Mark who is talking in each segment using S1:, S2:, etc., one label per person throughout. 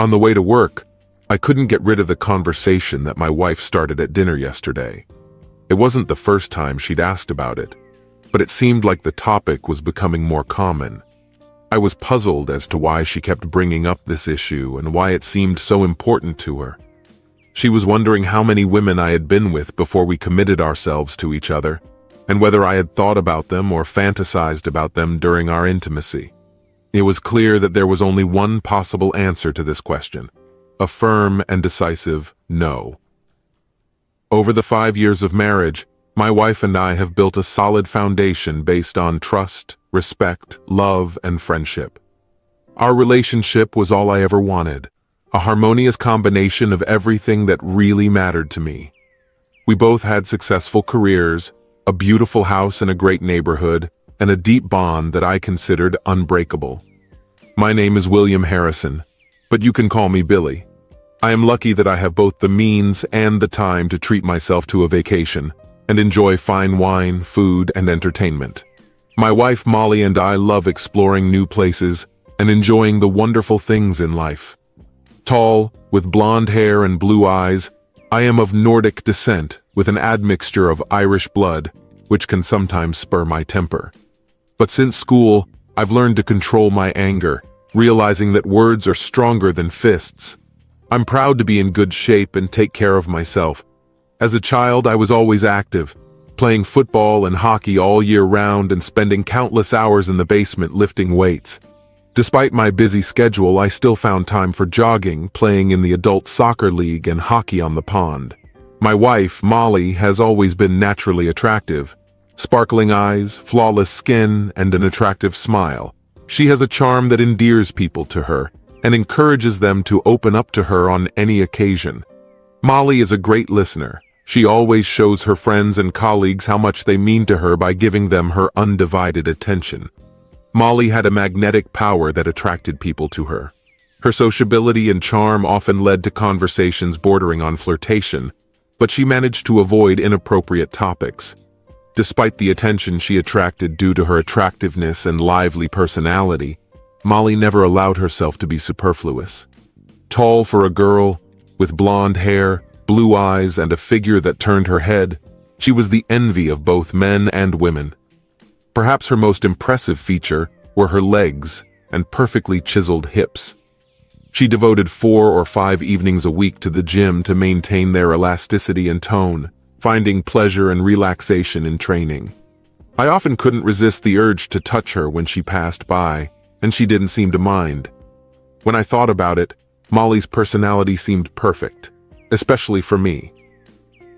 S1: On the way to work, I couldn't get rid of the conversation that my wife started at dinner yesterday. It wasn't the first time she'd asked about it, but it seemed like the topic was becoming more common. I was puzzled as to why she kept bringing up this issue and why it seemed so important to her. She was wondering how many women I had been with before we committed ourselves to each other, and whether I had thought about them or fantasized about them during our intimacy. It was clear that there was only one possible answer to this question: a firm and decisive no. Over the 5 years of marriage, my wife and I have built a solid foundation based on trust, respect, love, and friendship. Our relationship was all I ever wanted, a harmonious combination of everything that really mattered to me. We both had successful careers, a beautiful house in a great neighborhood, and a deep bond that I considered unbreakable. My name is William Harrison, but you can call me Billy. I am lucky that I have both the means and the time to treat myself to a vacation and enjoy fine wine, food, and entertainment. My wife Molly and I love exploring new places and enjoying the wonderful things in life. Tall, with blonde hair and blue eyes, I am of Nordic descent with an admixture of Irish blood, which can sometimes spur my temper. But since school, I've learned to control my anger, realizing that words are stronger than fists. I'm proud to be in good shape and take care of myself. As a child, I was always active, playing football and hockey all year round and spending countless hours in the basement lifting weights. Despite my busy schedule, I still found time for jogging, playing in the adult soccer league, and hockey on the pond. My wife, Molly, has always been naturally attractive. Sparkling eyes, flawless skin, and an attractive smile. She has a charm that endears people to her and encourages them to open up to her on any occasion. Molly is a great listener. She always shows her friends and colleagues how much they mean to her by giving them her undivided attention. Molly had a magnetic power that attracted people to her. Her sociability and charm often led to conversations bordering on flirtation, but she managed to avoid inappropriate topics. Despite the attention she attracted due to her attractiveness and lively personality, Molly never allowed herself to be superfluous. Tall for a girl, with blonde hair, blue eyes, and a figure that turned her head, she was the envy of both men and women. Perhaps her most impressive feature were her legs and perfectly chiseled hips. She devoted 4 or 5 evenings a week to the gym to maintain their elasticity and tone, finding pleasure and relaxation in training. I often couldn't resist the urge to touch her when she passed by, and she didn't seem to mind. When I thought about it, Molly's personality seemed perfect, especially for me.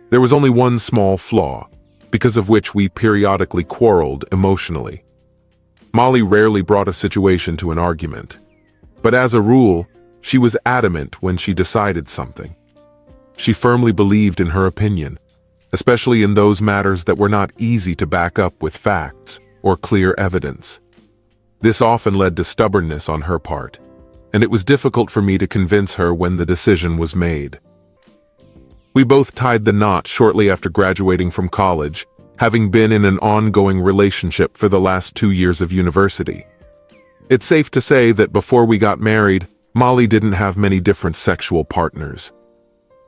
S1: There was only one small flaw, because of which we periodically quarreled emotionally. Molly rarely brought a situation to an argument, but as a rule, she was adamant when she decided something. She firmly believed in her opinion, especially in those matters that were not easy to back up with facts or clear evidence. This often led to stubbornness on her part, and it was difficult for me to convince her when the decision was made. We both tied the knot shortly after graduating from college, having been in an ongoing relationship for the last 2 years of university. It's safe to say that before we got married, Molly didn't have many different sexual partners.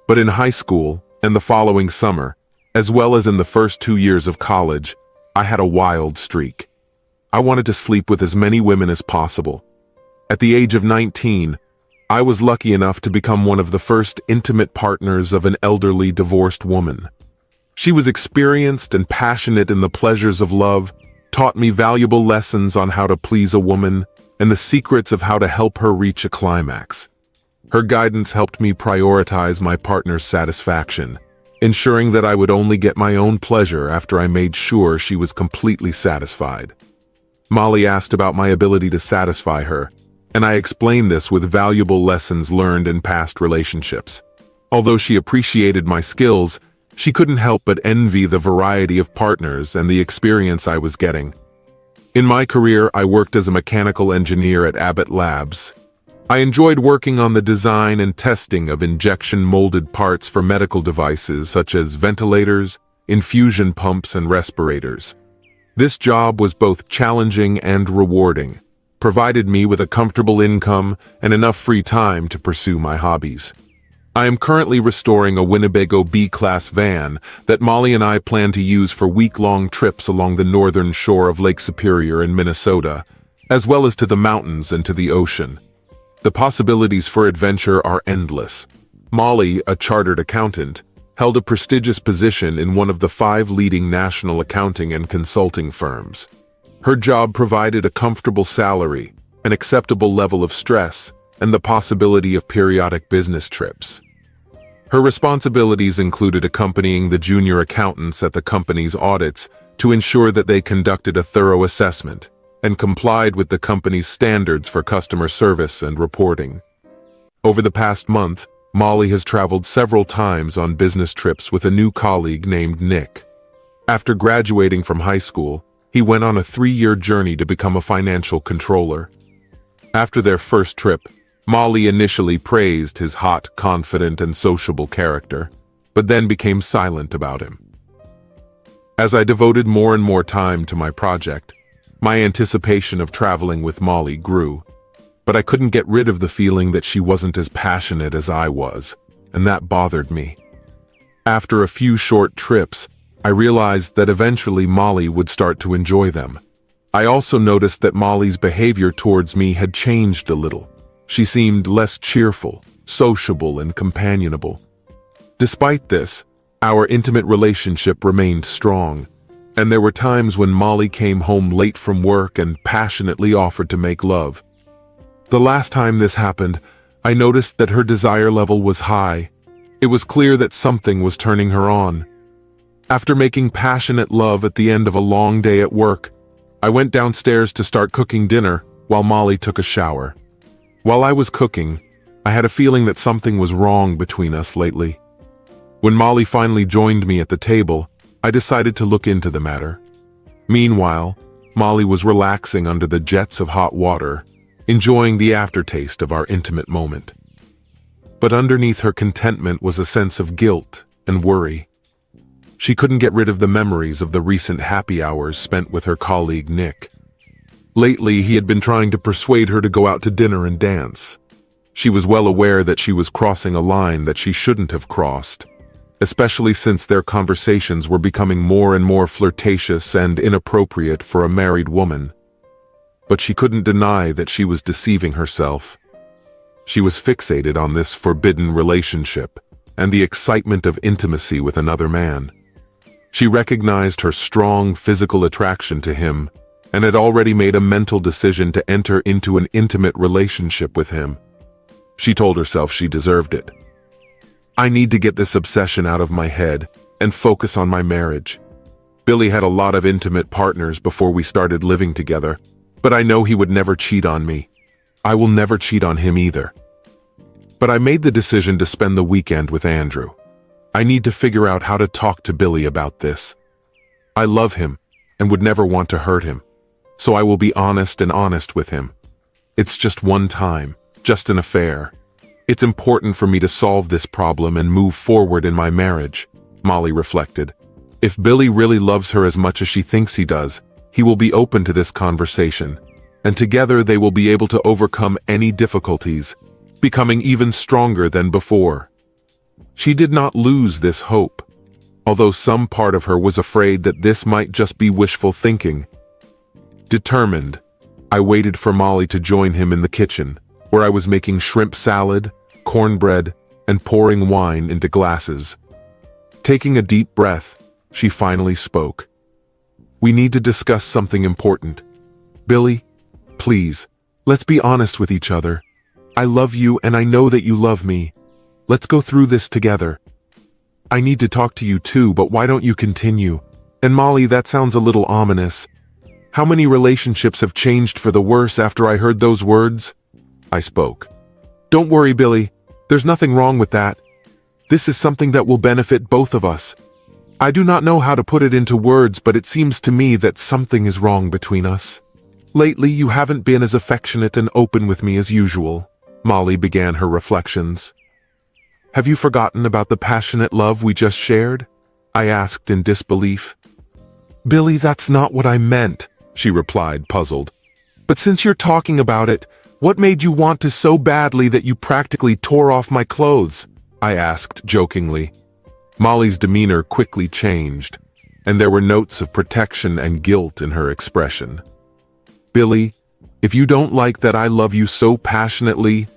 S1: But in high school and the following summer, as well as in the first 2 years of college, I had a wild streak. I wanted to sleep with as many women as possible. At the age of 19, I was lucky enough to become one of the first intimate partners of an elderly divorced woman. She was experienced and passionate in the pleasures of love, taught me valuable lessons on how to please a woman, and the secrets of how to help her reach a climax. Her guidance helped me prioritize my partner's satisfaction, ensuring that I would only get my own pleasure after I made sure she was completely satisfied. Molly asked about my ability to satisfy her, and I explained this with valuable lessons learned in past relationships. Although she appreciated my skills, she couldn't help but envy the variety of partners and the experience I was getting. In my career, I worked as a mechanical engineer at Abbott Labs. I enjoyed working on the design and testing of injection-molded parts for medical devices such as ventilators, infusion pumps, and respirators. This job was both challenging and rewarding, provided me with a comfortable income and enough free time to pursue my hobbies. I am currently restoring a Winnebago B-Class van that Molly and I plan to use for week-long trips along the northern shore of Lake Superior in Minnesota, as well as to the mountains and to the ocean. The possibilities for adventure are endless. Molly, a chartered accountant, held a prestigious position in one of the 5 leading national accounting and consulting firms. Her job provided a comfortable salary, an acceptable level of stress, and the possibility of periodic business trips. Her responsibilities included accompanying the junior accountants at the company's audits to ensure that they conducted a thorough assessment and complied with the company's standards for customer service and reporting. Over the past month, Molly has traveled several times on business trips with a new colleague named Nick. After graduating from high school, he went on a 3-year journey to become a financial controller. After their first trip, Molly initially praised his hot, confident, and sociable character, but then became silent about him. As I devoted more and more time to my project, my anticipation of traveling with Molly grew. But I couldn't get rid of the feeling that she wasn't as passionate as I was, and that bothered me. After a few short trips, I realized that eventually Molly would start to enjoy them. I also noticed that Molly's behavior towards me had changed a little. She seemed less cheerful, sociable, and companionable. Despite this, our intimate relationship remained strong, and there were times when Molly came home late from work and passionately offered to make love. The last time this happened, I noticed that her desire level was high. It was clear that something was turning her on. After making passionate love at the end of a long day at work, I went downstairs to start cooking dinner while Molly took a shower. While I was cooking, I had a feeling that something was wrong between us lately. When Molly finally joined me at the table, I decided to look into the matter. Meanwhile, Molly was relaxing under the jets of hot water, enjoying the aftertaste of our intimate moment. But underneath her contentment was a sense of guilt and worry. She couldn't get rid of the memories of the recent happy hours spent with her colleague Nick. Lately, he had been trying to persuade her to go out to dinner and dance. She was well aware that she was crossing a line that she shouldn't have crossed, especially since their conversations were becoming more and more flirtatious and inappropriate for a married woman. But she couldn't deny that she was deceiving herself. She was fixated on this forbidden relationship and the excitement of intimacy with another man. She recognized her strong physical attraction to him and had already made a mental decision to enter into an intimate relationship with him. She told herself she deserved it. I need to get this obsession out of my head and focus on my marriage. Billy had a lot of intimate partners before we started living together, but I know he would never cheat on me. I will never cheat on him either. But I made the decision to spend the weekend with Andrew. I need to figure out how to talk to Billy about this. I love him and would never want to hurt him, so I will be honest with him. It's just one time, just an affair. It's important for me to solve this problem and move forward in my marriage, Molly reflected. If Billy really loves her as much as she thinks he does, he will be open to this conversation, and together they will be able to overcome any difficulties, becoming even stronger than before. She did not lose this hope, although some part of her was afraid that this might just be wishful thinking. Determined, I waited for Molly to join him in the kitchen, where I was making shrimp salad, cornbread, and pouring wine into glasses. Taking a deep breath, she finally spoke. We need to discuss something important. Billy, please, let's be honest with each other. I love you and I know that you love me. Let's go through this together. I need to talk to you too, but why don't you continue? And Molly, that sounds a little ominous. How many relationships have changed for the worse after I heard those words? I spoke. Don't worry, Billy. There's nothing wrong with that. This is something that will benefit both of us. I do not know how to put it into words, but it seems to me that something is wrong between us. Lately, you haven't been as affectionate and open with me as usual. Molly began her reflections. Have you forgotten about the passionate love we just shared? I asked in disbelief. Billy, that's not what I meant, she replied, puzzled. But since you're talking about it, what made you want to so badly that you practically tore off my clothes? I asked jokingly. Molly's demeanor quickly changed, and there were notes of protection and guilt in her expression. Billy, if you don't like that I love you so passionately,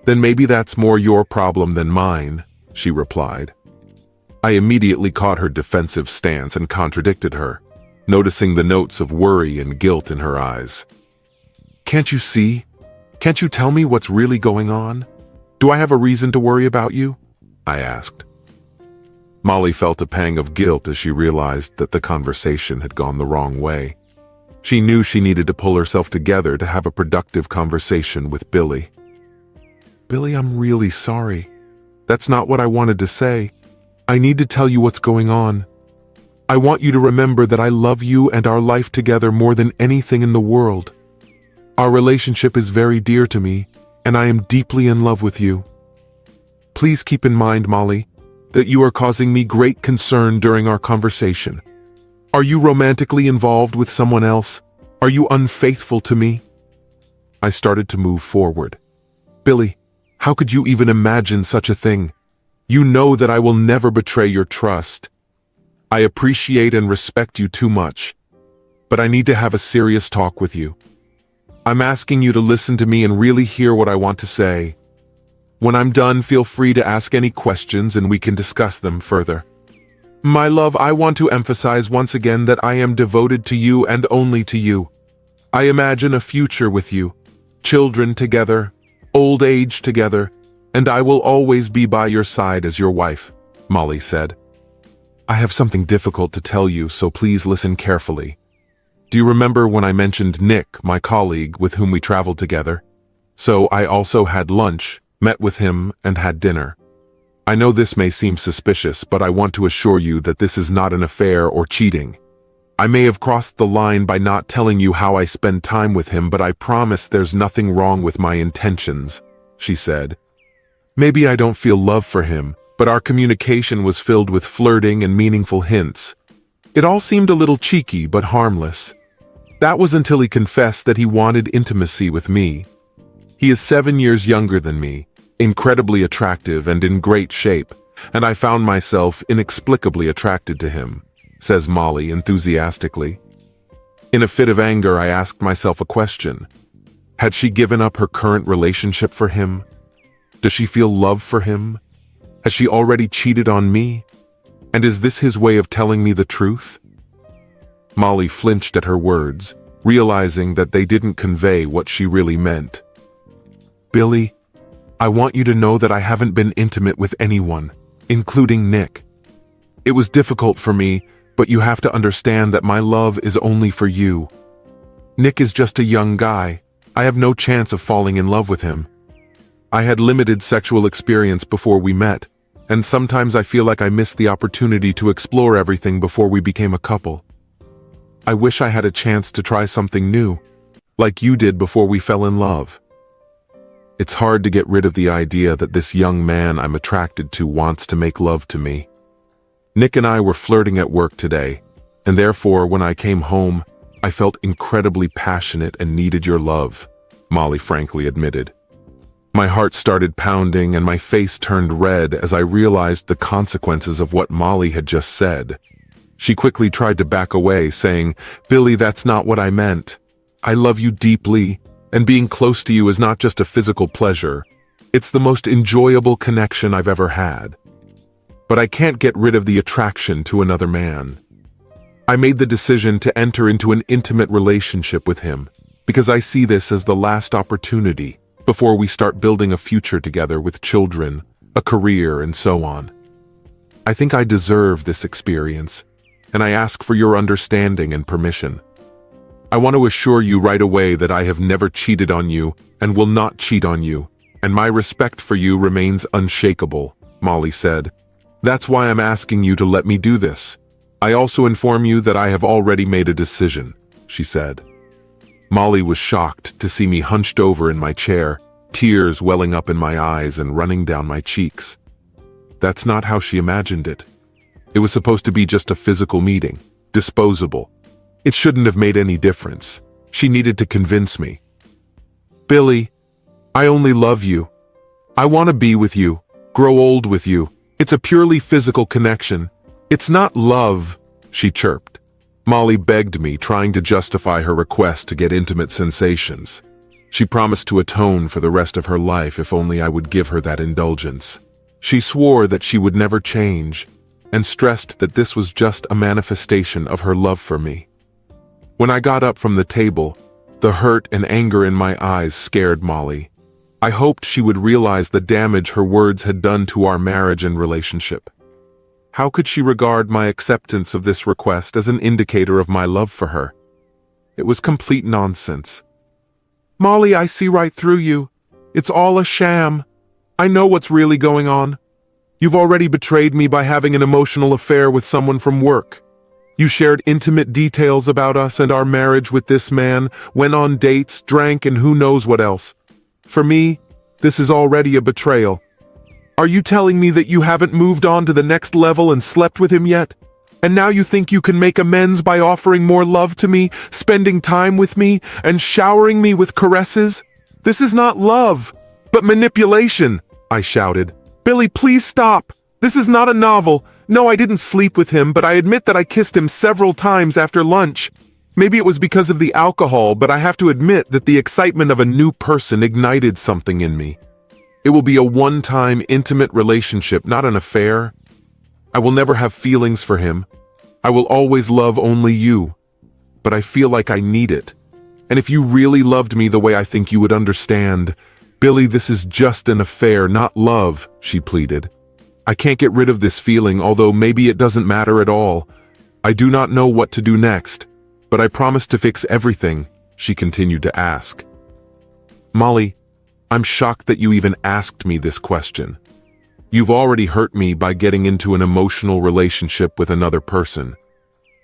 S1: then maybe that's more your problem than mine, she replied. I immediately caught her defensive stance and contradicted her, noticing the notes of worry and guilt in her eyes. Can't you see? Can't you tell me what's really going on? Do I have a reason to worry about you? I asked. Molly felt a pang of guilt as she realized that the conversation had gone the wrong way. She knew she needed to pull herself together to have a productive conversation with Billy. Billy, I'm really sorry. That's not what I wanted to say. I need to tell you what's going on. I want you to remember that I love you and our life together more than anything in the world. Our relationship is very dear to me, and I am deeply in love with you. Please keep in mind, Molly, that you are causing me great concern during our conversation. Are you romantically involved with someone else? Are you unfaithful to me? I started to move forward. Billy, how could you even imagine such a thing? You know that I will never betray your trust. I appreciate and respect you too much, but I need to have a serious talk with you. I'm asking you to listen to me and really hear what I want to say. When I'm done, feel free to ask any questions and we can discuss them further. My love, I want to emphasize once again that I am devoted to you and only to you. I imagine a future with you, children together, old age together, and I will always be by your side as your wife, Molly said. I have something difficult to tell you, so please listen carefully. Do you remember when I mentioned Nick, my colleague with whom we traveled together? So I also had lunch, met with him, and had dinner. I know this may seem suspicious, but I want to assure you that this is not an affair or cheating. I may have crossed the line by not telling you how I spend time with him, but I promise there's nothing wrong with my intentions, she said. Maybe I don't feel love for him, but our communication was filled with flirting and meaningful hints. It all seemed a little cheeky but harmless. That was until he confessed that he wanted intimacy with me. He is 7 years younger than me, incredibly attractive and in great shape, and I found myself inexplicably attracted to him, says Molly enthusiastically. In a fit of anger, I asked myself a question. Had she given up her current relationship for him? Does she feel love for him? Has she already cheated on me? And is this his way of telling me the truth? Molly flinched at her words, realizing that they didn't convey what she really meant. Billy, I want you to know that I haven't been intimate with anyone, including Nick. It was difficult for me, but you have to understand that my love is only for you. Nick is just a young guy. I have no chance of falling in love with him. I had limited sexual experience before we met, and sometimes I feel like I missed the opportunity to explore everything before we became a couple. I wish I had a chance to try something new, like you did before we fell in love. It's hard to get rid of the idea that this young man I'm attracted to wants to make love to me. Nick and I were flirting at work today, and therefore when I came home, I felt incredibly passionate and needed your love, Molly frankly admitted. My heart started pounding and my face turned red as I realized the consequences of what Molly had just said. She quickly tried to back away, saying, Billy, that's not what I meant. I love you deeply, and being close to you is not just a physical pleasure. It's the most enjoyable connection I've ever had. But I can't get rid of the attraction to another man. I made the decision to enter into an intimate relationship with him because I see this as the last opportunity before we start building a future together with children, a career, and so on. I think I deserve this experience, and I ask for your understanding and permission. I want to assure you right away that I have never cheated on you and will not cheat on you, and my respect for you remains unshakable, Molly said. That's why I'm asking you to let me do this. I also inform you that I have already made a decision, she said. Molly was shocked to see me hunched over in my chair, tears welling up in my eyes and running down my cheeks. That's not how she imagined it. It was supposed to be just a physical meeting, disposable. It shouldn't have made any difference. She needed to convince me. Billy, I only love you. I want to be with you, grow old with you. It's a purely physical connection. It's not love, she chirped. Molly begged me, trying to justify her request to get intimate sensations. She promised to atone for the rest of her life if only I would give her that indulgence. She swore that she would never change, and stressed that this was just a manifestation of her love for me. When I got up from the table, the hurt and anger in my eyes scared Molly. I hoped she would realize the damage her words had done to our marriage and relationship. How could she regard my acceptance of this request as an indicator of my love for her? It was complete nonsense. Molly, I see right through you. It's all a sham. I know what's really going on. You've already betrayed me by having an emotional affair with someone from work. You shared intimate details about us and our marriage with this man, went on dates, drank, and who knows what else. For me, this is already a betrayal. Are you telling me that you haven't moved on to the next level and slept with him yet? And now you think you can make amends by offering more love to me, spending time with me, and showering me with caresses? This is not love, but manipulation, I shouted. Billy, please stop. This is not a novel. No, I didn't sleep with him, but I admit that I kissed him several times after lunch. Maybe it was because of the alcohol, but I have to admit that the excitement of a new person ignited something in me. It will be a one-time intimate relationship, not an affair. I will never have feelings for him. I will always love only you. But I feel like I need it. And if you really loved me the way I think you would understand, Billy, this is just an affair, not love, she pleaded. I can't get rid of this feeling, although maybe it doesn't matter at all. I do not know what to do next, but I promise to fix everything, she continued to ask. Molly, I'm shocked that you even asked me this question. You've already hurt me by getting into an emotional relationship with another person.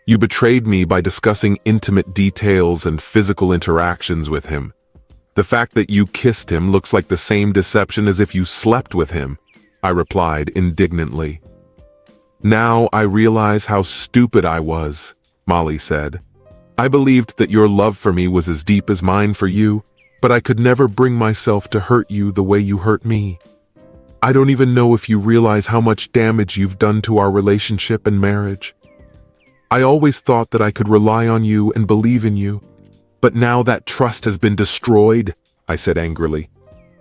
S1: You betrayed me by discussing intimate details and physical interactions with him. The fact that you kissed him looks like the same deception as if you slept with him, I replied indignantly. Now I realize how stupid I was, Molly said. I believed that your love for me was as deep as mine for you, but I could never bring myself to hurt you the way you hurt me. I don't even know if you realize how much damage you've done to our relationship and marriage. I always thought that I could rely on you and believe in you, but now that trust has been destroyed, I said angrily.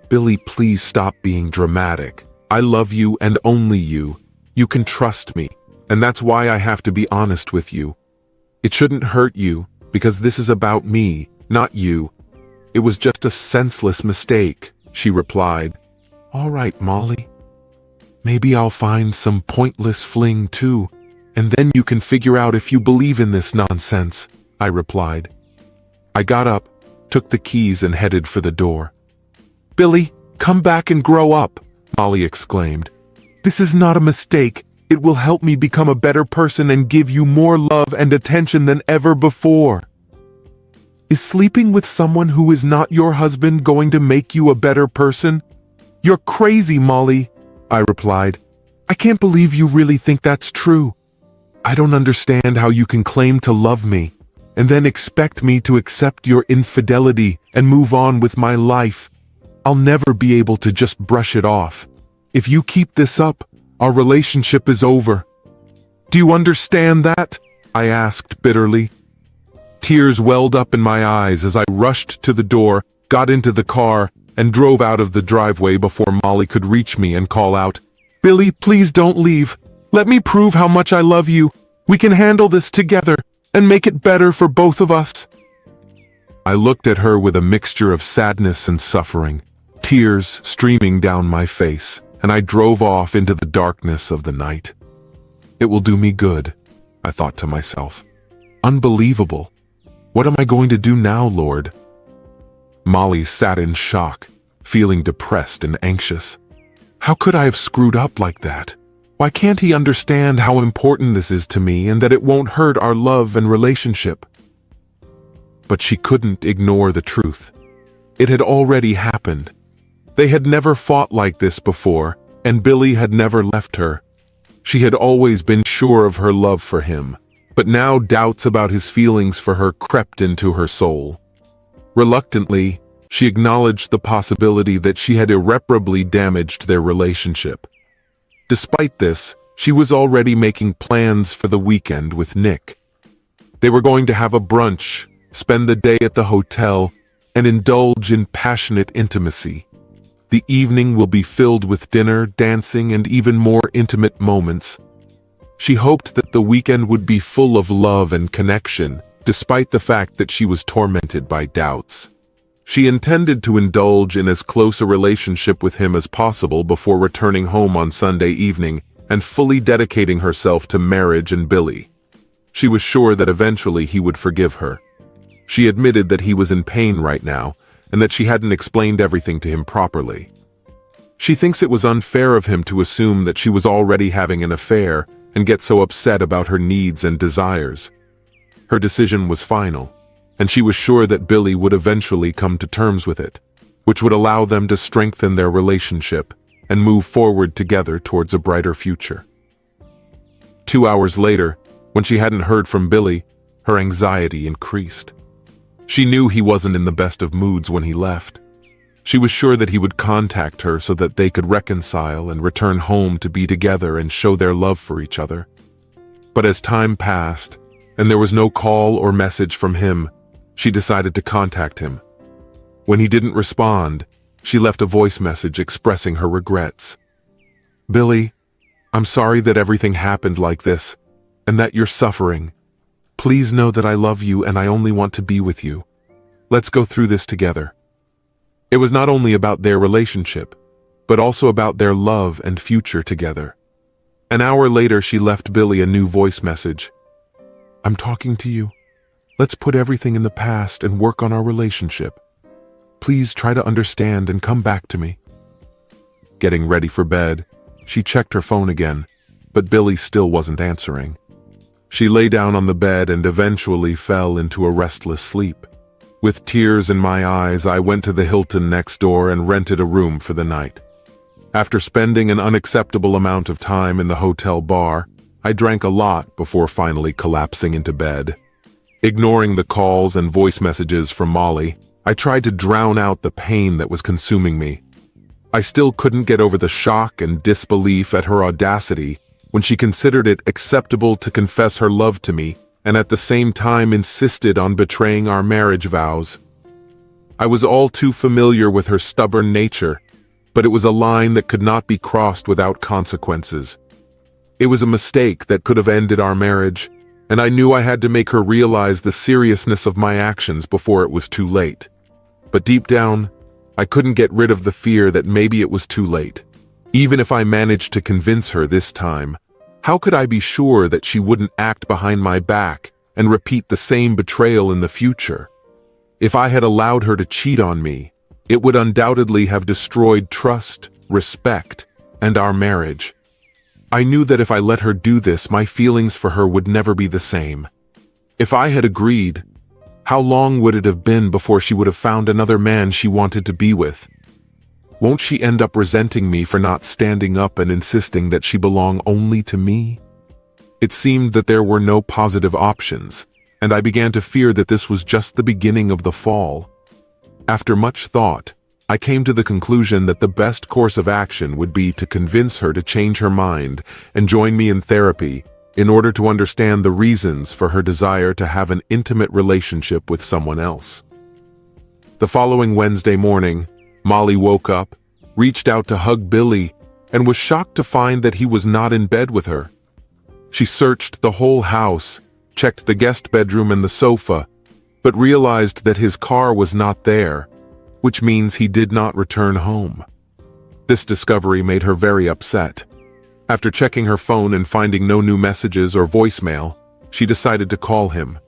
S1: Billy, please stop being dramatic. I love you and only you. You can trust me, and that's why I have to be honest with you. It shouldn't hurt you, because this is about me, not you. It was just a senseless mistake, she replied. All right, Molly. Maybe I'll find some pointless fling too, and then you can figure out if you believe in this nonsense, I replied. I got up, took the keys and headed for the door. Billy, come back and grow up, Molly exclaimed. This is not a mistake. It will help me become a better person and give you more love and attention than ever before. Is sleeping with someone who is not your husband going to make you a better person? You're crazy, Molly, I replied. I can't believe you really think that's true. I don't understand how you can claim to love me and then expect me to accept your infidelity and move on with my life. I'll never be able to just brush it off. If you keep this up, our relationship is over. Do you understand that? I asked bitterly. Tears welled up in my eyes as I rushed to the door, got into the car, and drove out of the driveway before Molly could reach me and call out, Billy, please don't leave. Let me prove how much I love you. We can handle this together and make it better for both of us. I looked at her with a mixture of sadness and suffering, tears streaming down my face, and I drove off into the darkness of the night. It will do me good, I thought to myself. Unbelievable. What am I going to do now, Lord? Molly sat in shock, feeling depressed and anxious. How could I have screwed up like that? Why can't he understand how important this is to me and that it won't hurt our love and relationship? But she couldn't ignore the truth. It had already happened. They had never fought like this before, and Billy had never left her. She had always been sure of her love for him, but now doubts about his feelings for her crept into her soul. Reluctantly, she acknowledged the possibility that she had irreparably damaged their relationship. Despite this, she was already making plans for the weekend with Nick. They were going to have a brunch, spend the day at the hotel, and indulge in passionate intimacy. The evening will be filled with dinner, dancing, and even more intimate moments. She hoped that the weekend would be full of love and connection, despite the fact that she was tormented by doubts. She intended to indulge in as close a relationship with him as possible before returning home on Sunday evening and fully dedicating herself to marriage and Billy. She was sure that eventually he would forgive her. She admitted that he was in pain right now and that she hadn't explained everything to him properly. She thinks it was unfair of him to assume that she was already having an affair and get so upset about her needs and desires. Her decision was final, and she was sure that Billy would eventually come to terms with it, which would allow them to strengthen their relationship and move forward together towards a brighter future. 2 hours later, when she hadn't heard from Billy, her anxiety increased. She knew he wasn't in the best of moods when he left. She was sure that he would contact her so that they could reconcile and return home to be together and show their love for each other. But as time passed, and there was no call or message from him, she decided to contact him. When he didn't respond, she left a voice message expressing her regrets. "Billy, I'm sorry that everything happened like this, and that you're suffering. Please know that I love you and I only want to be with you. Let's go through this together." It was not only about their relationship, but also about their love and future together. An hour later, she left Billy a new voice message. "I'm talking to you. Let's put everything in the past and work on our relationship. Please try to understand and come back to me." Getting ready for bed, she checked her phone again, but Billy still wasn't answering. She lay down on the bed and eventually fell into a restless sleep. With tears in my eyes, I went to the Hilton next door and rented a room for the night. After spending an unacceptable amount of time in the hotel bar, I drank a lot before finally collapsing into bed. Ignoring the calls and voice messages from Molly, I tried to drown out the pain that was consuming me. I still couldn't get over the shock and disbelief at her audacity when she considered it acceptable to confess her love to me and at the same time insisted on betraying our marriage vows. I was all too familiar with her stubborn nature, but it was a line that could not be crossed without consequences. It was a mistake that could have ended our marriage, and I knew I had to make her realize the seriousness of my actions before it was too late. But deep down, I couldn't get rid of the fear that maybe it was too late. Even if I managed to convince her this time, how could I be sure that she wouldn't act behind my back and repeat the same betrayal in the future? If I had allowed her to cheat on me, it would undoubtedly have destroyed trust, respect, and our marriage. I knew that if I let her do this, my feelings for her would never be the same. If I had agreed, how long would it have been before she would have found another man she wanted to be with? Won't she end up resenting me for not standing up and insisting that she belong only to me? It seemed that there were no positive options, and I began to fear that this was just the beginning of the fall. After much thought, I came to the conclusion that the best course of action would be to convince her to change her mind and join me in therapy in order to understand the reasons for her desire to have an intimate relationship with someone else. The following Wednesday morning, Molly woke up, reached out to hug Billy, and was shocked to find that he was not in bed with her. She searched the whole house, checked the guest bedroom and the sofa, but realized that his car was not there, which means he did not return home. This discovery made her very upset. After checking her phone and finding no new messages or voicemail, she decided to call him.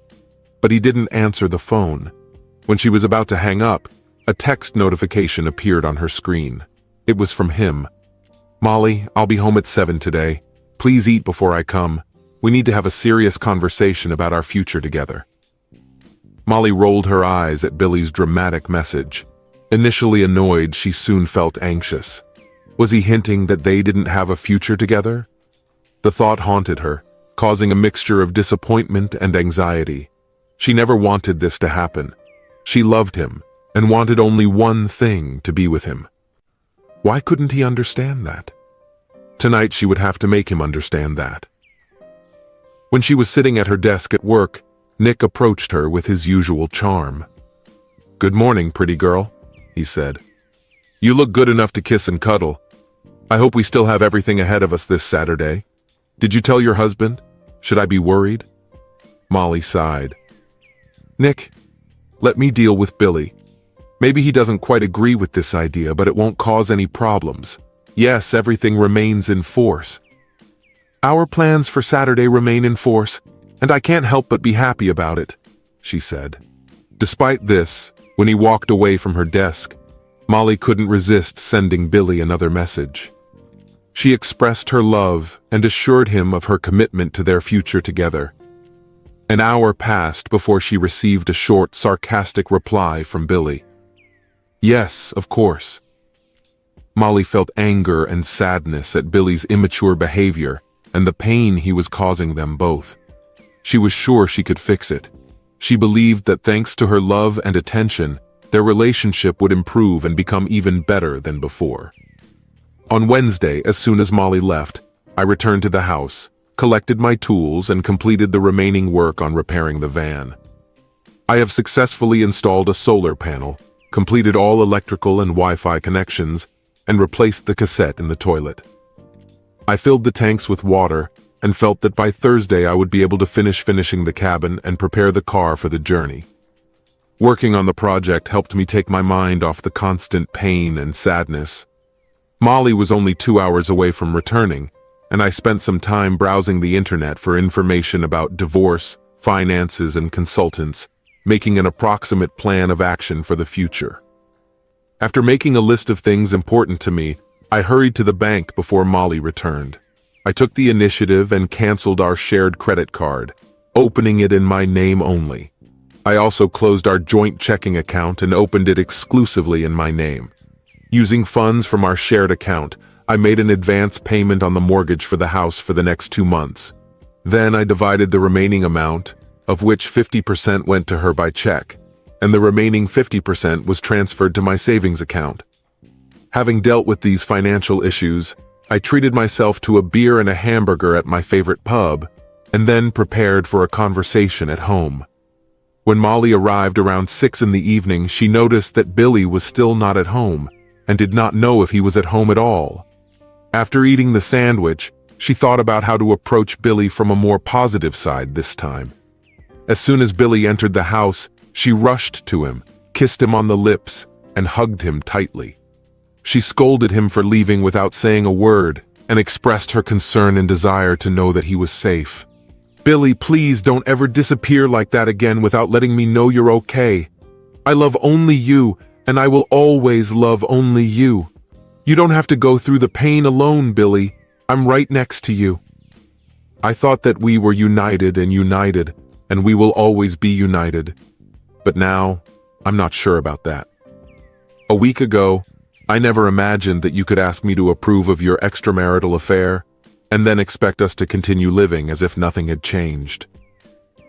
S1: But he didn't answer the phone. When she was about to hang up, a text notification appeared on her screen. It was from him. "Molly, I'll be home at 7 today. Please eat before I come. We need to have a serious conversation about our future together." Molly rolled her eyes at Billy's dramatic message. Initially annoyed, she soon felt anxious. Was he hinting that they didn't have a future together? The thought haunted her, causing a mixture of disappointment and anxiety. She never wanted this to happen. She loved him and wanted only one thing: to be with him. Why couldn't he understand that? Tonight she would have to make him understand that. When she was sitting at her desk at work, Nick approached her with his usual charm. "Good morning, pretty girl," he said. "You look good enough to kiss and cuddle. I hope we still have everything ahead of us this Saturday. Did you tell your husband? Should I be worried?" Molly sighed. "Nick, let me deal with Billy. Maybe he doesn't quite agree with this idea, but it won't cause any problems. Yes, everything remains in force. Our plans for Saturday remain in force, and I can't help but be happy about it," she said. Despite this, when he walked away from her desk, Molly couldn't resist sending Billy another message. She expressed her love and assured him of her commitment to their future together. An hour passed before she received a short, sarcastic reply from Billy. "Yes, of course." Molly felt anger and sadness at Billy's immature behavior and the pain he was causing them both. She was sure she could fix it. She believed that thanks to her love and attention, their relationship would improve and become even better than before. On Wednesday, as soon as Molly left, I returned to the house, collected my tools, and completed the remaining work on repairing the van. I have successfully installed a solar panel, completed all electrical and Wi-Fi connections, and replaced the cassette in the toilet. I filled the tanks with water and felt that by Thursday I would be able to finishing the cabin and prepare the car for the journey. Working on the project helped me take my mind off the constant pain and sadness. Molly was only 2 hours away from returning, and I spent some time browsing the internet for information about divorce, finances, and consultants, making an approximate plan of action for the future. After making a list of things important to me, I hurried to the bank before Molly returned. I took the initiative and canceled our shared credit card, opening it in my name only. I also closed our joint checking account and opened it exclusively in my name. Using funds from our shared account, I made an advance payment on the mortgage for the house for the next 2 months. Then I divided the remaining amount, of which 50% went to her by check, and the remaining 50% was transferred to my savings account. Having dealt with these financial issues, I treated myself to a beer and a hamburger at my favorite pub, and then prepared for a conversation at home. When Molly arrived around 6 in the evening, she noticed that Billy was still not at home, and did not know if he was at home at all. After eating the sandwich, she thought about how to approach Billy from a more positive side this time. As soon as Billy entered the house, she rushed to him, kissed him on the lips, and hugged him tightly. She scolded him for leaving without saying a word, and expressed her concern and desire to know that he was safe. "Billy, please don't ever disappear like that again without letting me know you're okay. I love only you, and I will always love only you. You don't have to go through the pain alone, Billy. I'm right next to you. I thought that we were united, and we will always be united. But now, I'm not sure about that. A week ago, I never imagined that you could ask me to approve of your extramarital affair, and then expect us to continue living as if nothing had changed.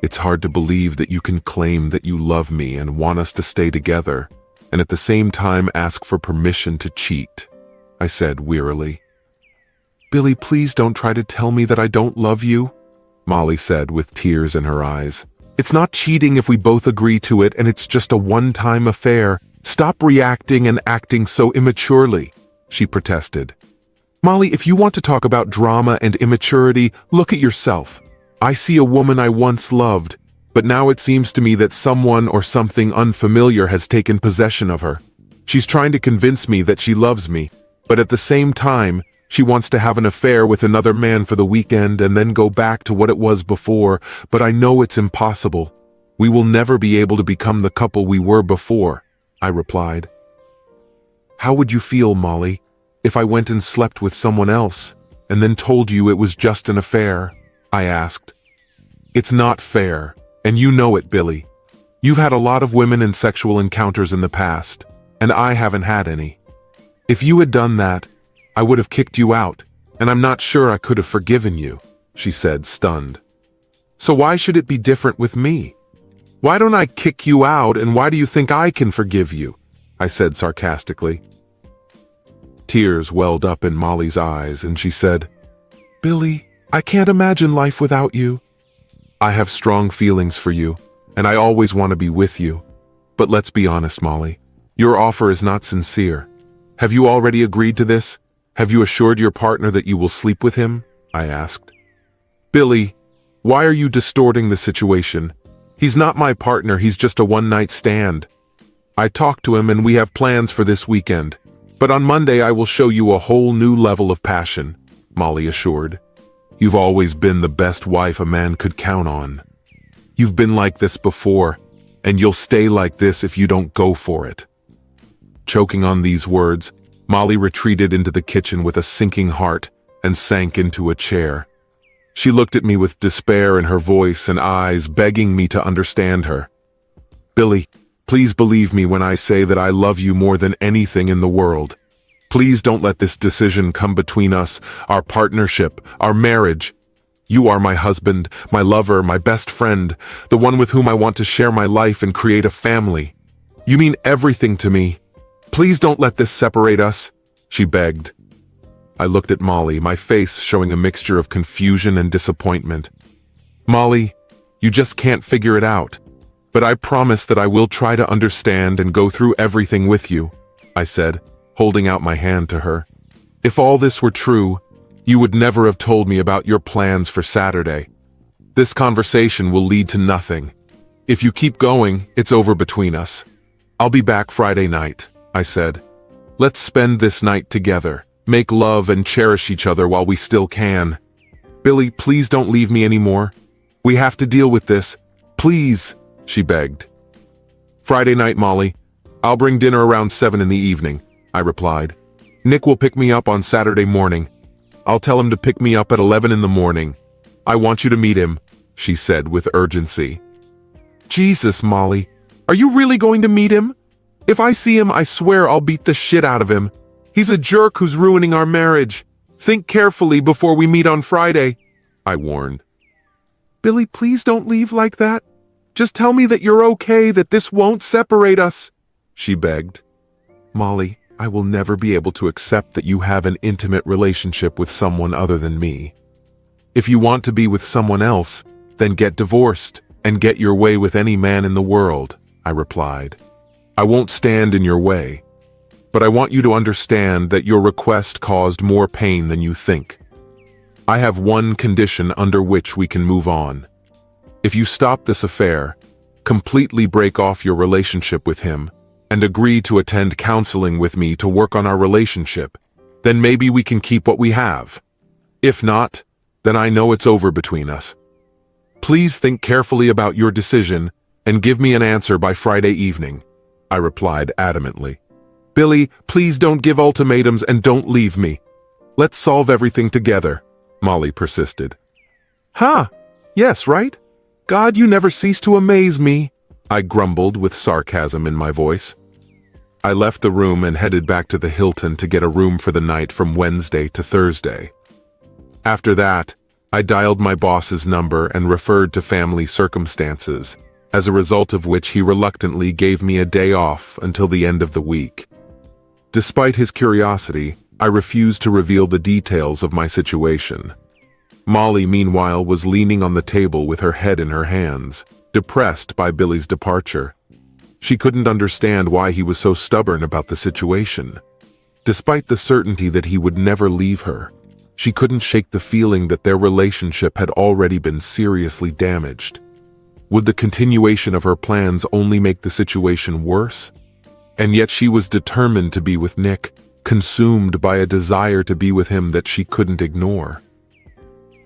S1: It's hard to believe that you can claim that you love me and want us to stay together, and at the same time ask for permission to cheat," I said wearily. "Billy, please don't try to tell me that I don't love you," Molly said with tears in her eyes. "It's not cheating if we both agree to it, and it's just a one-time affair. Stop reacting and acting so immaturely," she protested. "Molly, if you want to talk about drama and immaturity, look at yourself. I see a woman I once loved, but now it seems to me that someone or something unfamiliar has taken possession of her. She's trying to convince me that she loves me, but at the same time, she wants to have an affair with another man for the weekend and then go back to what it was before, but I know it's impossible. We will never be able to become the couple we were before," I replied. "How would you feel, Molly, if I went and slept with someone else, and then told you it was just an affair?" I asked. "It's not fair, and you know it, Billy. You've had a lot of women and sexual encounters in the past, and I haven't had any. If you had done that, I would have kicked you out, and I'm not sure I could have forgiven you," she said, stunned. "So why should it be different with me?" Why don't I kick you out, and why do you think I can forgive you? I said sarcastically. Tears welled up in Molly's eyes, and she said, Billy, I can't imagine life without you. I have strong feelings for you, and I always want to be with you. But let's be honest, Molly. Your offer is not sincere. Have you already agreed to this? Have you assured your partner that you will sleep with him? I asked. Billy, why are you distorting the situation? He's not my partner, he's just a one-night stand. I talked to him and we have plans for this weekend. But on Monday I will show you a whole new level of passion, Molly assured. You've always been the best wife a man could count on. You've been like this before, and you'll stay like this if you don't go for it. Choking on these words, Molly retreated into the kitchen with a sinking heart and sank into a chair. She looked at me with despair in her voice and eyes, begging me to understand her. Billy, please believe me when I say that I love you more than anything in the world. Please don't let this decision come between us, our partnership, our marriage. You are my husband, my lover, my best friend, the one with whom I want to share my life and create a family. You mean everything to me. Please don't let this separate us, she begged. I looked at Molly, my face showing a mixture of confusion and disappointment. Molly, you just can't figure it out. But I promise that I will try to understand and go through everything with you, I said, holding out my hand to her. If all this were true, you would never have told me about your plans for Saturday. This conversation will lead to nothing. If you keep going, it's over between us. I'll be back Friday night, I said. Let's spend this night together, make love and cherish each other while we still can. Billy, please don't leave me anymore. We have to deal with this. Please, she begged. Friday night, Molly. I'll bring dinner around 7 in the evening, I replied. Nick will pick me up on Saturday morning. I'll tell him to pick me up at 11 in the morning. I want you to meet him, she said with urgency. Jesus, Molly, are you really going to meet him? If I see him, I swear I'll beat the shit out of him. He's a jerk who's ruining our marriage. Think carefully before we meet on Friday, I warned. Billy, please don't leave like that. Just tell me that you're okay, that this won't separate us, she begged. Molly, I will never be able to accept that you have an intimate relationship with someone other than me. If you want to be with someone else, then get divorced and get your way with any man in the world, I replied. I won't stand in your way, but I want you to understand that your request caused more pain than you think. I have one condition under which we can move on. If you stop this affair, completely break off your relationship with him, and agree to attend counseling with me to work on our relationship, then maybe we can keep what we have. If not, then I know it's over between us. Please think carefully about your decision and give me an answer by Friday evening, I replied adamantly. Billy, please don't give ultimatums and don't leave me. Let's solve everything together, Molly persisted. Huh? Yes, right? God, you never cease to amaze me, I grumbled with sarcasm in my voice. I left the room and headed back to the Hilton to get a room for the night from Wednesday to Thursday. After that, I dialed my boss's number and referred to family circumstances, as a result of which he reluctantly gave me a day off until the end of the week. Despite his curiosity, I refused to reveal the details of my situation. Molly, meanwhile, was leaning on the table with her head in her hands, depressed by Billy's departure. She couldn't understand why he was so stubborn about the situation. Despite the certainty that he would never leave her, she couldn't shake the feeling that their relationship had already been seriously damaged. Would the continuation of her plans only make the situation worse? And yet she was determined to be with Nick, consumed by a desire to be with him that she couldn't ignore.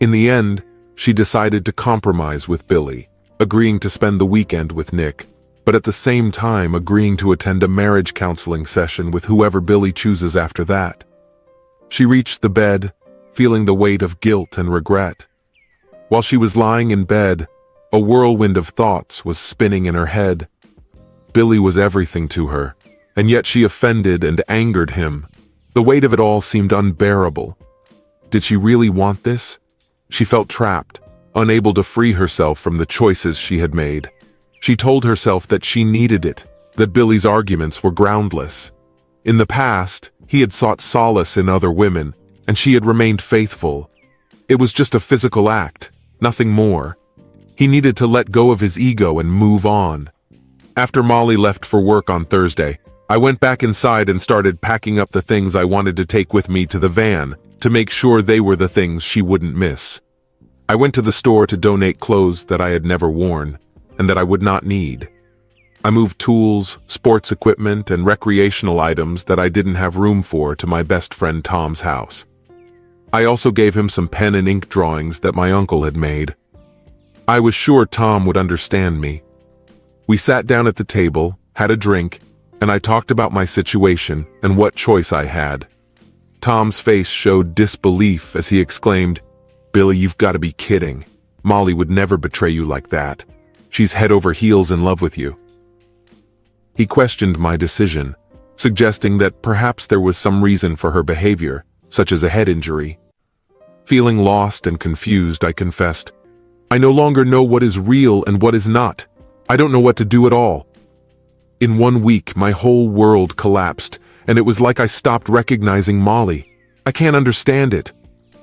S1: In the end, she decided to compromise with Billy, agreeing to spend the weekend with Nick, but at the same time agreeing to attend a marriage counseling session with whoever Billy chooses after that. She reached the bed, feeling the weight of guilt and regret. While she was lying in bed, a whirlwind of thoughts was spinning in her head. Billy was everything to her, and yet she offended and angered him. The weight of it all seemed unbearable. Did she really want this? She felt trapped, unable to free herself from the choices she had made. She told herself that she needed it, that Billy's arguments were groundless. In the past, he had sought solace in other women, and she had remained faithful. It was just a physical act, nothing more. He needed to let go of his ego and move on. After Molly left for work on Thursday, I went back inside and started packing up the things I wanted to take with me to the van to make sure they were the things she wouldn't miss. I went to the store to donate clothes that I had never worn and that I would not need. I moved tools, sports equipment, and recreational items that I didn't have room for to my best friend Tom's house. I also gave him some pen and ink drawings that my uncle had made. I was sure Tom would understand me. We sat down at the table, had a drink, and I talked about my situation and what choice I had. Tom's face showed disbelief as he exclaimed, "Billy, you've got to be kidding. Molly would never betray you like that. She's head over heels in love with you." He questioned my decision, suggesting that perhaps there was some reason for her behavior, such as a head injury. Feeling lost and confused, I confessed, "I no longer know what is real and what is not. I don't know what to do at all." In 1 week, my whole world collapsed, and it was like I stopped recognizing Molly. I can't understand it.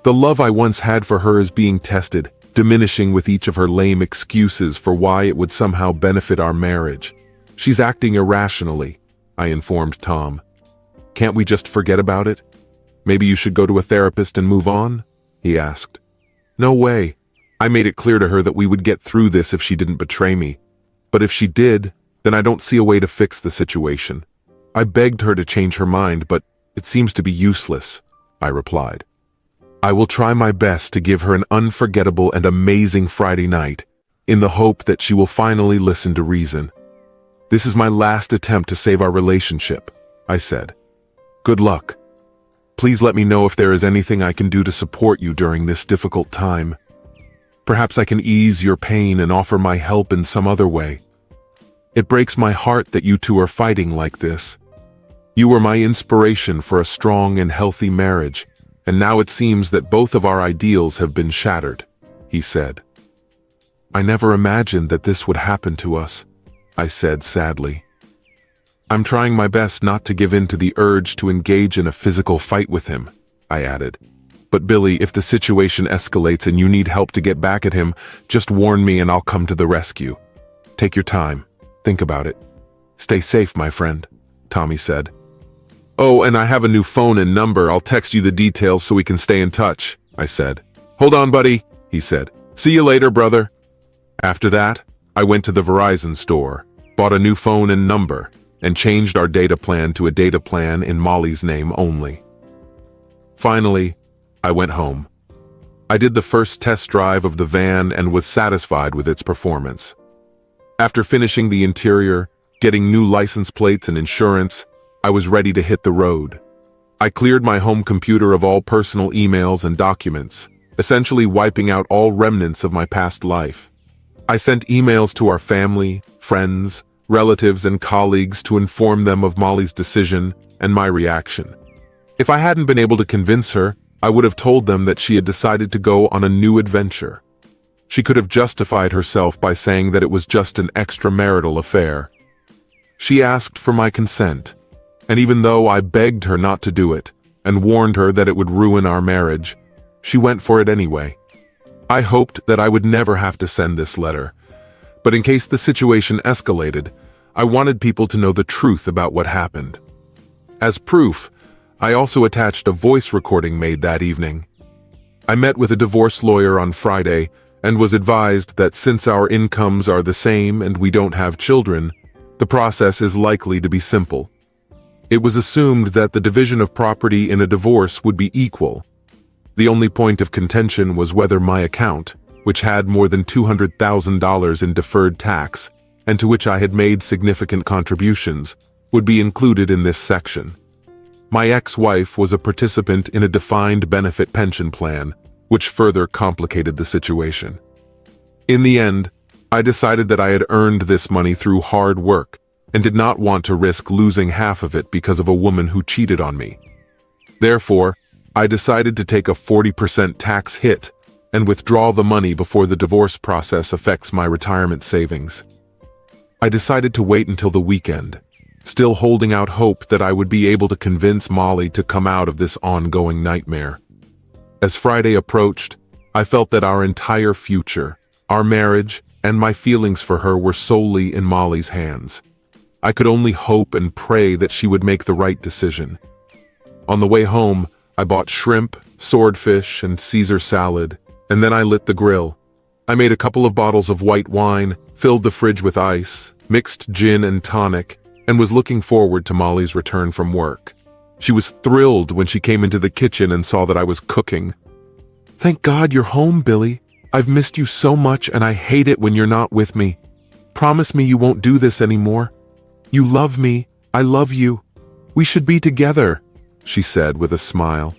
S1: The love I once had for her is being tested, diminishing with each of her lame excuses for why it would somehow benefit our marriage. She's acting irrationally, I informed Tom. "Can't we just forget about it? Maybe you should go to a therapist and move on?" he asked. "No way. I made it clear to her that we would get through this if she didn't betray me. But if she did, then I don't see a way to fix the situation. I begged her to change her mind, but it seems to be useless," I replied. "I will try my best to give her an unforgettable and amazing Friday night, in the hope that she will finally listen to reason. This is my last attempt to save our relationship," I said. "Good luck. Please let me know if there is anything I can do to support you during this difficult time. Perhaps I can ease your pain and offer my help in some other way. It breaks my heart that you two are fighting like this. You were my inspiration for a strong and healthy marriage, and now it seems that both of our ideals have been shattered," he said. "I never imagined that this would happen to us," I said sadly. "I'm trying my best not to give in to the urge to engage in a physical fight with him," I added. "But Billy, if the situation escalates and you need help to get back at him, just warn me and I'll come to the rescue. Take your time. Think about it. Stay safe, my friend," Tommy said. "Oh, and I have a new phone and number. I'll text you the details so we can stay in touch," I said. "Hold on, buddy," he said. "See you later, brother." After that, I went to the Verizon store, bought a new phone and number, and changed our data plan to a data plan in Molly's name only. Finally, I went home. I did the first test drive of the van and was satisfied with its performance. After finishing the interior, getting new license plates and insurance, I was ready to hit the road. I cleared my home computer of all personal emails and documents, essentially wiping out all remnants of my past life. I sent emails to our family, friends, relatives, and colleagues to inform them of Molly's decision and my reaction. If I hadn't been able to convince her, I would have told them that she had decided to go on a new adventure. She could have justified herself by saying that it was just an extramarital affair. She asked for my consent, and even though I begged her not to do it and warned her that it would ruin our marriage, she went for it anyway. I hoped that I would never have to send this letter, but in case the situation escalated, I wanted people to know the truth about what happened. As proof, I also attached a voice recording made that evening. I met with a divorce lawyer on Friday and was advised that since our incomes are the same and we don't have children, the process is likely to be simple. It was assumed that the division of property in a divorce would be equal. The only point of contention was whether my account, which had more than $200,000 in deferred tax, and to which I had made significant contributions, would be included in this section. My ex-wife was a participant in a defined benefit pension plan, which further complicated the situation. In the end, I decided that I had earned this money through hard work and did not want to risk losing half of it because of a woman who cheated on me. Therefore, I decided to take a 40% tax hit and withdraw the money before the divorce process affects my retirement savings. I decided to wait until the weekend, still holding out hope that I would be able to convince Molly to come out of this ongoing nightmare. As Friday approached, I felt that our entire future, our marriage, and my feelings for her were solely in Molly's hands. I could only hope and pray that she would make the right decision. On the way home, I bought shrimp, swordfish, and Caesar salad, and then I lit the grill. I made a couple of bottles of white wine, filled the fridge with ice, mixed gin and tonic, and was looking forward to Molly's return from work. She was thrilled when she came into the kitchen and saw that I was cooking. "Thank God you're home, Billy. I've missed you so much and I hate it when you're not with me. Promise me you won't do this anymore. You love me. I love you. We should be together," she said with a smile.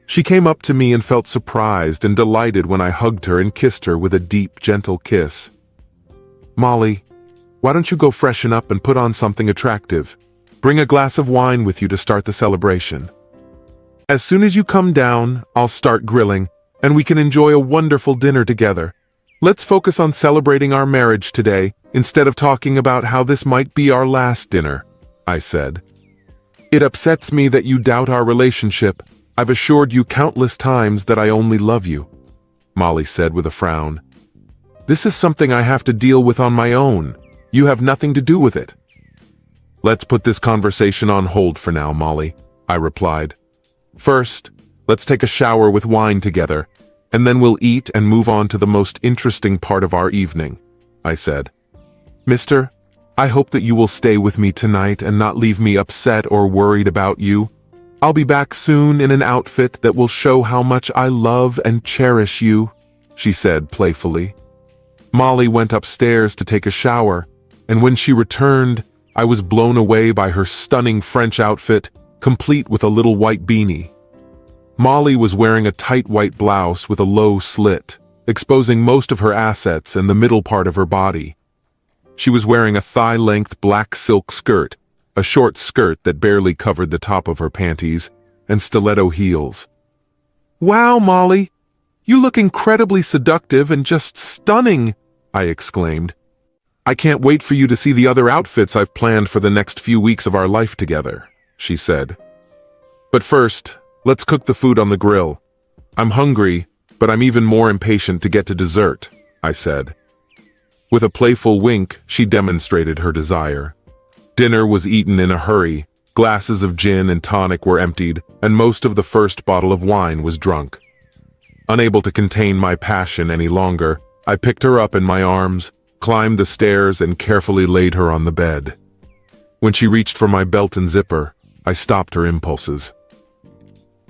S1: She came up to me and felt surprised and delighted when I hugged her and kissed her with a deep, gentle kiss. "Molly, why don't you go freshen up and put on something attractive? Bring a glass of wine with you to start the celebration. As soon as you come down, I'll start grilling, and we can enjoy a wonderful dinner together. Let's focus on celebrating our marriage today, instead of talking about how this might be our last dinner," I said. "It upsets me that you doubt our relationship. I've assured you countless times that I only love you," Molly said with a frown. "This is something I have to deal with on my own. You have nothing to do with it." "Let's put this conversation on hold for now, Molly," I replied. "First, let's take a shower with wine together, and then we'll eat and move on to the most interesting part of our evening," I said. "Mister, I hope that you will stay with me tonight and not leave me upset or worried about you. I'll be back soon in an outfit that will show how much I love and cherish you," she said playfully. Molly went upstairs to take a shower, and when she returned, I was blown away by her stunning French outfit, complete with a little white beanie. Molly was wearing a tight white blouse with a low slit, exposing most of her assets and the middle part of her body. She was wearing a thigh-length black silk skirt, a short skirt that barely covered the top of her panties, and stiletto heels. "Wow, Molly! You look incredibly seductive and just stunning!" I exclaimed. "I can't wait for you to see the other outfits I've planned for the next few weeks of our life together," she said. "But first, let's cook the food on the grill. I'm hungry, but I'm even more impatient to get to dessert," I said. With a playful wink, she demonstrated her desire. Dinner was eaten in a hurry, glasses of gin and tonic were emptied, and most of the first bottle of wine was drunk. Unable to contain my passion any longer, I picked her up in my arms, climbed the stairs, and carefully laid her on the bed. When she reached for my belt and zipper, I stopped her impulses.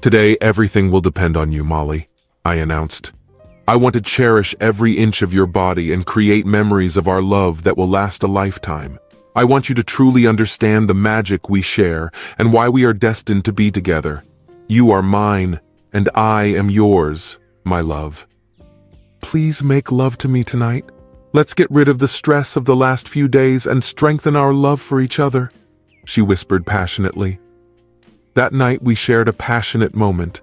S1: "Today, everything will depend on you, Molly," I announced. "I want to cherish every inch of your body and create memories of our love that will last a lifetime. I want you to truly understand the magic we share and why we are destined to be together. You are mine, and I am yours, my love. Please make love to me tonight. Let's get rid of the stress of the last few days and strengthen our love for each other," she whispered passionately. That night we shared a passionate moment.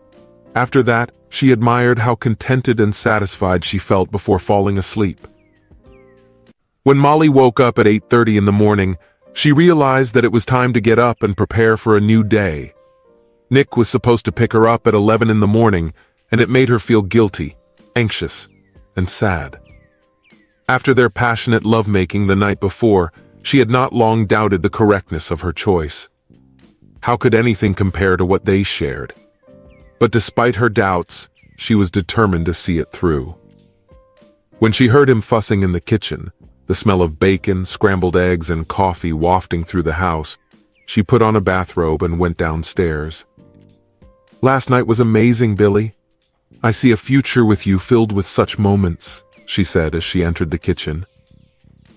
S1: After that, she admired how contented and satisfied she felt before falling asleep. When Molly woke up at 8:30 in the morning, she realized that it was time to get up and prepare for a new day. Nick was supposed to pick her up at 11 in the morning, and it made her feel guilty, anxious, and sad. After their passionate lovemaking the night before, she had not long doubted the correctness of her choice. How could anything compare to what they shared? But despite her doubts, she was determined to see it through. When she heard him fussing in the kitchen, the smell of bacon, scrambled eggs, and coffee wafting through the house, she put on a bathrobe and went downstairs. "Last night was amazing, Billy. I see a future with you filled with such moments," she said as she entered the kitchen.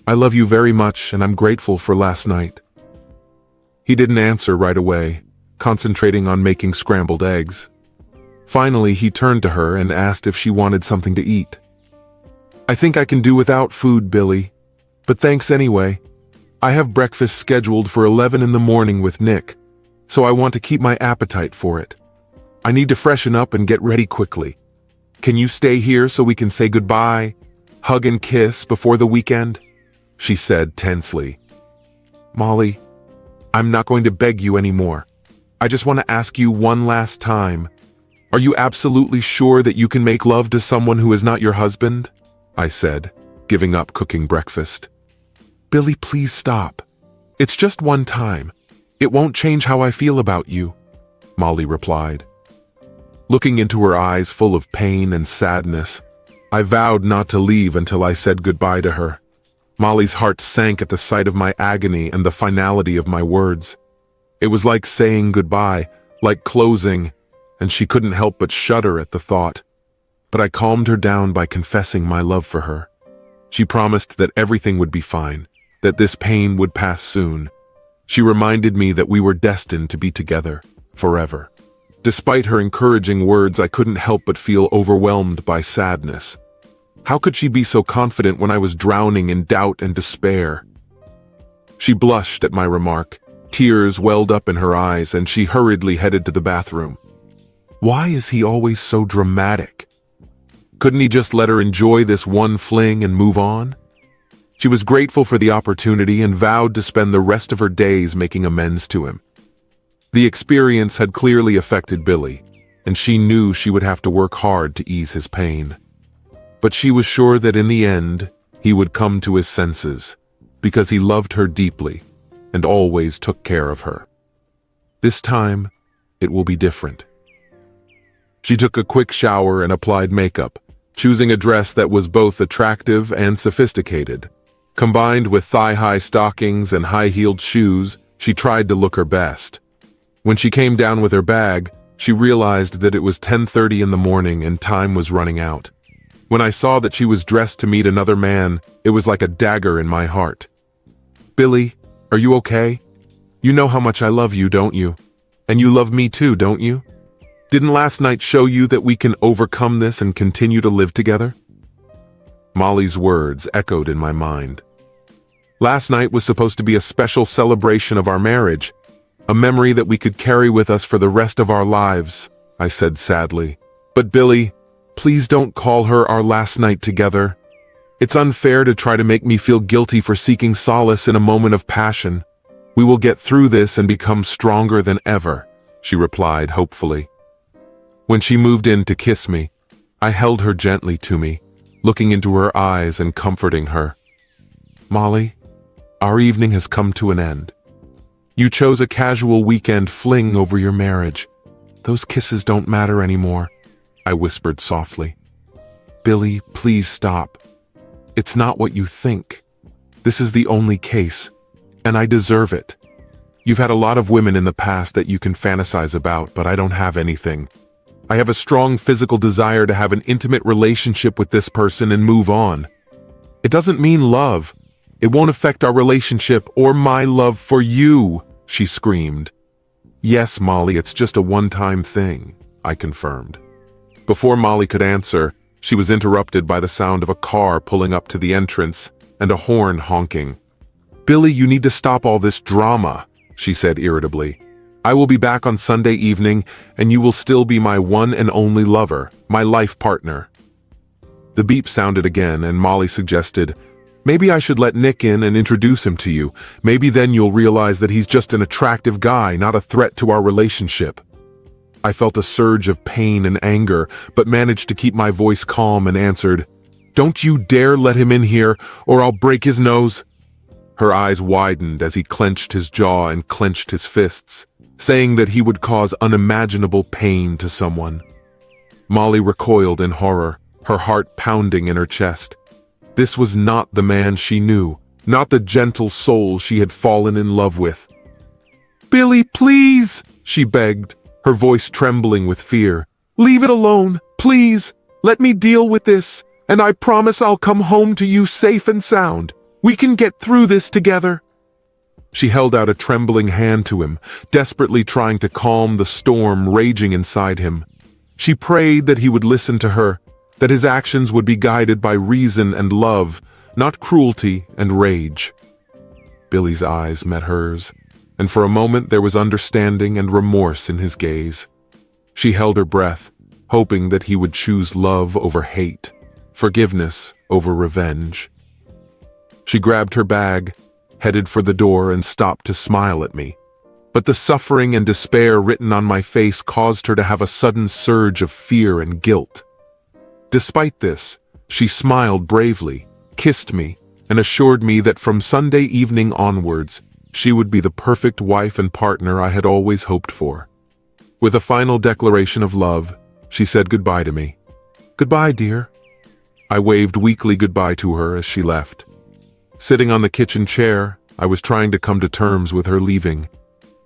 S1: "I love you very much, and I'm grateful for last night." He didn't answer right away, concentrating on making scrambled eggs. Finally, he turned to her and asked if she wanted something to eat. "I think I can do without food, Billy, but thanks anyway. I have breakfast scheduled for 11 in the morning with Nick, so I want to keep my appetite for it. I need to freshen up and get ready quickly. Can you stay here so we can say goodbye, hug and kiss before the weekend?" she said tensely. "Molly, I'm not going to beg you anymore. I just want to ask you one last time. Are you absolutely sure that you can make love to someone who is not your husband?" I said, giving up cooking breakfast. "Billy, please stop. It's just one time. It won't change how I feel about you," Molly replied. Looking into her eyes full of pain and sadness, I vowed not to leave until I said goodbye to her. Molly's heart sank at the sight of my agony and the finality of my words. It was like saying goodbye, like closing, and she couldn't help but shudder at the thought. But I calmed her down by confessing my love for her. She promised that everything would be fine, that this pain would pass soon. She reminded me that we were destined to be together, forever. Despite her encouraging words, I couldn't help but feel overwhelmed by sadness. How could she be so confident when I was drowning in doubt and despair? She blushed at my remark. Tears welled up in her eyes, and she hurriedly headed to the bathroom. Why is he always so dramatic? Couldn't he just let her enjoy this one fling and move on? She was grateful for the opportunity and vowed to spend the rest of her days making amends to him. The experience had clearly affected Billy, and she knew she would have to work hard to ease his pain. But she was sure that in the end, he would come to his senses, because he loved her deeply and always took care of her. This time, it will be different. She took a quick shower and applied makeup, choosing a dress that was both attractive and sophisticated. Combined with thigh-high stockings and high-heeled shoes, she tried to look her best. When she came down with her bag, she realized that it was 10:30 in the morning and time was running out. When I saw that she was dressed to meet another man, it was like a dagger in my heart. "Billy, are you okay? You know how much I love you, don't you? And you love me too, don't you? Didn't last night show you that we can overcome this and continue to live together?" Molly's words echoed in my mind. Last night was supposed to be a special celebration of our marriage, a memory that we could carry with us for the rest of our lives, I said sadly. "But Billy, please don't call her our last night together. It's unfair to try to make me feel guilty for seeking solace in a moment of passion. We will get through this and become stronger than ever," she replied hopefully. When she moved in to kiss me, I held her gently to me, looking into her eyes and comforting her. "Molly, our evening has come to an end. You chose a casual weekend fling over your marriage. Those kisses don't matter anymore," I whispered softly. "Billy, please stop. It's not what you think. This is the only case, and I deserve it. You've had a lot of women in the past that you can fantasize about, but I don't have anything. I have a strong physical desire to have an intimate relationship with this person and move on. It doesn't mean love. It won't affect our relationship or my love for you," she screamed. "Yes, Molly, it's just a one-time thing," I confirmed. Before Molly could answer, she was interrupted by the sound of a car pulling up to the entrance and a horn honking. "Billy, you need to stop all this drama," she said irritably. "I will be back on Sunday evening, and you will still be my one and only lover, my life partner." The beep sounded again, and Molly suggested, "Maybe I should let Nick in and introduce him to you. Maybe then you'll realize that he's just an attractive guy, not a threat to our relationship." I felt a surge of pain and anger, but managed to keep my voice calm and answered, "Don't you dare let him in here, or I'll break his nose." Her eyes widened as he clenched his jaw and clenched his fists, saying that he would cause unimaginable pain to someone. Molly recoiled in horror, her heart pounding in her chest. This was not the man she knew, not the gentle soul she had fallen in love with. "Billy, please," she begged, her voice trembling with fear. "Leave it alone, please. Let me deal with this, and I promise I'll come home to you safe and sound. We can get through this together." She held out a trembling hand to him, desperately trying to calm the storm raging inside him. She prayed that he would listen to her, that his actions would be guided by reason and love, not cruelty and rage. Billy's eyes met hers, and for a moment there was understanding and remorse in his gaze. She held her breath, hoping that he would choose love over hate, forgiveness over revenge. She grabbed her bag, headed for the door, and stopped to smile at me. But the suffering and despair written on my face caused her to have a sudden surge of fear and guilt. Despite this, she smiled bravely, kissed me, and assured me that from Sunday evening onwards, she would be the perfect wife and partner I had always hoped for. With a final declaration of love, she said goodbye to me. "Goodbye, dear." I waved weakly goodbye to her as she left. Sitting on the kitchen chair, I was trying to come to terms with her leaving,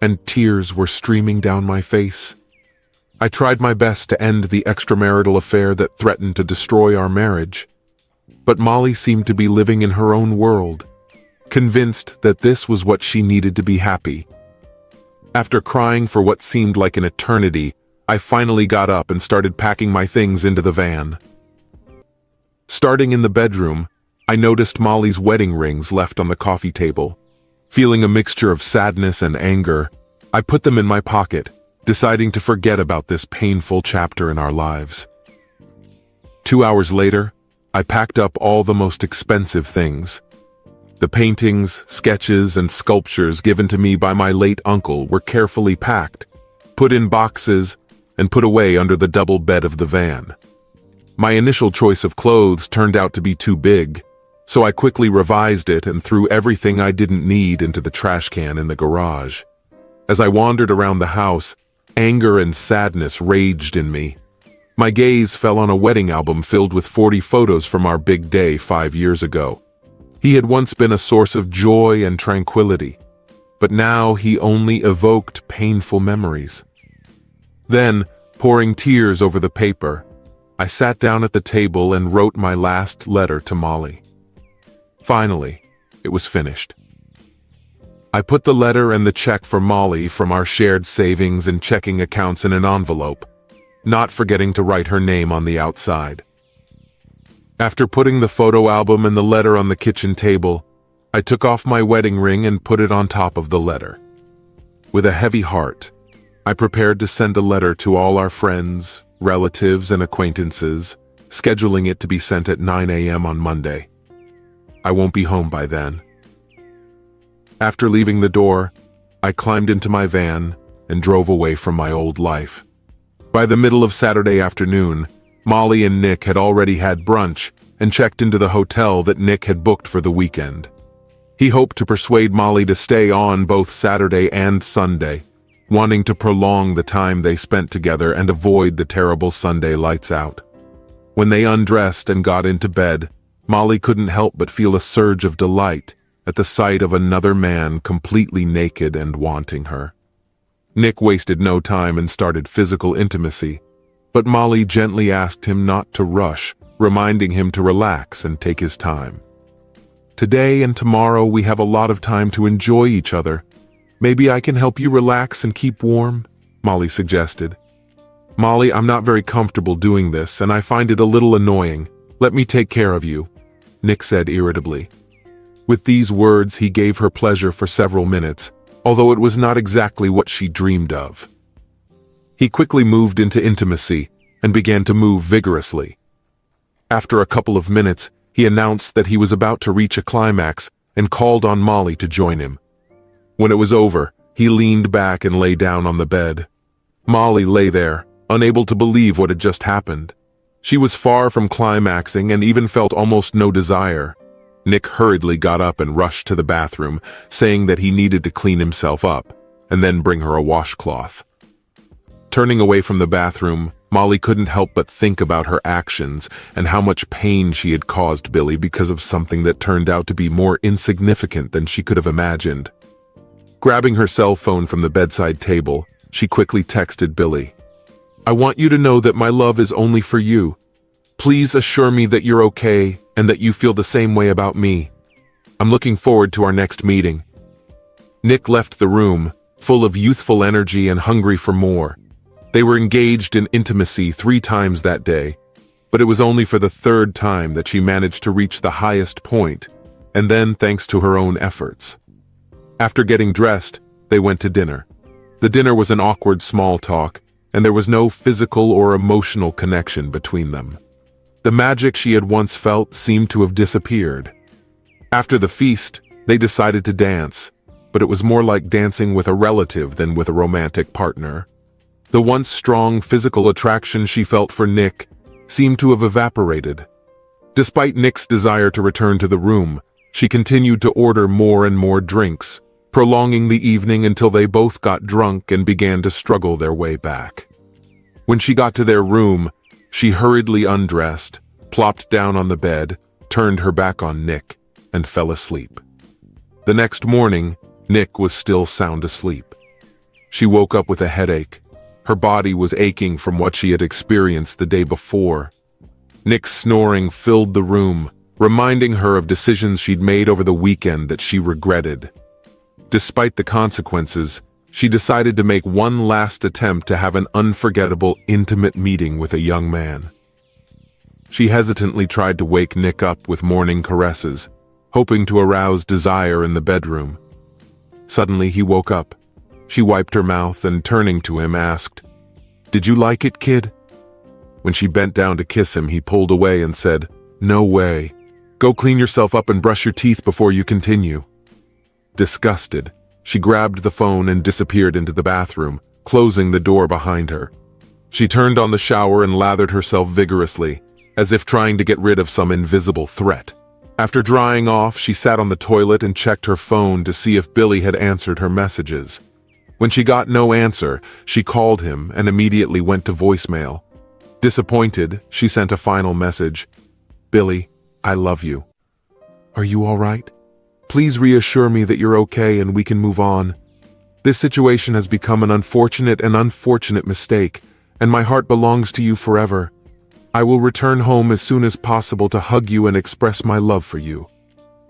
S1: and tears were streaming down my face. I tried my best to end the extramarital affair that threatened to destroy our marriage. But Molly seemed to be living in her own world, convinced that this was what she needed to be happy. After crying for what seemed like an eternity, I finally got up and started packing my things into the van. Starting in the bedroom, I noticed Molly's wedding rings left on the coffee table. Feeling a mixture of sadness and anger, I put them in my pocket, deciding to forget about this painful chapter in our lives. 2 hours later, I packed up all the most expensive things. The paintings, sketches, and sculptures given to me by my late uncle were carefully packed, put in boxes, and put away under the double bed of the van. My initial choice of clothes turned out to be too big, so I quickly revised it and threw everything I didn't need into the trash can in the garage. As I wandered around the house, anger and sadness raged in me. My gaze fell on a wedding album filled with 40 photos from our big day 5 years ago. He had once been a source of joy and tranquility, but now he only evoked painful memories. Then, pouring tears over the paper, I sat down at the table and wrote my last letter to Molly. Finally, it was finished. I put the letter and the check for Molly from our shared savings and checking accounts in an envelope, not forgetting to write her name on the outside. After putting the photo album and the letter on the kitchen table, I took off my wedding ring and put it on top of the letter. With a heavy heart, I prepared to send a letter to all our friends, relatives, and acquaintances, scheduling it to be sent at 9 a.m. on Monday. I won't be home by then. After leaving the door, I climbed into my van and drove away from my old life. By the middle of Saturday afternoon, Molly and Nick had already had brunch and checked into the hotel that Nick had booked for the weekend. He hoped to persuade Molly to stay on both Saturday and Sunday, wanting to prolong the time they spent together and avoid the terrible Sunday lights out. When they undressed and got into bed, Molly couldn't help but feel a surge of delight at the sight of another man completely naked and wanting her. Nick wasted no time and started physical intimacy, but Molly gently asked him not to rush, reminding him to relax and take his time. "Today and tomorrow we have a lot of time to enjoy each other. Maybe I can help you relax and keep warm," Molly suggested. "Molly, I'm not very comfortable doing this, and I find it a little annoying. Let me take care of you," Nick said irritably. With these words, he gave her pleasure for several minutes, although it was not exactly what she dreamed of. He quickly moved into intimacy and began to move vigorously. After a couple of minutes, he announced that he was about to reach a climax and called on Molly to join him. When it was over, he leaned back and lay down on the bed. Molly lay there, unable to believe what had just happened. She was far from climaxing and even felt almost no desire. Nick hurriedly got up and rushed to the bathroom, saying that he needed to clean himself up, and then bring her a washcloth. Turning away from the bathroom, Molly couldn't help but think about her actions and how much pain she had caused Billy because of something that turned out to be more insignificant than she could have imagined. Grabbing her cell phone from the bedside table, she quickly texted Billy, "I want you to know that my love is only for you. Please assure me that you're okay and that you feel the same way about me. I'm looking forward to our next meeting." Nick left the room, full of youthful energy and hungry for more. They were engaged in intimacy 3 times that day, but it was only for the 3rd time that she managed to reach the highest point, and then thanks to her own efforts. After getting dressed, they went to dinner. The dinner was an awkward small talk, and there was no physical or emotional connection between them. The magic she had once felt seemed to have disappeared. After the feast, they decided to dance, but it was more like dancing with a relative than with a romantic partner. The once strong physical attraction she felt for Nick seemed to have evaporated. Despite Nick's desire to return to the room, she continued to order more and more drinks, prolonging the evening until they both got drunk and began to struggle their way back. When she got to their room, she hurriedly undressed, plopped down on the bed, turned her back on Nick, and fell asleep. The next morning, Nick was still sound asleep. She woke up with a headache. Her body was aching from what she had experienced the day before. Nick's snoring filled the room, reminding her of decisions she'd made over the weekend that she regretted. Despite the consequences, she decided to make one last attempt to have an unforgettable, intimate meeting with a young man. She hesitantly tried to wake Nick up with morning caresses, hoping to arouse desire in the bedroom. Suddenly he woke up. She wiped her mouth and, turning to him, asked, "Did you like it, kid?" When she bent down to kiss him, he pulled away and said, "No way. Go clean yourself up and brush your teeth before you continue." Disgusted, she grabbed the phone and disappeared into the bathroom, closing the door behind her. She turned on the shower and lathered herself vigorously, as if trying to get rid of some invisible threat. After drying off, she sat on the toilet and checked her phone to see if Billy had answered her messages. When she got no answer, she called him and immediately went to voicemail. Disappointed, she sent a final message. "Billy, I love you. Are you all right? Please reassure me that you're okay and we can move on. This situation has become an unfortunate mistake, and my heart belongs to you forever. I will return home as soon as possible to hug you and express my love for you.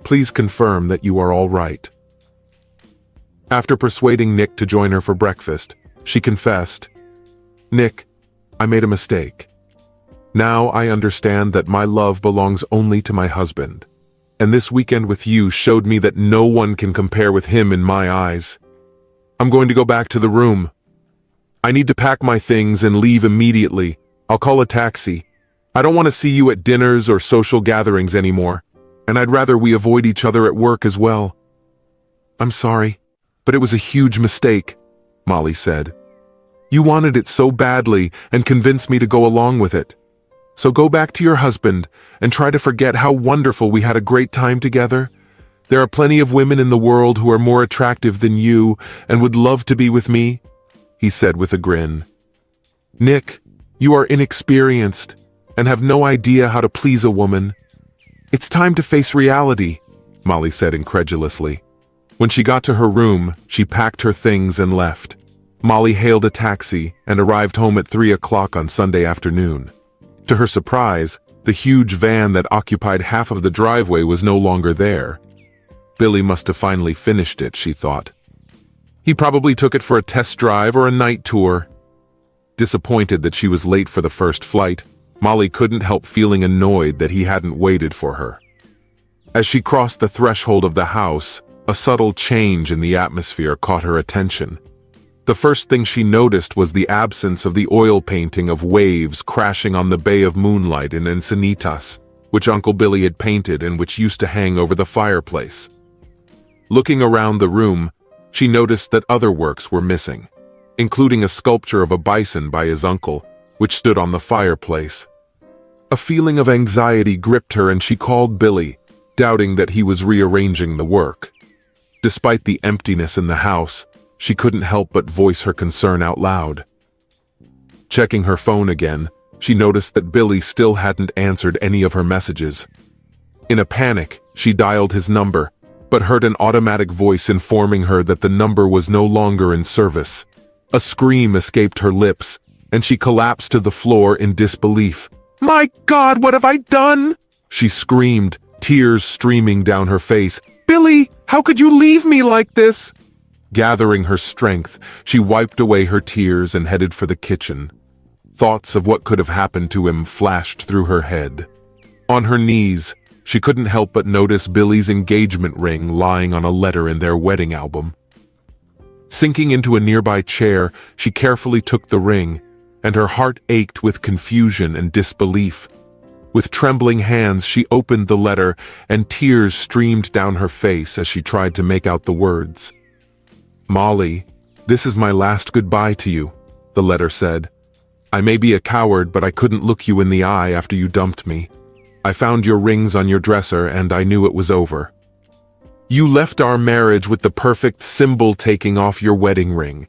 S1: Please confirm that you are all right." After persuading Nick to join her for breakfast, she confessed, "Nick, I made a mistake. Now I understand that my love belongs only to my husband, and this weekend with you showed me that no one can compare with him in my eyes. I'm going to go back to the room. I need to pack my things and leave immediately. I'll call a taxi. I don't want to see you at dinners or social gatherings anymore, and I'd rather we avoid each other at work as well." "I'm sorry, but it was a huge mistake," Molly said. "You wanted it so badly and convinced me to go along with it. So go back to your husband and try to forget how wonderful we had a great time together. There are plenty of women in the world who are more attractive than you and would love to be with me," he said with a grin. "Nick, you are inexperienced and have no idea how to please a woman. It's time to face reality," Molly said incredulously. When she got to her room, she packed her things and left. Molly hailed a taxi and arrived home at 3 o'clock on Sunday afternoon. To her surprise, the huge van that occupied half of the driveway was no longer there. Billy must have finally finished it, she thought. He probably took it for a test drive or a night tour. Disappointed that she was late for the first flight, Molly couldn't help feeling annoyed that he hadn't waited for her. As she crossed the threshold of the house, a subtle change in the atmosphere caught her attention. The first thing she noticed was the absence of the oil painting of waves crashing on the Bay of Moonlight in Encinitas, which Uncle Billy had painted and which used to hang over the fireplace. Looking around the room, she noticed that other works were missing, including a sculpture of a bison by his uncle, which stood on the fireplace. A feeling of anxiety gripped her and she called Billy, doubting that he was rearranging the work. Despite the emptiness in the house, she couldn't help but voice her concern out loud. Checking her phone again, she noticed that Billy still hadn't answered any of her messages. In a panic, she dialed his number, but heard an automatic voice informing her that the number was no longer in service. A scream escaped her lips, and she collapsed to the floor in disbelief. "My God, what have I done?" she screamed, tears streaming down her face. "Billy, how could you leave me like this?" Gathering her strength, she wiped away her tears and headed for the kitchen. Thoughts of what could have happened to him flashed through her head. On her knees, she couldn't help but notice Billy's engagement ring lying on a letter in their wedding album. Sinking into a nearby chair, she carefully took the ring, and her heart ached with confusion and disbelief. With trembling hands, she opened the letter, and tears streamed down her face as she tried to make out the words. "Molly, this is my last goodbye to you," the letter said. "I may be a coward, but I couldn't look you in the eye after you dumped me. I found your rings on your dresser, and I knew it was over. You left our marriage with the perfect symbol taking off your wedding ring.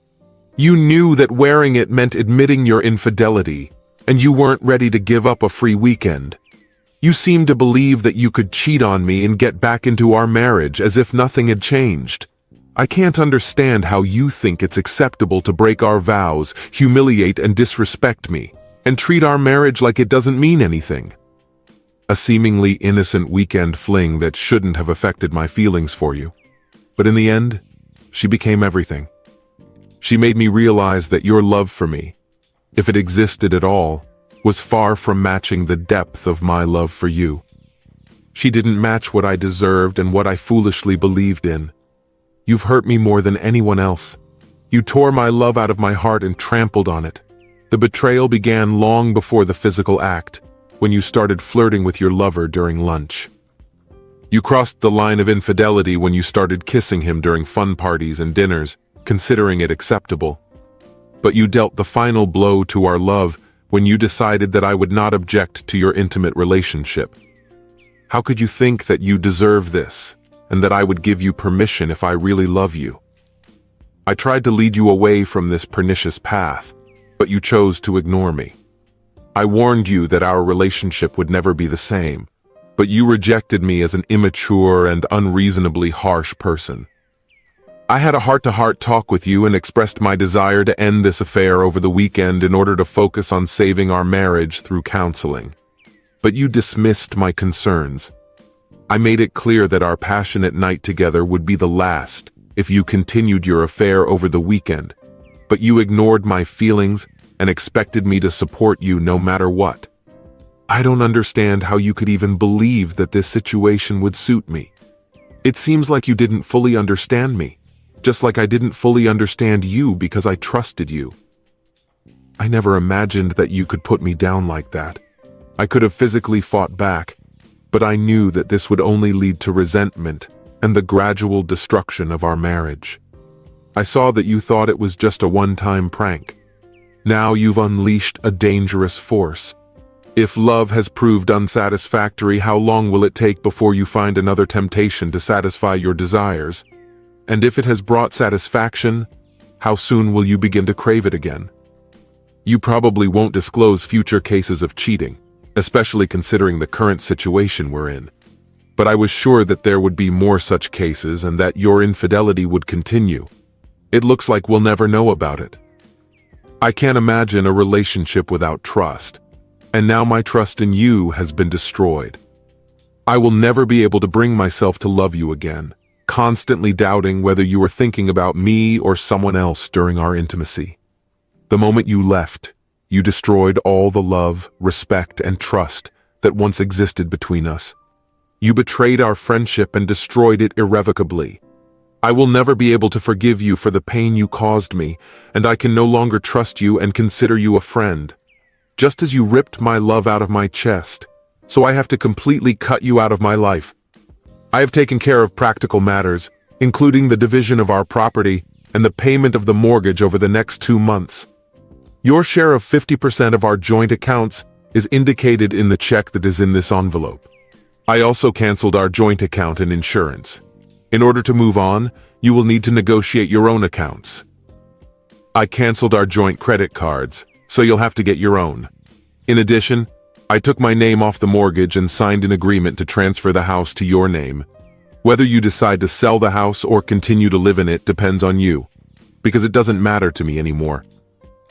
S1: You knew that wearing it meant admitting your infidelity, and you weren't ready to give up a free weekend. You seemed to believe that you could cheat on me and get back into our marriage as if nothing had changed. I can't understand how you think it's acceptable to break our vows, humiliate and disrespect me, and treat our marriage like it doesn't mean anything." A seemingly innocent weekend fling that shouldn't have affected my feelings for you. But in the end, she became everything. She made me realize that your love for me, if it existed at all, was far from matching the depth of my love for you. She didn't match what I deserved and what I foolishly believed in. You've hurt me more than anyone else. You tore my love out of my heart and trampled on it. The betrayal began long before the physical act, when you started flirting with your lover during lunch. You crossed the line of infidelity when you started kissing him during fun parties and dinners, considering it acceptable. But you dealt the final blow to our love when you decided that I would not object to your intimate relationship. How could you think that you deserve this, and that I would give you permission if I really love you? I tried to lead you away from this pernicious path, but you chose to ignore me. I warned you that our relationship would never be the same, but you rejected me as an immature and unreasonably harsh person. I had a heart-to-heart talk with you and expressed my desire to end this affair over the weekend in order to focus on saving our marriage through counseling. But you dismissed my concerns. I made it clear that our passionate night together would be the last if you continued your affair over the weekend, but you ignored my feelings and expected me to support you no matter what. I don't understand how you could even believe that this situation would suit me. It seems like you didn't fully understand me, just like I didn't fully understand you because I trusted you. I never imagined that you could put me down like that. I could have physically fought back, but I knew that this would only lead to resentment and the gradual destruction of our marriage. I saw that you thought it was just a one-time prank. Now you've unleashed a dangerous force. If love has proved unsatisfactory, how long will it take before you find another temptation to satisfy your desires? And if it has brought satisfaction, how soon will you begin to crave it again? You probably won't disclose future cases of cheating, especially considering the current situation we're in. But I was sure that there would be more such cases and that your infidelity would continue. It looks like we'll never know about it. I can't imagine a relationship without trust, and now my trust in you has been destroyed. I will never be able to bring myself to love you again, constantly doubting whether you were thinking about me or someone else during our intimacy. The moment you left, you destroyed all the love, respect, and trust that once existed between us. You betrayed our friendship and destroyed it irrevocably. I will never be able to forgive you for the pain you caused me, and I can no longer trust you and consider you a friend. Just as you ripped my love out of my chest, so I have to completely cut you out of my life. I have taken care of practical matters, including the division of our property and the payment of the mortgage over the next 2 months. Your share of 50% of our joint accounts is indicated in the check that is in this envelope. I also canceled our joint account and insurance. In order to move on, you will need to negotiate your own accounts. I canceled our joint credit cards, so you'll have to get your own. In addition, I took my name off the mortgage and signed an agreement to transfer the house to your name. Whether you decide to sell the house or continue to live in it depends on you, because it doesn't matter to me anymore.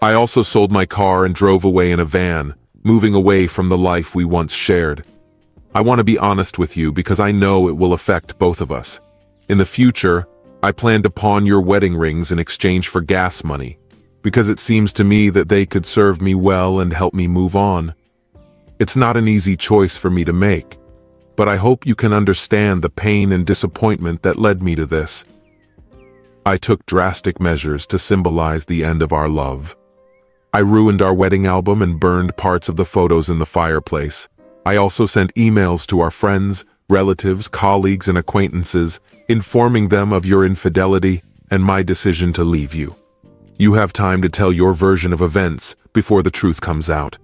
S1: I also sold my car and drove away in a van, moving away from the life we once shared. I want to be honest with you because I know it will affect both of us. In the future, I plan to pawn your wedding rings in exchange for gas money, because it seems to me that they could serve me well and help me move on. It's not an easy choice for me to make, but I hope you can understand the pain and disappointment that led me to this. I took drastic measures to symbolize the end of our love. I ruined our wedding album and burned parts of the photos in the fireplace. I also sent emails to our friends, relatives, colleagues, and acquaintances, informing them of your infidelity and my decision to leave you. You have time to tell your version of events before the truth comes out.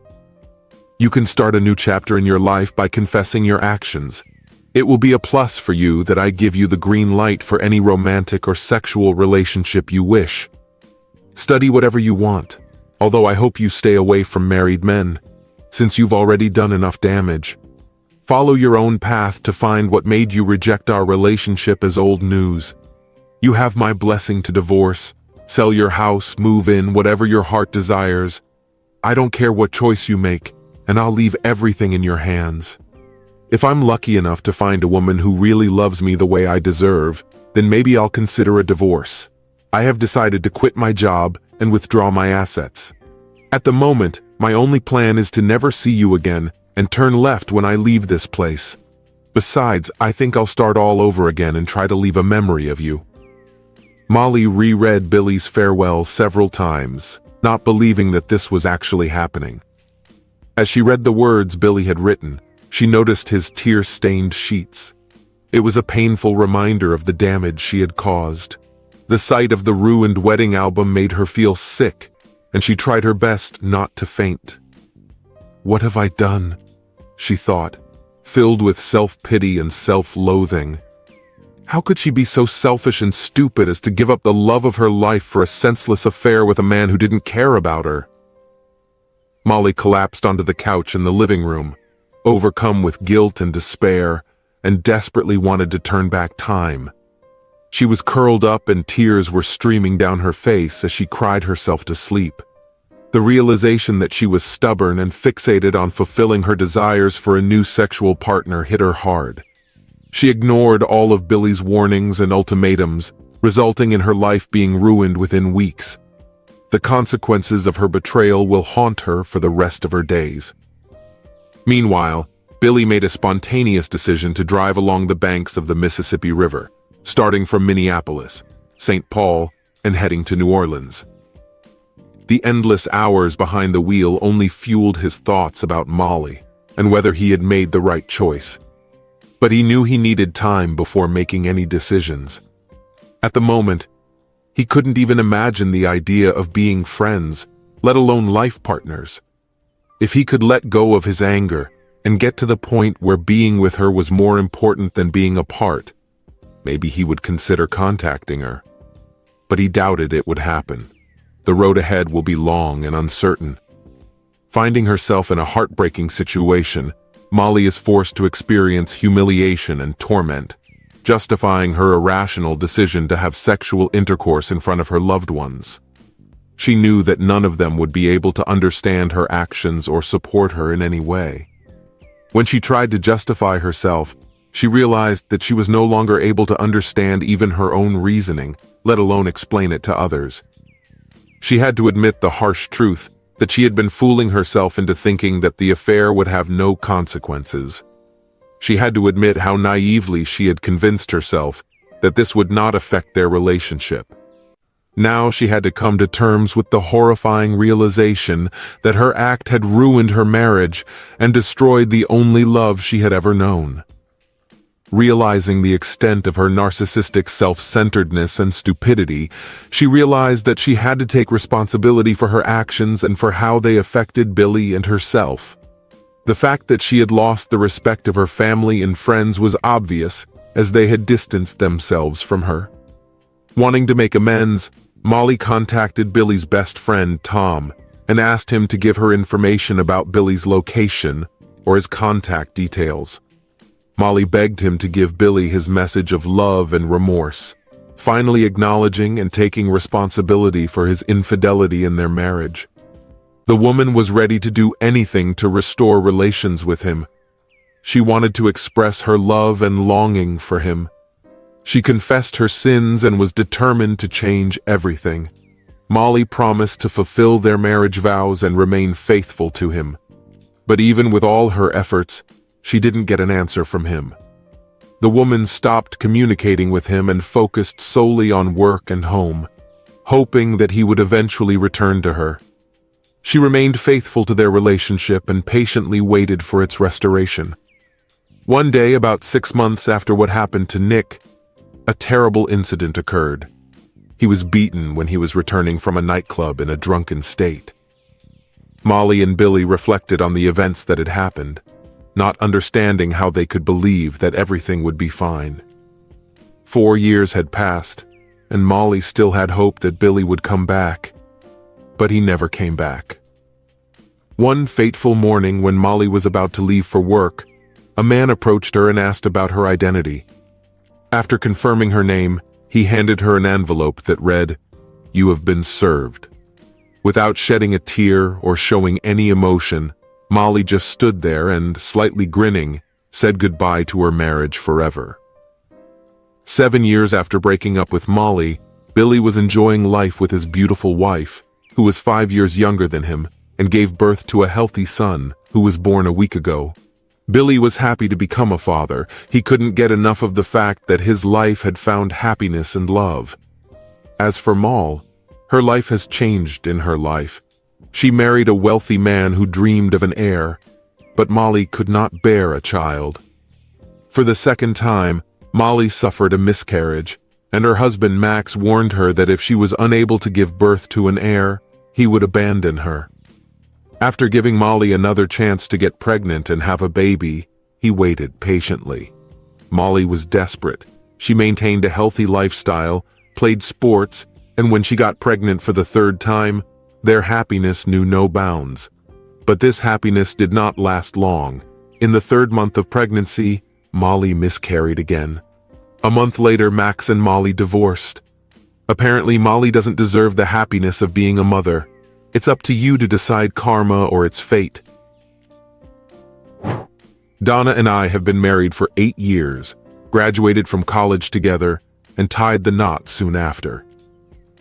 S1: You can start a new chapter in your life by confessing your actions. It will be a plus for you that I give you the green light for any romantic or sexual relationship you wish. Study whatever you want, although I hope you stay away from married men, since you've already done enough damage. Follow your own path to find what made you reject our relationship as old news. You have my blessing to divorce, sell your house, move in, whatever your heart desires. I don't care what choice you make, and I'll leave everything in your hands. If I'm lucky enough to find a woman who really loves me the way I deserve, then maybe I'll consider a divorce. I have decided to quit my job and withdraw my assets. At the moment, my only plan is to never see you again and turn left when I leave this place. Besides, I think I'll start all over again and try to leave a memory of you. Molly reread Billy's farewell several times, not believing that this was actually happening. As she read the words Billy had written, she noticed his tear-stained sheets. It was a painful reminder of the damage she had caused. The sight of the ruined wedding album made her feel sick, and she tried her best not to faint. What have I done? She thought, filled with self-pity and self-loathing. How could she be so selfish and stupid as to give up the love of her life for a senseless affair with a man who didn't care about her? Molly collapsed onto the couch in the living room, overcome with guilt and despair, and desperately wanted to turn back time. She was curled up and tears were streaming down her face as she cried herself to sleep. The realization that she was stubborn and fixated on fulfilling her desires for a new sexual partner hit her hard. She ignored all of Billy's warnings and ultimatums, resulting in her life being ruined within weeks. The consequences of her betrayal will haunt her for the rest of her days. Meanwhile, Billy made a spontaneous decision to drive along the banks of the Mississippi River, starting from Minneapolis, St. Paul, and heading to New Orleans. The endless hours behind the wheel only fueled his thoughts about Molly and whether he had made the right choice. But he knew he needed time before making any decisions. At the moment, he couldn't even imagine the idea of being friends, let alone life partners. If he could let go of his anger and get to the point where being with her was more important than being apart, maybe he would consider contacting her. But he doubted it would happen. The road ahead will be long and uncertain. Finding herself in a heartbreaking situation, Molly is forced to experience humiliation and torment, justifying her irrational decision to have sexual intercourse in front of her loved ones. She knew that none of them would be able to understand her actions or support her in any way. When she tried to justify herself, she realized that she was no longer able to understand even her own reasoning, let alone explain it to others. She had to admit the harsh truth that she had been fooling herself into thinking that the affair would have no consequences. She had to admit how naively she had convinced herself that this would not affect their relationship. Now she had to come to terms with the horrifying realization that her act had ruined her marriage and destroyed the only love she had ever known. Realizing the extent of her narcissistic self-centeredness and stupidity, she realized that she had to take responsibility for her actions and for how they affected Billy and herself. The fact that she had lost the respect of her family and friends was obvious, as they had distanced themselves from her. Wanting to make amends, Molly contacted Billy's best friend, Tom, and asked him to give her information about Billy's location or his contact details. Molly begged him to give Billy his message of love and remorse, finally acknowledging and taking responsibility for his infidelity in their marriage. The woman was ready to do anything to restore relations with him. She wanted to express her love and longing for him. She confessed her sins and was determined to change everything. Molly promised to fulfill their marriage vows and remain faithful to him. But even with all her efforts, she didn't get an answer from him. The woman stopped communicating with him and focused solely on work and home, hoping that he would eventually return to her. She remained faithful to their relationship and patiently waited for its restoration. One day, about 6 months after what happened to Nick, a terrible incident occurred. He was beaten when he was returning from a nightclub in a drunken state. Molly and Billy reflected on the events that had happened, not understanding how they could believe that everything would be fine. 4 years had passed, and Molly still had hope that Billy would come back, but he never came back. One fateful morning when Molly was about to leave for work, a man approached her and asked about her identity. After confirming her name, he handed her an envelope that read, "You have been served." Without shedding a tear or showing any emotion, Molly just stood there and, slightly grinning, said goodbye to her marriage forever. 7 years after breaking up with Molly, Billy was enjoying life with his beautiful wife, who was 5 years younger than him, and gave birth to a healthy son, who was born a week ago. Billy was happy to become a father. He couldn't get enough of the fact that his life had found happiness and love. As for Moll, her life has changed in her life. She married a wealthy man who dreamed of an heir, but Molly could not bear a child. For the second time, Molly suffered a miscarriage, and her husband Max warned her that if she was unable to give birth to an heir, he would abandon her. After giving Molly another chance to get pregnant and have a baby, he waited patiently. Molly was desperate. She maintained a healthy lifestyle, played sports, and when she got pregnant for the third time, their happiness knew no bounds. But this happiness did not last long. In the 3rd month of pregnancy, Molly miscarried again. A month later, Max and Molly divorced. Apparently, Molly doesn't deserve the happiness of being a mother. It's up to you to decide karma or its fate. Donna and I have been married for 8 years, graduated from college together, and tied the knot soon after.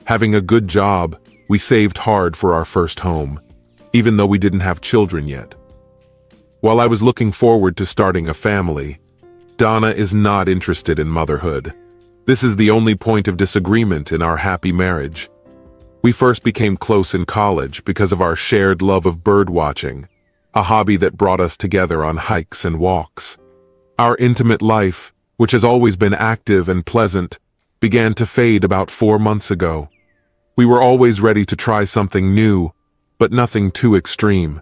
S1: Having a good job, we saved hard for our first home, even though we didn't have children yet. While I was looking forward to starting a family, Donna is not interested in motherhood. This is the only point of disagreement in our happy marriage. We first became close in college because of our shared love of bird watching, a hobby that brought us together on hikes and walks. Our intimate life, which has always been active and pleasant, began to fade about 4 months ago. We were always ready to try something new, but nothing too extreme.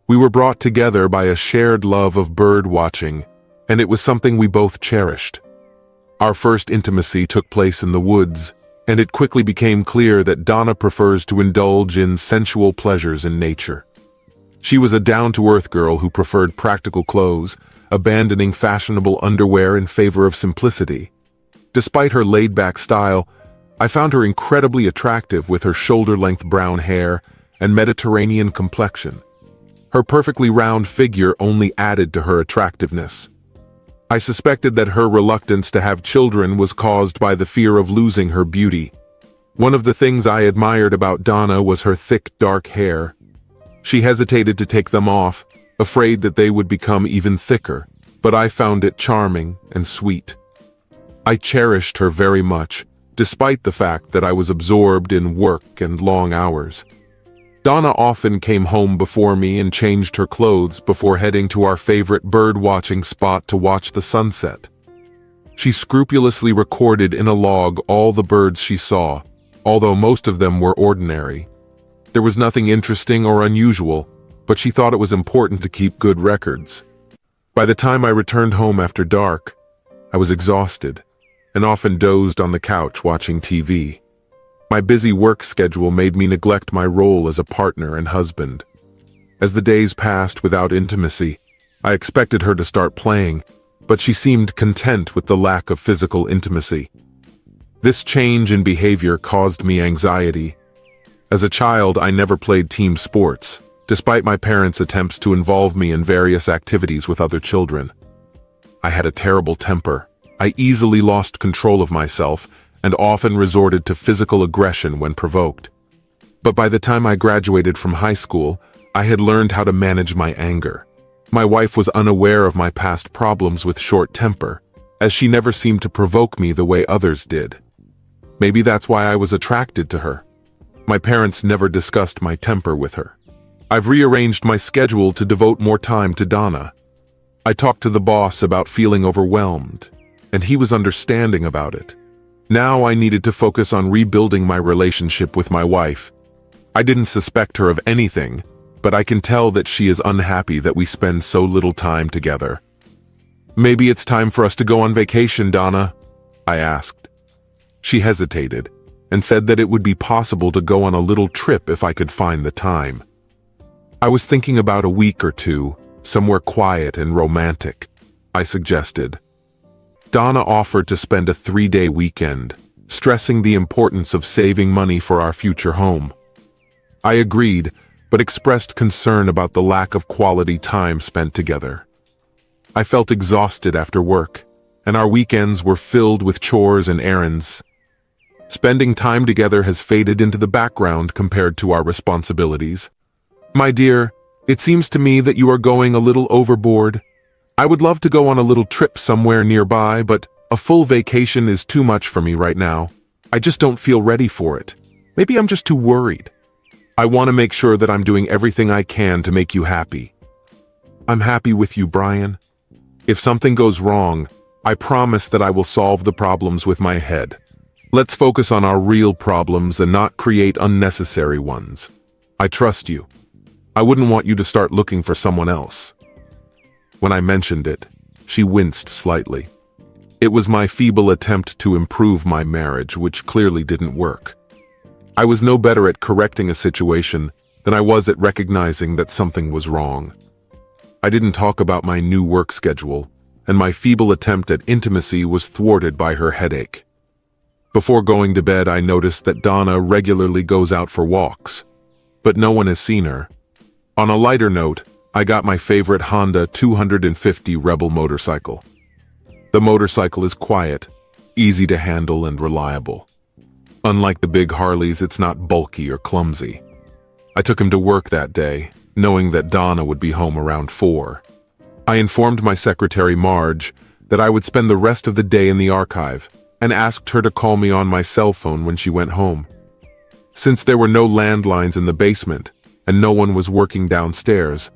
S1: We were brought together by a shared love of bird watching, and it was something we both cherished. Our first intimacy took place in the woods, and it quickly became clear that Donna prefers to indulge in sensual pleasures in nature. She was a down-to-earth girl who preferred practical clothes, abandoning fashionable underwear in favor of simplicity. Despite her laid-back style, I found her incredibly attractive with her shoulder-length brown hair and Mediterranean complexion. Her perfectly round figure only added to her attractiveness. I suspected that her reluctance to have children was caused by the fear of losing her beauty. One of the things I admired about Donna was her thick, dark hair. She hesitated to take them off, afraid that they would become even thicker, but I found it charming and sweet. I cherished her very much, despite the fact that I was absorbed in work and long hours. Donna often came home before me and changed her clothes before heading to our favorite bird-watching spot to watch the sunset. She scrupulously recorded in a log all the birds she saw, although most of them were ordinary. There was nothing interesting or unusual, but she thought it was important to keep good records. By the time I returned home after dark, I was exhausted and often dozed on the couch watching TV. My busy work schedule made me neglect my role as a partner and husband. As the days passed without intimacy, I expected her to start playing, but she seemed content with the lack of physical intimacy. This change in behavior caused me anxiety. As a child, I never played team sports, despite my parents' attempts to involve me in various activities with other children. I had a terrible temper. I easily lost control of myself and often resorted to physical aggression when provoked. But by the time I graduated from high school, I had learned how to manage my anger. My wife was unaware of my past problems with short temper, as she never seemed to provoke me the way others did. Maybe that's why I was attracted to her. My parents never discussed my temper with her. I've rearranged my schedule to devote more time to Donna. I talked to the boss about feeling overwhelmed, and he was understanding about it. Now I needed to focus on rebuilding my relationship with my wife. I didn't suspect her of anything, but I can tell that she is unhappy that we spend so little time together. "Maybe it's time for us to go on vacation, Donna?" I asked. She hesitated and said that it would be possible to go on a little trip if I could find the time. I was thinking about a week or two, somewhere quiet and romantic, I suggested. Donna offered to spend a 3-day weekend, stressing the importance of saving money for our future home. I agreed, but expressed concern about the lack of quality time spent together. I felt exhausted after work, and our weekends were filled with chores and errands. Spending time together has faded into the background compared to our responsibilities. "My dear, it seems to me that you are going a little overboard. I would love to go on a little trip somewhere nearby, but a full vacation is too much for me right now. I just don't feel ready for it. Maybe I'm just too worried. I want to make sure that I'm doing everything I can to make you happy." "I'm happy with you, Brian. If something goes wrong, I promise that I will solve the problems with my head. Let's focus on our real problems and not create unnecessary ones. I trust you. I wouldn't want you to start looking for someone else." When I mentioned it, she winced slightly. It was my feeble attempt to improve my marriage, which clearly didn't work. I was no better at correcting a situation than I was at recognizing that something was wrong. I didn't talk about my new work schedule, and my feeble attempt at intimacy was thwarted by her headache. Before going to bed, I noticed that Donna regularly goes out for walks, but no one has seen her. On a lighter note, I got my favorite Honda 250 Rebel motorcycle. The motorcycle is quiet, easy to handle, and reliable. Unlike the big Harleys, it's not bulky or clumsy. I took him to work that day, knowing that Donna would be home around 4. I informed my secretary, Marge, that I would spend the rest of the day in the archive, and asked her to call me on my cell phone when she went home. Since there were no landlines in the basement, and no one was working downstairs,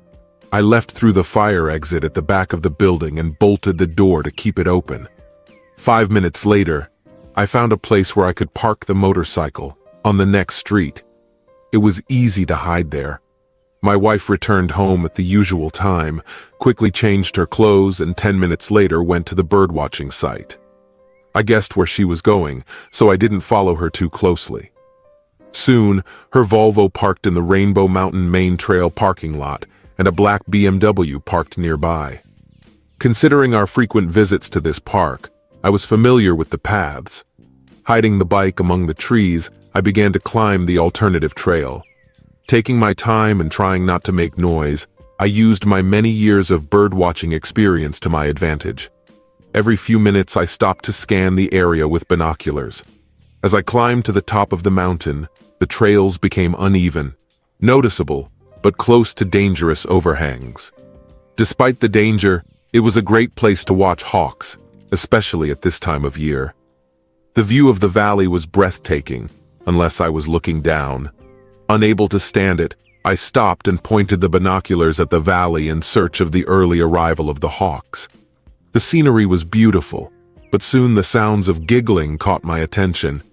S1: I left through the fire exit at the back of the building and bolted the door to keep it open. 5 minutes later, I found a place where I could park the motorcycle, on the next street. It was easy to hide there. My wife returned home at the usual time, quickly changed her clothes, and 10 minutes later went to the birdwatching site. I guessed where she was going, so I didn't follow her too closely. Soon, her Volvo parked in the Rainbow Mountain Main Trail parking lot, and a black BMW parked nearby. Considering our frequent visits to this park, I was familiar with the paths. Hiding the bike among the trees, I began to climb the alternative trail. Taking my time and trying not to make noise, I used my many years of birdwatching experience to my advantage. Every few minutes I stopped to scan the area with binoculars. As I climbed to the top of the mountain, the trails became uneven, noticeable, but close to dangerous overhangs. Despite the danger, it was a great place to watch hawks, especially at this time of year. The view of the valley was breathtaking, unless I was looking down. Unable to stand it, I stopped and pointed the binoculars at the valley in search of the early arrival of the hawks. The scenery was beautiful, but soon the sounds of giggling caught my attention.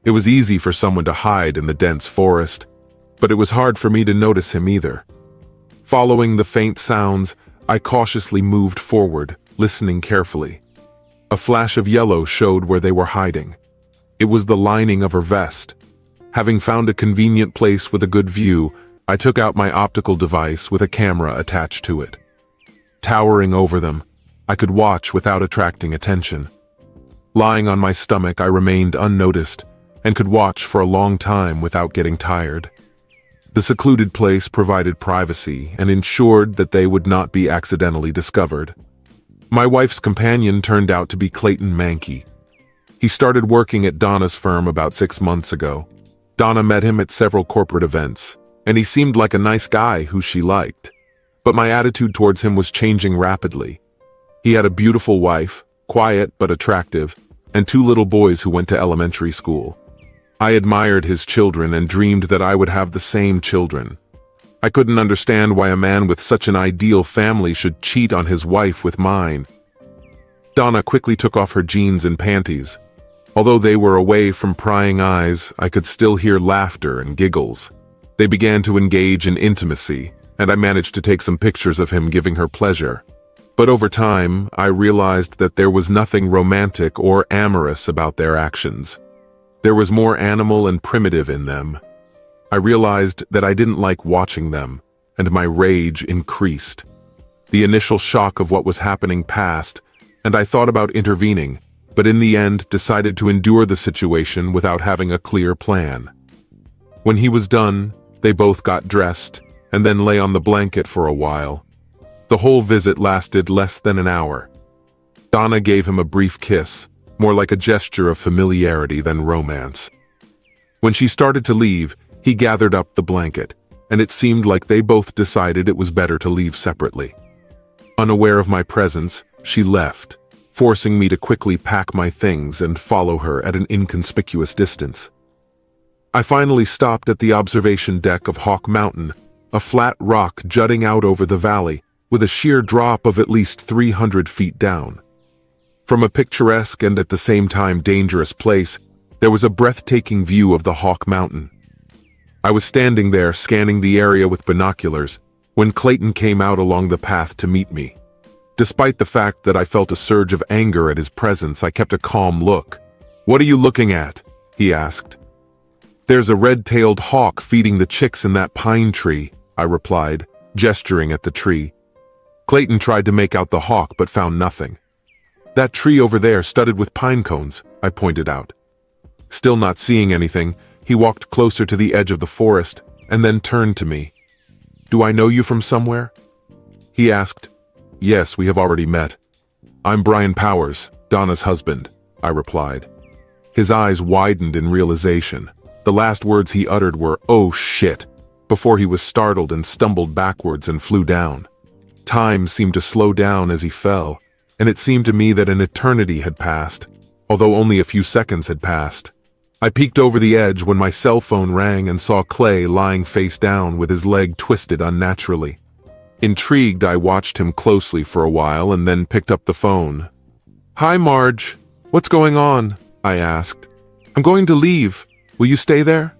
S1: It was easy for someone to hide in the dense forest, but it was hard for me to notice him either. Following the faint sounds, I cautiously moved forward, listening carefully. A flash of yellow showed where they were hiding. It was the lining of her vest. Having found a convenient place with a good view, I took out my optical device with a camera attached to it. Towering over them, I could watch without attracting attention. Lying on my stomach, I remained unnoticed and could watch for a long time without getting tired. The secluded place provided privacy and ensured that they would not be accidentally discovered. My wife's companion turned out to be Clayton Mankey. He started working at Donna's firm about 6 months ago. Donna met him at several corporate events, and he seemed like a nice guy who she liked. But my attitude towards him was changing rapidly. He had a beautiful wife, quiet but attractive, and 2 little boys who went to elementary school. I admired his children and dreamed that I would have the same children. I couldn't understand why a man with such an ideal family should cheat on his wife with mine. Donna quickly took off her jeans and panties. Although they were away from prying eyes, I could still hear laughter and giggles. They began to engage in intimacy, and I managed to take some pictures of him giving her pleasure. But over time, I realized that there was nothing romantic or amorous about their actions. There was more animal and primitive in them. I realized that I didn't like watching them, and my rage increased. The initial shock of what was happening passed, and I thought about intervening, but in the end decided to endure the situation without having a clear plan. When he was done, they both got dressed, and then lay on the blanket for a while. The whole visit lasted less than an hour. Donna gave him a brief kiss, more like a gesture of familiarity than romance. When she started to leave, he gathered up the blanket, and it seemed like they both decided it was better to leave separately. Unaware of my presence, she left, forcing me to quickly pack my things and follow her at an inconspicuous distance. I finally stopped at the observation deck of Hawk Mountain, a flat rock jutting out over the valley, with a sheer drop of at least 300 feet down. From a picturesque and at the same time dangerous place, there was a breathtaking view of the Hawk Mountain. I was standing there scanning the area with binoculars when Clayton came out along the path to meet me. Despite the fact that I felt a surge of anger at his presence, I kept a calm look. "What are you looking at?" he asked. "There's a red-tailed hawk feeding the chicks in that pine tree," I replied, gesturing at the tree. Clayton tried to make out the hawk but found nothing. "That tree over there studded with pine cones," I pointed out. Still not seeing anything, he walked closer to the edge of the forest and then turned to me. "Do I know you from somewhere?" he asked. "Yes, we have already met. I'm Brian Powers, Donna's husband," I replied. His eyes widened in realization. The last words he uttered were, "Oh shit," before he was startled and stumbled backwards and flew down. Time seemed to slow down as he fell, and it seemed to me that an eternity had passed, although only a few seconds had passed. I peeked over the edge when my cell phone rang and saw Clay lying face down with his leg twisted unnaturally. Intrigued, I watched him closely for a while and then picked up the phone. "Hi, Marge. What's going on?" I asked. "I'm going to leave. Will you stay there?"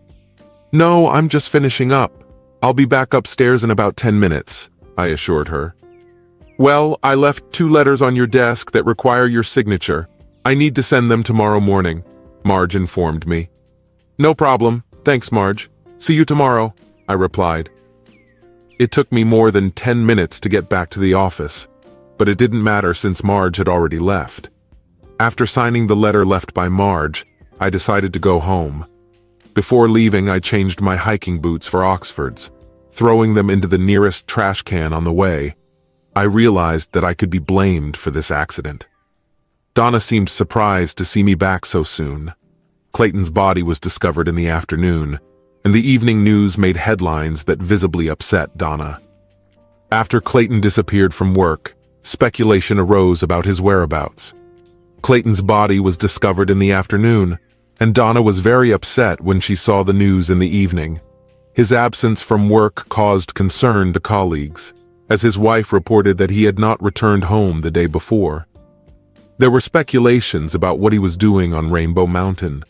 S1: "No, I'm just finishing up. I'll be back upstairs in about 10 minutes, I assured her. "Well, I left 2 letters on your desk that require your signature. I need to send them tomorrow morning," Marge informed me. "No problem. Thanks, Marge. See you tomorrow," I replied. It took me more than 10 minutes to get back to the office, but it didn't matter since Marge had already left. After signing the letter left by Marge, I decided to go home. Before leaving, I changed my hiking boots for Oxfords, throwing them into the nearest trash can on the way. I realized that I could be blamed for this accident. Donna seemed surprised to see me back so soon. Clayton's body was discovered in the afternoon, and the evening news made headlines that visibly upset Donna. After Clayton disappeared from work, speculation arose about his whereabouts. Clayton's body was discovered in the afternoon, and Donna was very upset when she saw the news in the evening. His absence from work caused concern to colleagues, as his wife reported that he had not returned home the day before. There were speculations about what he was doing on Rainbow Mountain,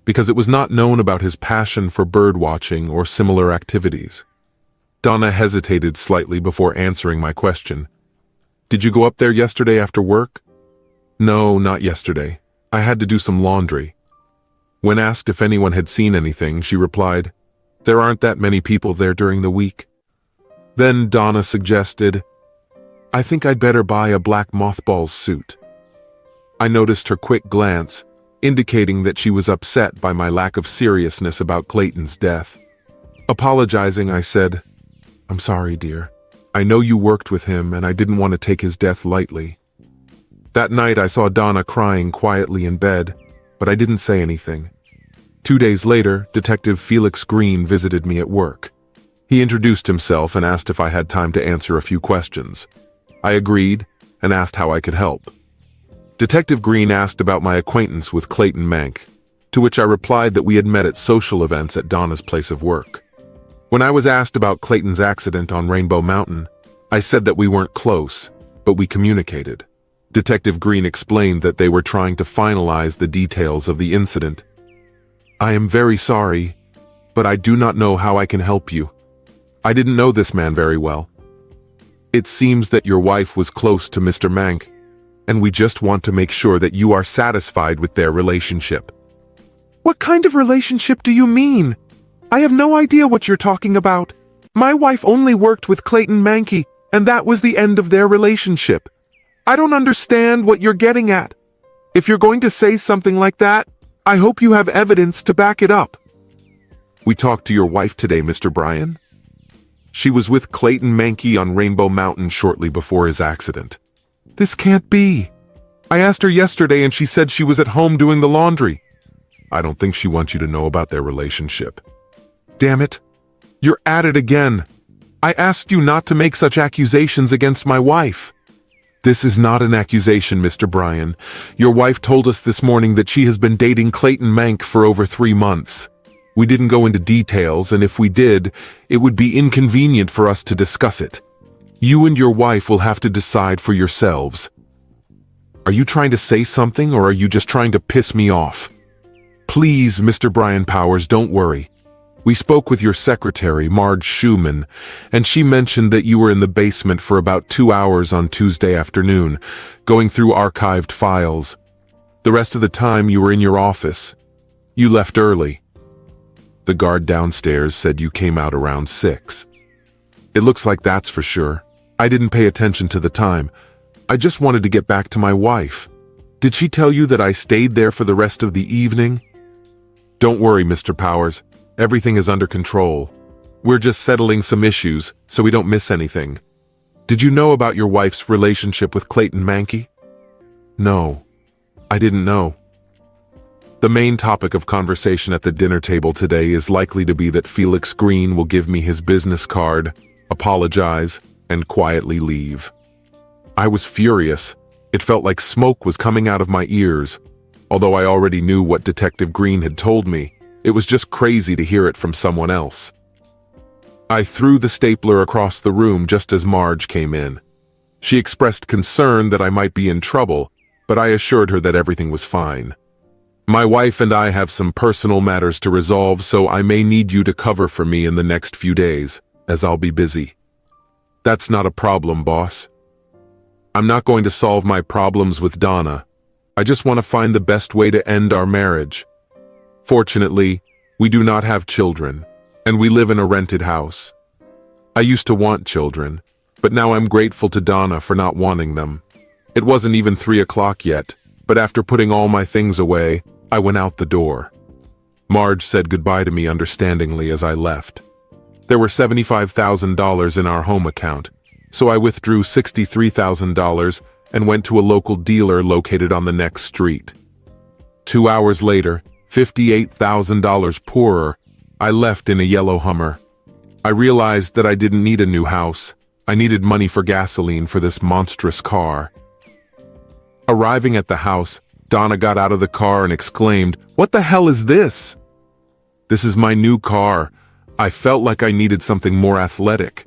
S1: because it was not known about his passion for birdwatching or similar activities. Donna hesitated slightly before answering my question. "Did you go up there yesterday after work?" "No, not yesterday. I had to do some laundry." When asked if anyone had seen anything, she replied, "There aren't that many people there during the week." Then Donna suggested, "I think I'd better buy a black mothballs suit." I noticed her quick glance, indicating that she was upset by my lack of seriousness about Clayton's death. Apologizing, I said, "I'm sorry, dear. I know you worked with him and I didn't want to take his death lightly." That night I saw Donna crying quietly in bed, but I didn't say anything. 2 days later, Detective Felix Green visited me at work. He introduced himself and asked if I had time to answer a few questions. I agreed and asked how I could help. Detective Green asked about my acquaintance with Clayton Mank, to which I replied that we had met at social events at Donna's place of work. When I was asked about Clayton's accident on Rainbow Mountain, I said that we weren't close, but we communicated. Detective Green explained that they were trying to finalize the details of the incident. I am very sorry, but I do not know how I can help you. I didn't know this man very well. It seems that your wife was close to Mr. Mank, and we just want to make sure that you are satisfied with their relationship. What kind of relationship do you mean? I have no idea what you're talking about. My wife only worked with Clayton Mankey, and that was the end of their relationship. I don't understand what you're getting at. If you're going to say something like that, I hope you have evidence to back it up. We talked to your wife today, Mr. Bryan. She was with Clayton Mankey on Rainbow Mountain shortly before his accident. This can't be. I asked her yesterday and she said she was at home doing the laundry. I don't think she wants you to know about their relationship. Damn it. You're at it again. I asked you not to make such accusations against my wife. This is not an accusation, Mr. Bryan. Your wife told us this morning that she has been dating Clayton Mank for over 3 months. We didn't go into details, and if we did, it would be inconvenient for us to discuss it. You and your wife will have to decide for yourselves. Are you trying to say something, or are you just trying to piss me off? Please, Mr. Bryan Powers, don't worry. We spoke with your secretary, Marge Schumann, and she mentioned that you were in the basement for about 2 hours on Tuesday afternoon, going through archived files. The rest of the time you were in your office. You left early. The guard downstairs said you came out around 6. It looks like that's for sure. I didn't pay attention to the time. I just wanted to get back to my wife. Did she tell you that I stayed there for the rest of the evening? Don't worry, Mr. Powers. Everything is under control. We're just settling some issues so we don't miss anything. Did you know about your wife's relationship with Clayton Mankey? No, I didn't know. The main topic of conversation at the dinner table today is likely to be that Felix Green will give me his business card, apologize, and quietly leave. I was furious. It felt like smoke was coming out of my ears. Although I already knew what Detective Green had told me, it was just crazy to hear it from someone else. I threw the stapler across the room just as Marge came in. She expressed concern that I might be in trouble, but I assured her that everything was fine. My wife and I have some personal matters to resolve, so I may need you to cover for me in the next few days, as I'll be busy. That's not a problem, boss. I'm not going to solve my problems with Donna. I just want to find the best way to end our marriage. Fortunately, we do not have children, and we live in a rented house. I used to want children, but now I'm grateful to Donna for not wanting them. It wasn't even 3 o'clock yet, but after putting all my things away, I went out the door. Marge said goodbye to me understandingly as I left. There were $75,000 in our home account, so I withdrew $63,000 and went to a local dealer located on the next street. 2 hours later, $58,000 poorer, I left in a yellow Hummer. I realized that I didn't need a new house. I needed money for gasoline for this monstrous car. Arriving at the house, Donna got out of the car and exclaimed, "What the hell is this?" "This is my new car. I felt like I needed something more athletic."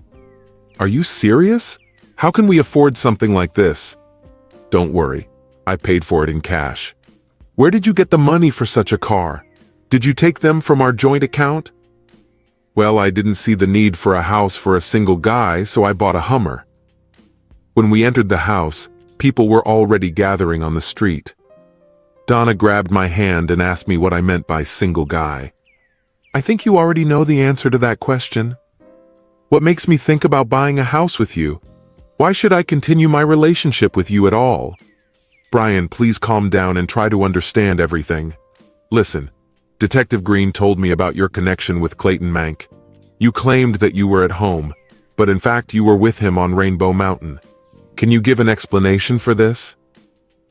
S1: "Are you serious? How can we afford something like this?" "Don't worry. I paid for it in cash." "Where did you get the money for such a car? Did you take them from our joint account?" "Well, I didn't see the need for a house for a single guy, so I bought a Hummer." When we entered the house, people were already gathering on the street. Donna grabbed my hand and asked me what I meant by single guy. "I think you already know the answer to that question. What makes me think about buying a house with you? Why should I continue my relationship with you at all?" "Bryan, please calm down and try to understand everything. Listen, Detective Green told me about your connection with Clayton Mank. You claimed that you were at home, but in fact you were with him on Rainbow Mountain. Can you give an explanation for this?"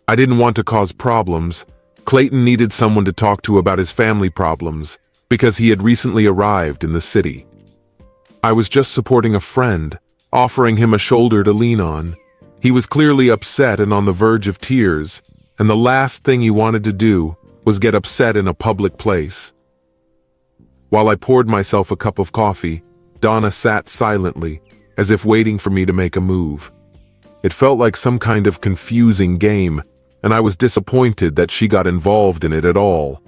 S1: "I didn't want to cause problems. Clayton needed someone to talk to about his family problems, because he had recently arrived in the city. I was just supporting a friend, offering him a shoulder to lean on. He was clearly upset and on the verge of tears, and the last thing he wanted to do was get upset in a public place." While I poured myself a cup of coffee, Donna sat silently, as if waiting for me to make a move. It felt like some kind of confusing game, and I was disappointed that she got involved in it at all.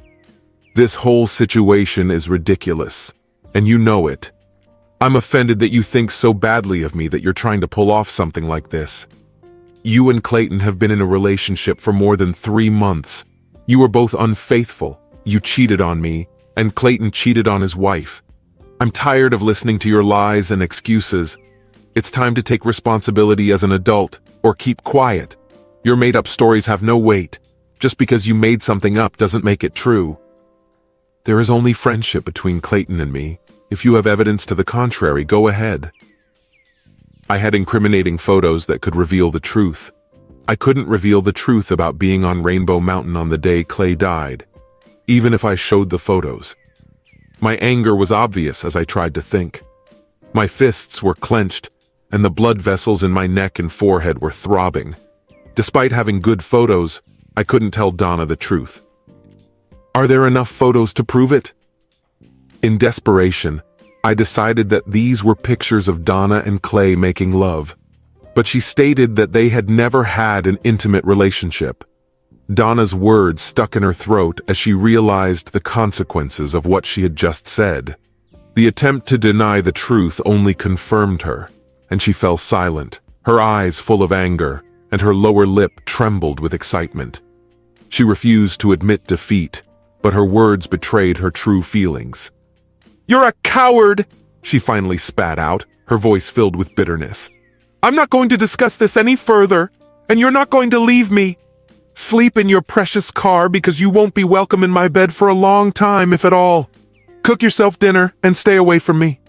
S1: This whole situation is ridiculous, and you know it. I'm offended that you think so badly of me that you're trying to pull off something like this. You and Clayton have been in a relationship for more than 3 months. You were both unfaithful. You cheated on me, and Clayton cheated on his wife. I'm tired of listening to your lies and excuses. It's time to take responsibility as an adult, or keep quiet. Your made-up stories have no weight. Just because you made something up doesn't make it true. There is only friendship between Clayton and me. If you have evidence to the contrary, go ahead. I had incriminating photos that could reveal the truth. I couldn't reveal the truth about being on Rainbow Mountain on the day Clay died, even if I showed the photos. My anger was obvious as I tried to think. My fists were clenched, and the blood vessels in my neck and forehead were throbbing. Despite having good photos, I couldn't tell Donna the truth. Are there enough photos to prove it? In desperation, I decided that these were pictures of Donna and Clay making love, but she stated that they had never had an intimate relationship. Donna's words stuck in her throat as she realized the consequences of what she had just said. The attempt to deny the truth only confirmed her, and she fell silent, her eyes full of anger, and her lower lip trembled with excitement. She refused to admit defeat, but her words betrayed her true feelings. "You're a coward!" she finally spat out, her voice filled with bitterness. "I'm not going to discuss this any further, and you're not going to leave me. Sleep in your precious car because you won't be welcome in my bed for a long time, if at all. Cook yourself dinner and stay away from me."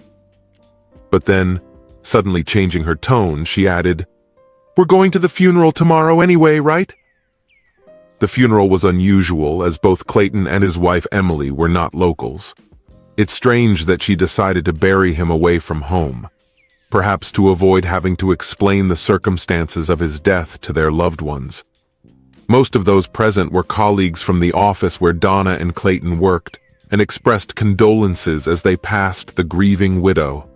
S1: But then, suddenly changing her tone, she added, "We're going to the funeral tomorrow anyway, right?" The funeral was unusual as both Clayton and his wife Emily were not locals. It's strange that she decided to bury him away from home, perhaps to avoid having to explain the circumstances of his death to their loved ones. Most of those present were colleagues from the office where Donna and Clayton worked and expressed condolences as they passed the grieving widow.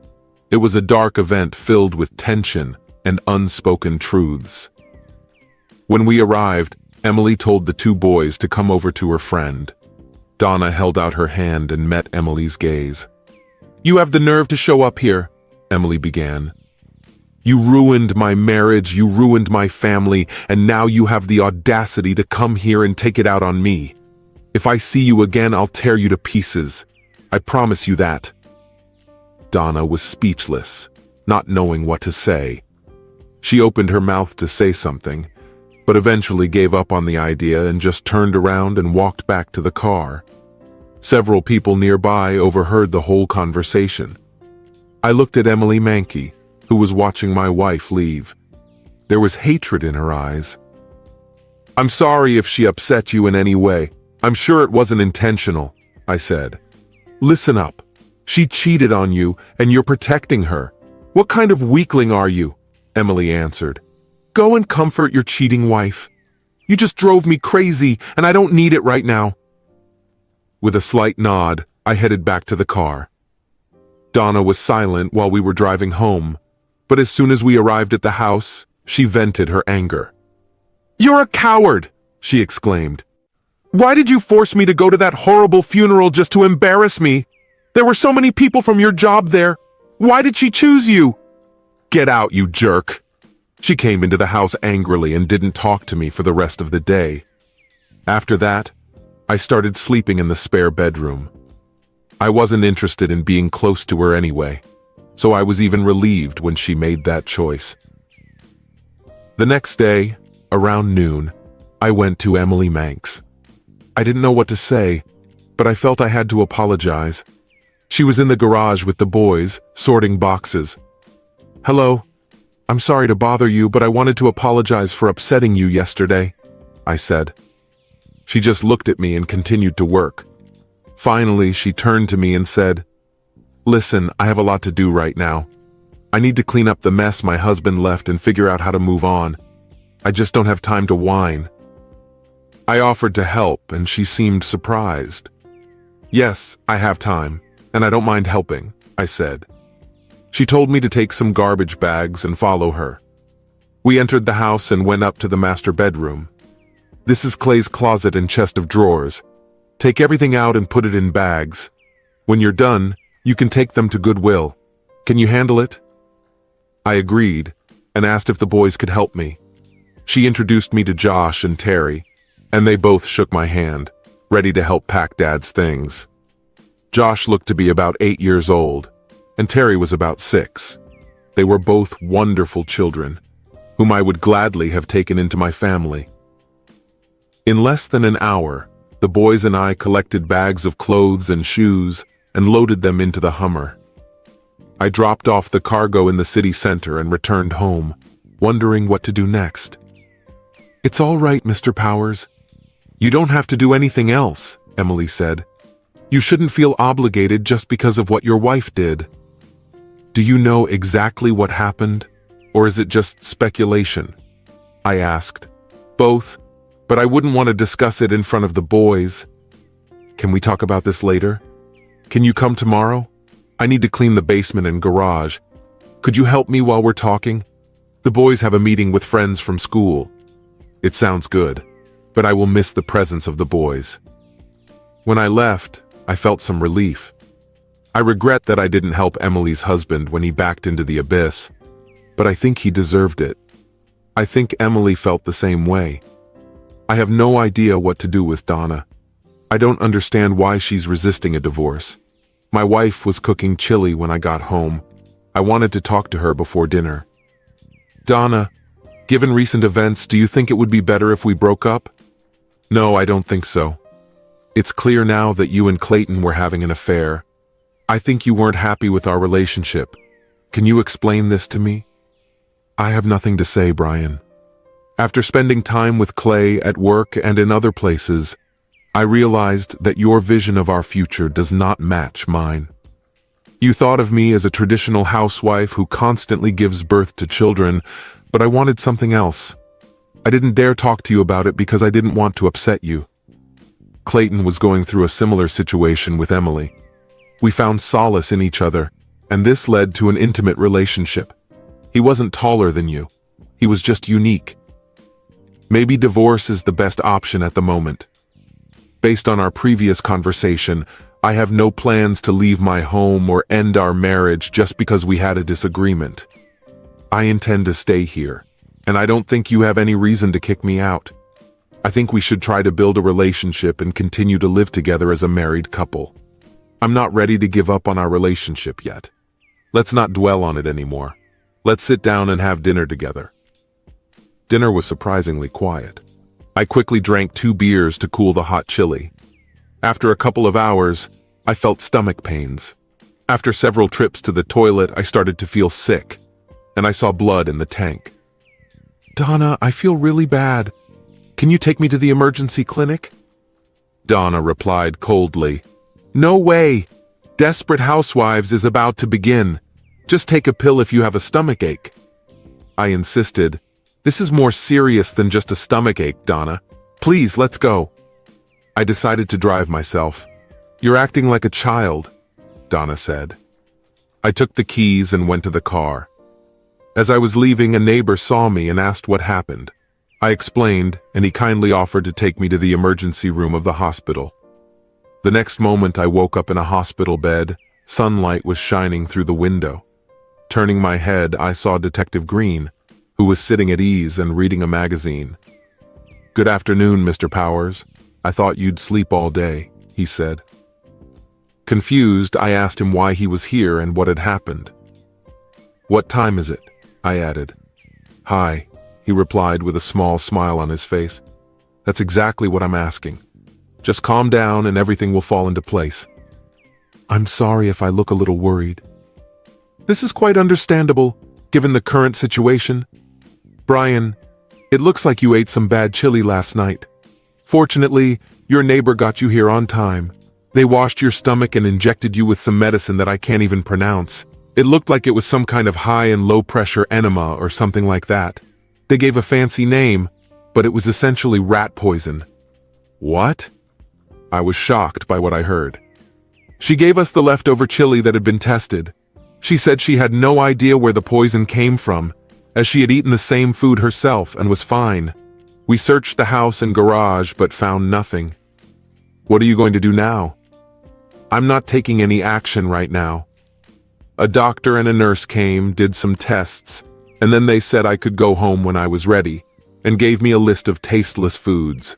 S1: It was a dark event filled with tension and unspoken truths. When we arrived, Emily told the 2 boys to come over to her friend. Donna held out her hand and met Emily's gaze. "You have the nerve to show up here," Emily began. "You ruined my marriage, you ruined my family, and now you have the audacity to come here and take it out on me. If I see you again, I'll tear you to pieces. I promise you that." Donna was speechless, not knowing what to say. She opened her mouth to say something, but eventually gave up on the idea and just turned around and walked back to the car. Several people nearby overheard the whole conversation. I looked at Emily Mankey, who was watching my wife leave. There was hatred in her eyes. "I'm sorry if she upset you in any way. I'm sure it wasn't intentional," I said. "Listen up. She cheated on you, and you're protecting her. What kind of weakling are you?" Emily answered. "Go and comfort your cheating wife. You just drove me crazy, and I don't need it right now." With a slight nod, I headed back to the car. Donna was silent while we were driving home, but as soon as we arrived at the house, she vented her anger. "You're a coward!" she exclaimed. "Why did you force me to go to that horrible funeral just to embarrass me? There were so many people from your job there. Why did she choose you?" "Get out, you jerk!" She came into the house angrily and didn't talk to me for the rest of the day. After that, I started sleeping in the spare bedroom. I wasn't interested in being close to her anyway, so I was even relieved when she made that choice. The next day, around noon, I went to Emily Manx. I didn't know what to say, but I felt I had to apologize. She was in the garage with the boys, sorting boxes. "Hello. I'm sorry to bother you, but I wanted to apologize for upsetting you yesterday," I said. She just looked at me and continued to work. Finally, she turned to me and said, "Listen, I have a lot to do right now. I need to clean up the mess my husband left and figure out how to move on. I just don't have time to whine." I offered to help, and she seemed surprised. "Yes, I have time, and I don't mind helping," I said. She told me to take some garbage bags and follow her. We entered the house and went up to the master bedroom. This is Clay's closet and chest of drawers. Take everything out and put it in bags. When you're done, you can take them to Goodwill. Can you handle it? I agreed and asked if the boys could help me. She introduced me to Josh and Terry, and they both shook my hand, ready to help pack Dad's things. Josh looked to be about 8 years old, and Terry was about 6. They were both wonderful children, whom I would gladly have taken into my family. In less than an hour, the boys and I collected bags of clothes and shoes and loaded them into the Hummer. I dropped off the cargo in the city center and returned home, wondering what to do next. "It's all right, Mr. Powers. You don't have to do anything else," Emily said. "You shouldn't feel obligated just because of what your wife did." "Do you know exactly what happened, or is it just speculation?" I asked. "Both, but I wouldn't want to discuss it in front of the boys." "Can we talk about this later? Can you come tomorrow? I need to clean the basement and garage. Could you help me while we're talking? The boys have a meeting with friends from school." "It sounds good, but I will miss the presence of the boys." When I left, I felt some relief. I regret that I didn't help Emily's husband when he backed into the abyss, but I think he deserved it. I think Emily felt the same way. I have no idea what to do with Donna. I don't understand why she's resisting a divorce. My wife was cooking chili when I got home. I wanted to talk to her before dinner. "Donna, given recent events, do you think it would be better if we broke up?" "No, I don't think so. It's clear now that you and Clayton were having an affair. I think you weren't happy with our relationship. Can you explain this to me?" "I have nothing to say, Brian. After spending time with Clay at work and in other places, I realized that your vision of our future does not match mine. You thought of me as a traditional housewife who constantly gives birth to children, but I wanted something else. I didn't dare talk to you about it because I didn't want to upset you." Clayton was going through a similar situation with Emily. We found solace in each other, and this led to an intimate relationship. He wasn't taller than you. He was just unique. Maybe divorce is the best option at the moment. Based on our previous conversation, I have no plans to leave my home or end our marriage just because we had a disagreement. I intend to stay here, and I don't think you have any reason to kick me out. I think we should try to build a relationship and continue to live together as a married couple. I'm not ready to give up on our relationship yet. Let's not dwell on it anymore. Let's sit down and have dinner together." Dinner was surprisingly quiet. I quickly drank 2 beers to cool the hot chili. After a couple of hours, I felt stomach pains. After several trips to the toilet, I started to feel sick, and I saw blood in the tank. "Donna, I feel really bad. Can you take me to the emergency clinic?" Donna replied coldly, "No way! Desperate Housewives is about to begin. Just take a pill if you have a stomach ache." I insisted, "This is more serious than just a stomach ache, Donna. Please, let's go." I decided to drive myself. "You're acting like a child," Donna said. I took the keys and went to the car. As I was leaving, a neighbor saw me and asked what happened. I explained, and he kindly offered to take me to the emergency room of the hospital. The next moment I woke up in a hospital bed. Sunlight was shining through the window. Turning my head, I saw Detective Green, who was sitting at ease and reading a magazine. "Good afternoon, Mr. Powers. I thought you'd sleep all day," he said. Confused, I asked him why he was here and what had happened. "What time is it?" I added. "Hi," he replied with a small smile on his face. "That's exactly what I'm asking. Just calm down and everything will fall into place." "I'm sorry if I look a little worried." "This is quite understandable, given the current situation. Brian, it looks like you ate some bad chili last night. Fortunately, your neighbor got you here on time. They washed your stomach and injected you with some medicine that I can't even pronounce. It looked like it was some kind of high and low pressure enema or something like that. They gave a fancy name, but it was essentially rat poison." "What?" I was shocked by what I heard. "She gave us the leftover chili that had been tested. She said she had no idea where the poison came from, as she had eaten the same food herself and was fine. We searched the house and garage but found nothing. What are you going to do now? I'm not taking any action right now. A doctor and a nurse came, did some tests, and then they said I could go home when I was ready, and gave me a list of tasteless foods.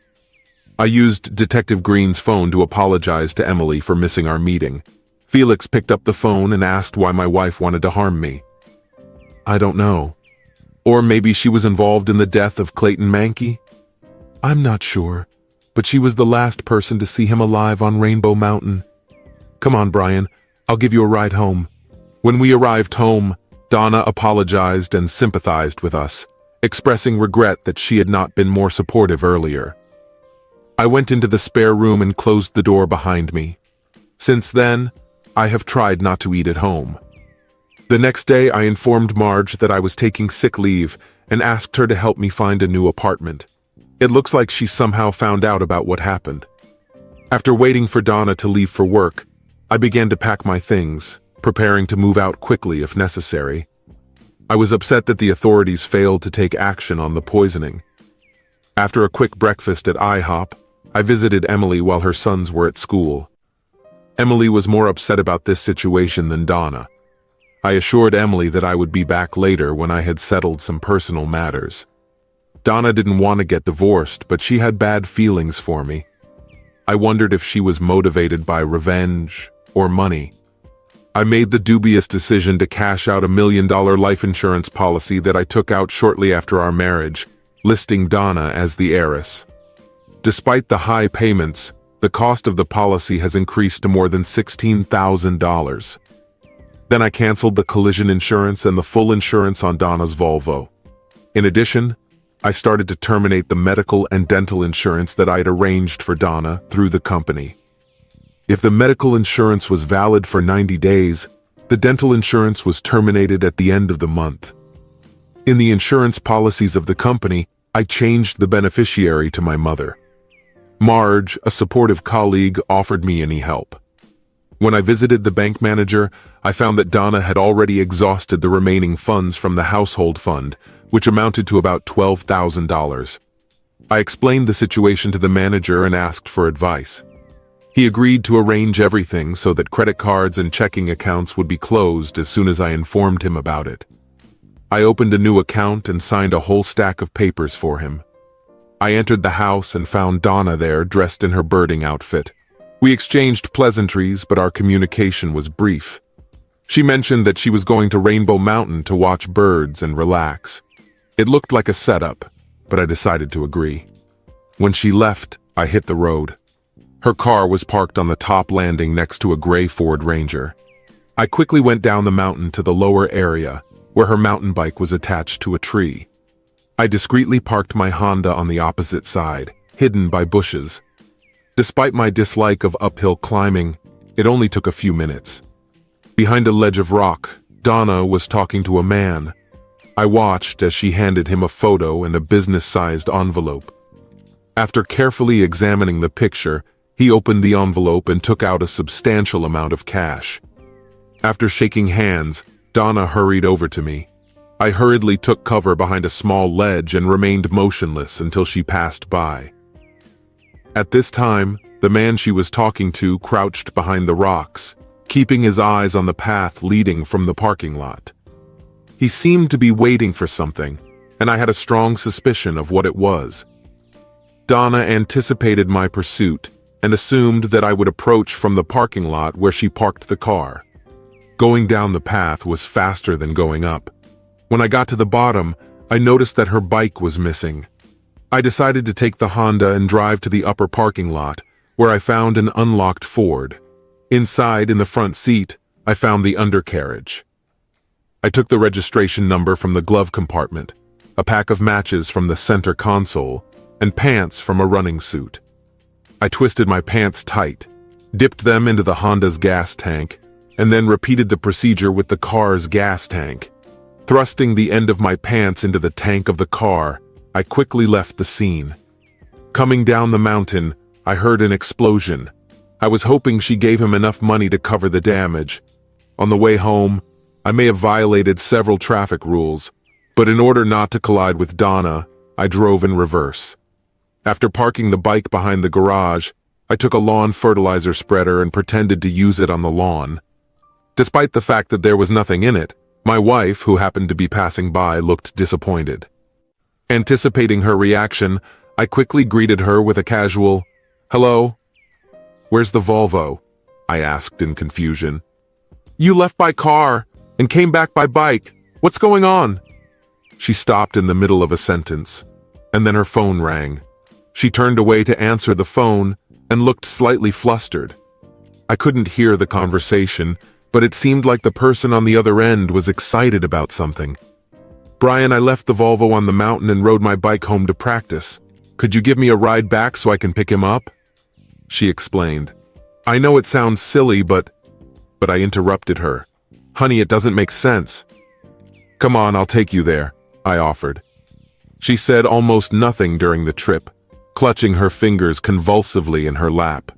S1: I used Detective Green's phone to apologize to Emily for missing our meeting. Felix picked up the phone and asked why my wife wanted to harm me. I don't know. Or maybe she was involved in the death of Clayton Mankey? I'm not sure, but she was the last person to see him alive on Rainbow Mountain. Come on, Brian, I'll give you a ride home. When we arrived home, Donna apologized and sympathized with us, expressing regret that she had not been more supportive earlier. I went into the spare room and closed the door behind me. Since then, I have tried not to eat at home. The next day, I informed Marge that I was taking sick leave and asked her to help me find a new apartment. It looks like she somehow found out about what happened. After waiting for Donna to leave for work, I began to pack my things, preparing to move out quickly if necessary. I was upset that the authorities failed to take action on the poisoning. After a quick breakfast at IHOP, I visited Emily while her sons were at school. Emily was more upset about this situation than Donna. I assured Emily that I would be back later when I had settled some personal matters. Donna didn't want to get divorced, but she had bad feelings for me. I wondered if she was motivated by revenge or money. I made the dubious decision to cash out $1 million life insurance policy that I took out shortly after our marriage, listing Donna as the heiress. Despite the high payments, the cost of the policy has increased to more than $16,000. Then I canceled the collision insurance and the full insurance on Donna's Volvo. In addition, I started to terminate the medical and dental insurance that I'd arranged for Donna through the company. If the medical insurance was valid for 90 days, the dental insurance was terminated at the end of the month. In the insurance policies of the company, I changed the beneficiary to my mother. Marge, a supportive colleague, offered me any help. When I visited the bank manager, I found that Donna had already exhausted the remaining funds from the household fund, which amounted to about $12,000. I explained the situation to the manager and asked for advice. He agreed to arrange everything so that credit cards and checking accounts would be closed as soon as I informed him about it. I opened a new account and signed a whole stack of papers for him. I entered the house and found Donna there dressed in her birding outfit. We exchanged pleasantries, but our communication was brief. She mentioned that she was going to Rainbow Mountain to watch birds and relax. It looked like a setup, but I decided to agree. When she left, I hit the road. Her car was parked on the top landing next to a gray Ford Ranger. I quickly went down the mountain to the lower area, where her mountain bike was attached to a tree. I discreetly parked my Honda on the opposite side, hidden by bushes. Despite my dislike of uphill climbing, it only took a few minutes. Behind a ledge of rock, Donna was talking to a man. I watched as she handed him a photo and a business-sized envelope. After carefully examining the picture, he opened the envelope and took out a substantial amount of cash. After shaking hands, Donna hurried over to me. I hurriedly took cover behind a small ledge and remained motionless until she passed by. At this time, the man she was talking to crouched behind the rocks, keeping his eyes on the path leading from the parking lot. He seemed to be waiting for something, and I had a strong suspicion of what it was. Donna anticipated my pursuit and assumed that I would approach from the parking lot where she parked the car. Going down the path was faster than going up. When I got to the bottom, I noticed that her bike was missing. I decided to take the Honda and drive to the upper parking lot, where I found an unlocked Ford. Inside, in the front seat, I found the undercarriage. I took the registration number from the glove compartment, a pack of matches from the center console, and pants from a running suit. I twisted my pants tight, dipped them into the Honda's gas tank, and then repeated the procedure with the car's gas tank. Thrusting the end of my pants into the tank of the car, I quickly left the scene. Coming down the mountain, I heard an explosion. I was hoping she gave him enough money to cover the damage. On the way home, I may have violated several traffic rules, but in order not to collide with Donna, I drove in reverse. After parking the bike behind the garage, I took a lawn fertilizer spreader and pretended to use it on the lawn. Despite the fact that there was nothing in it, my wife, who happened to be passing by, looked disappointed. Anticipating her reaction, I quickly greeted her with a casual, "Hello? Where's the Volvo?" I asked in confusion. "You left by car and came back by bike. What's going on?" She stopped in the middle of a sentence, and then her phone rang. She turned away to answer the phone and looked slightly flustered. I couldn't hear the conversation, but it seemed like the person on the other end was excited about something. "Brian, I left the Volvo on the mountain and rode my bike home to practice. Could you give me a ride back so I can pick him up?" She explained. "I know it sounds silly, but I interrupted her. Honey, it doesn't make sense." "Come on, I'll take you there," I offered. She said almost nothing during the trip, clutching her fingers convulsively in her lap.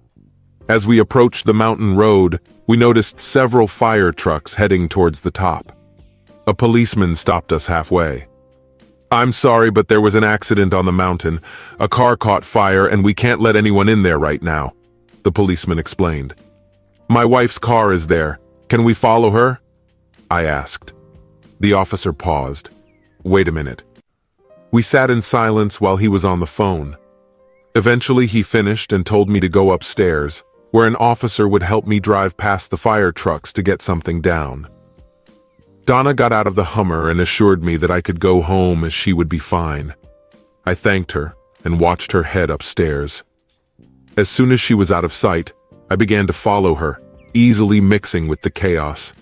S1: As we approached the mountain road, we noticed several fire trucks heading towards the top. A policeman stopped us halfway. "I'm sorry, but there was an accident on the mountain. A car caught fire and we can't let anyone in there right now," the policeman explained. "My wife's car is there. Can we follow her?" I asked. The officer paused. "Wait a minute." We sat in silence while he was on the phone. Eventually he finished and told me to go upstairs, where an officer would help me drive past the fire trucks to get something down. Donna got out of the Hummer and assured me that I could go home as she would be fine. I thanked her and watched her head upstairs. As soon as she was out of sight, I began to follow her, easily mixing with the chaos.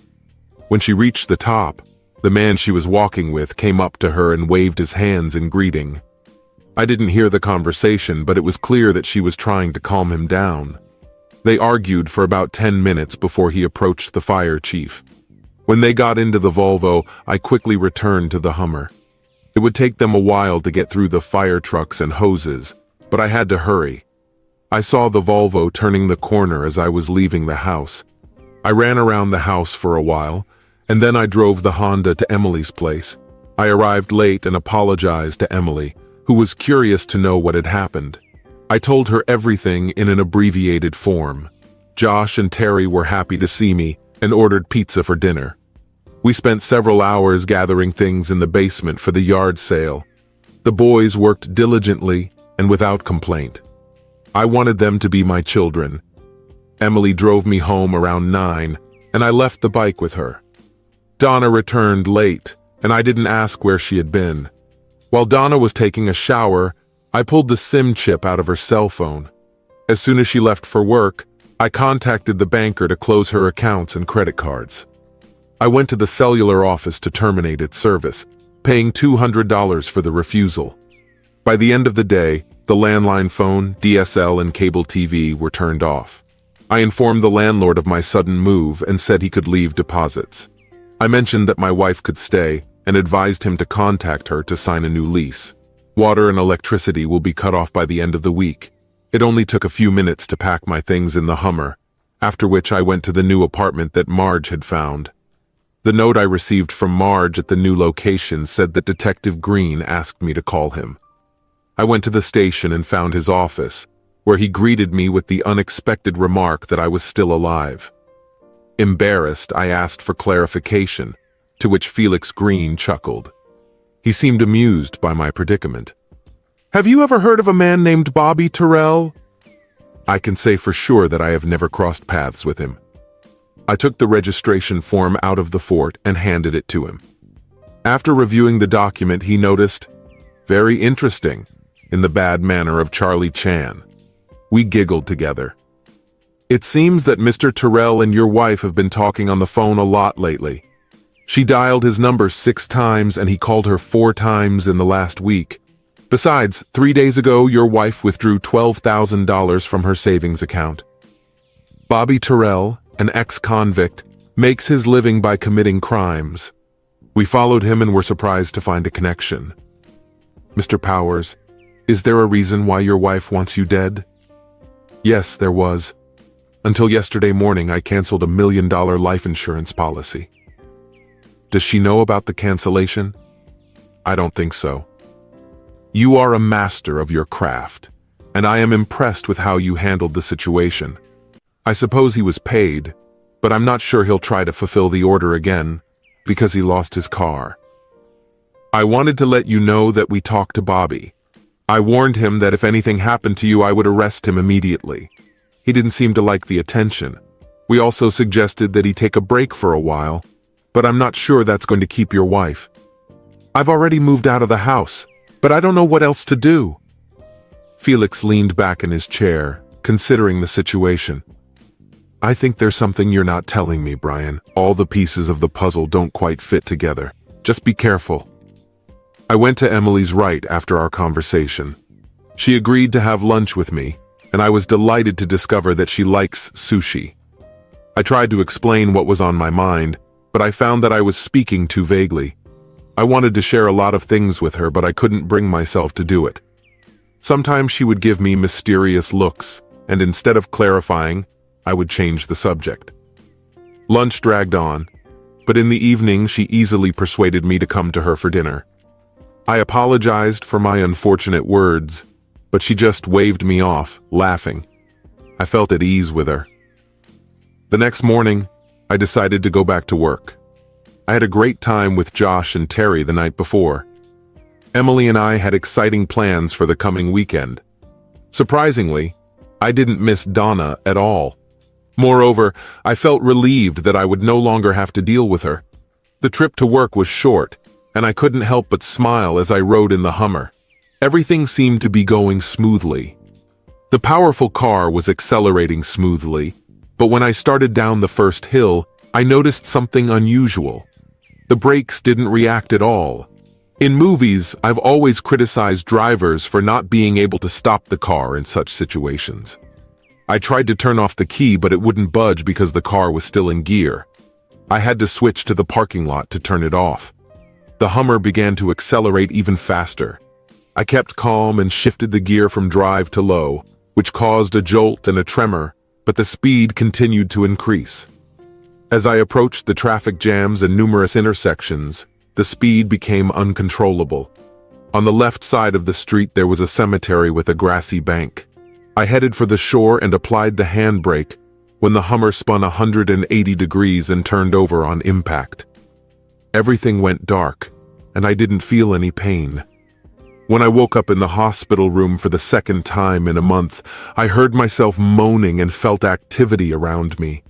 S1: When she reached the top, the man she was walking with came up to her and waved his hands in greeting. I didn't hear the conversation, but it was clear that she was trying to calm him down. They argued for about 10 minutes before he approached the fire chief. When they got into the Volvo, I quickly returned to the Hummer. It would take them a while to get through the fire trucks and hoses, but I had to hurry. I saw the Volvo turning the corner as I was leaving the house. I ran around the house for a while, and then I drove the Honda to Emily's place. I arrived late and apologized to Emily, who was curious to know what had happened. I told her everything in an abbreviated form. Josh and Terry were happy to see me and ordered pizza for dinner. We spent several hours gathering things in the basement for the yard sale. The boys worked diligently and without complaint. I wanted them to be my children. Emily drove me home around 9, and I left the bike with her. Donna returned late, and I didn't ask where she had been. While Donna was taking a shower, I pulled the SIM chip out of her cell phone. As soon as she left for work, I contacted the banker to close her accounts and credit cards. I went to the cellular office to terminate its service, paying $200 for the refusal. By the end of the day, the landline phone, DSL, and cable TV were turned off. I informed the landlord of my sudden move and said he could leave deposits. I mentioned that my wife could stay and advised him to contact her to sign a new lease. Water and electricity will be cut off by the end of the week. It only took a few minutes to pack my things in the Hummer, after which I went to the new apartment that Marge had found. The note I received from Marge at the new location said that Detective Green asked me to call him. I went to the station and found his office, where he greeted me with the unexpected remark that I was still alive. Embarrassed, I asked for clarification, to which Felix Green chuckled. He seemed amused by my predicament. "Have you ever heard of a man named Bobby Terrell?" I can say for sure that I have never crossed paths with him. I took the registration form out of the fort and handed it to him. After reviewing the document, he noticed, "Very interesting," in the bad manner of Charlie Chan. We giggled together. "It seems that Mr. Terrell and your wife have been talking on the phone a lot lately. She dialed his number 6 times and he called her 4 times in the last week. Besides, 3 days ago, your wife withdrew $12,000 from her savings account. Bobby Terrell, an ex-convict, makes his living by committing crimes. We followed him and were surprised to find a connection. Mr. Powers, is there a reason why your wife wants you dead?" "Yes, there was. Until yesterday morning, I canceled $1 million life insurance policy." Does she know about the cancellation? I don't think so. You are a master of your craft, and I am impressed with how you handled the situation. I suppose he was paid, but I'm not sure he'll try to fulfill the order again because he lost his car. I wanted to let you know that we talked to Bobby. I warned him that if anything happened to you, I would arrest him immediately. He didn't seem to like the attention. We also suggested that he take a break for a while, but I'm not sure that's going to keep your wife. I've already moved out of the house, but I don't know what else to do. Felix leaned back in his chair, considering the situation. I think there's something you're not telling me, Brian. All the pieces of the puzzle don't quite fit together. Just be careful. I went to Emily's right after our conversation. She agreed to have lunch with me, and I was delighted to discover that she likes sushi. I tried to explain what was on my mind, but I found that I was speaking too vaguely. I wanted to share a lot of things with her, but I couldn't bring myself to do it. Sometimes she would give me mysterious looks, and instead of clarifying, I would change the subject. Lunch dragged on, but in the evening she easily persuaded me to come to her for dinner. I apologized for my unfortunate words, but she just waved me off, laughing. I felt at ease with her. The next morning, I decided to go back to work. I had a great time with Josh and Terry the night before. Emily and I had exciting plans for the coming weekend. Surprisingly, I didn't miss Donna at all. Moreover, I felt relieved that I would no longer have to deal with her. The trip to work was short, and I couldn't help but smile as I rode in the Hummer. Everything seemed to be going smoothly. The powerful car was accelerating smoothly, but when I started down the first hill, I noticed something unusual. The brakes didn't react at all. In movies, I've always criticized drivers for not being able to stop the car in such situations. I tried to turn off the key, but it wouldn't budge because the car was still in gear. I had to switch to the parking lot to turn it off. The Hummer began to accelerate even faster. I kept calm and shifted the gear from drive to low, which caused a jolt and a tremor, but the speed continued to increase. As I approached the traffic jams and numerous intersections, the speed became uncontrollable. On the left side of the street there was a cemetery with a grassy bank. I headed for the shore and applied the handbrake when the Hummer spun 180 degrees and turned over on impact. Everything went dark, and I didn't feel any pain. When I woke up in the hospital room for the second time in a month, I heard myself moaning and felt activity around me.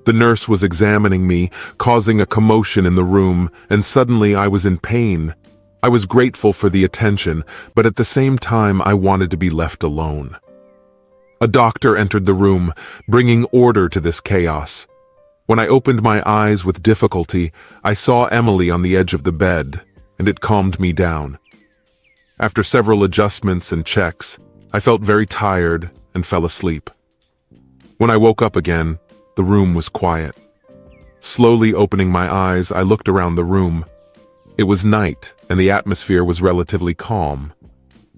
S1: The nurse was examining me, causing a commotion in the room, and suddenly I was in pain. I was grateful for the attention, but at the same time I wanted to be left alone. A doctor entered the room, bringing order to this chaos. When I opened my eyes with difficulty, I saw Emily on the edge of the bed, and it calmed me down. After several adjustments and checks, I felt very tired and fell asleep. When I woke up again, the room was quiet. Slowly opening my eyes, I looked around the room. It was night, and the atmosphere was relatively calm.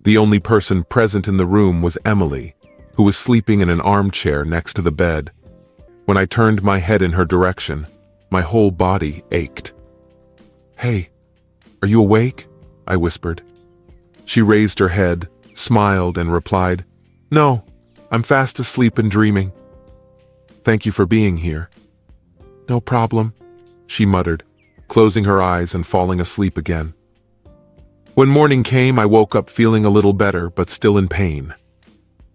S1: The only person present in the room was Emily, who was sleeping in an armchair next to the bed. When I turned my head in her direction, my whole body ached. "Hey, are you awake?" I whispered. She raised her head, smiled, and replied, "No, I'm fast asleep and dreaming." "Thank you for being here." "No problem," she muttered, closing her eyes and falling asleep again. When morning came, I woke up feeling a little better, but still in pain.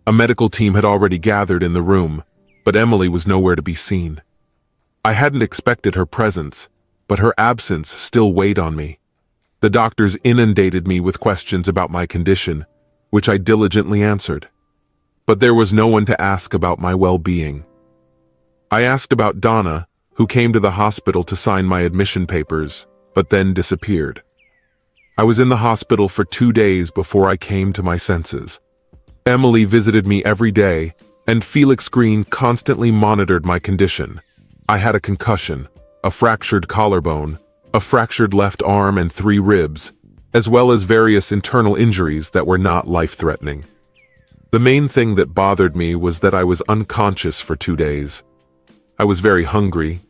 S1: A medical team had already gathered in the room, but Emily was nowhere to be seen. I hadn't expected her presence, but her absence still weighed on me. The doctors inundated me with questions about my condition, which I diligently answered. But there was no one to ask about my well-being. I asked about Donna, who came to the hospital to sign my admission papers, but then disappeared. I was in the hospital for 2 days before I came to my senses. Emily visited me every day, and Felix Green constantly monitored my condition. I had a concussion, a fractured collarbone, a fractured left arm and 3 ribs, as well as various internal injuries that were not life-threatening. The main thing that bothered me was that I was unconscious for 2 days. I was very hungry,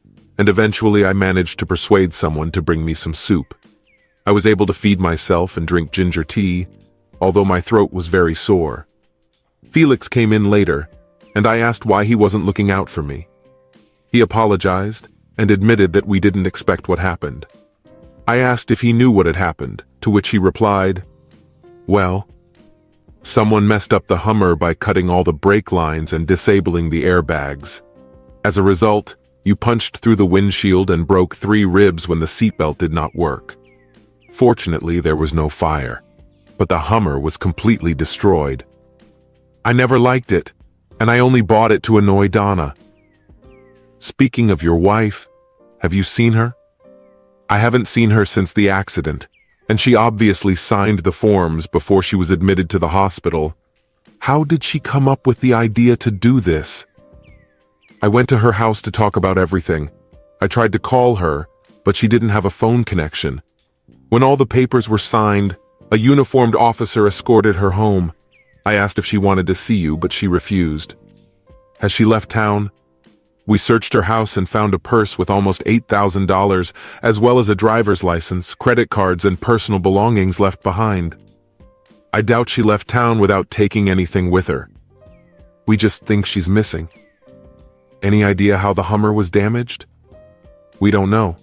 S1: and eventually I managed to persuade someone to bring me some soup. I was able to feed myself and drink ginger tea, although my throat was very sore. Felix came in later, and I asked why he wasn't looking out for me. He apologized and admitted that we didn't expect what happened. I asked if he knew what had happened, to which he replied, "Well, someone messed up the Hummer by cutting all the brake lines and disabling the airbags. As a result, you punched through the windshield and broke 3 ribs when the seatbelt did not work. Fortunately, there was no fire, but the Hummer was completely destroyed. I never liked it, and I only bought it to annoy Donna." Speaking of your wife, have you seen her? I haven't seen her since the accident, and she obviously signed the forms before she was admitted to the hospital. How did she come up with the idea to do this? I went to her house to talk about everything. I tried to call her, but she didn't have a phone connection. When all the papers were signed, a uniformed officer escorted her home. I asked if she wanted to see you, but she refused. Has she left town? We searched her house and found a purse with almost $8,000, as well as a driver's license, credit cards, and personal belongings left behind. I doubt she left town without taking anything with her. We just think she's missing. Any idea how the Hummer was damaged? We don't know.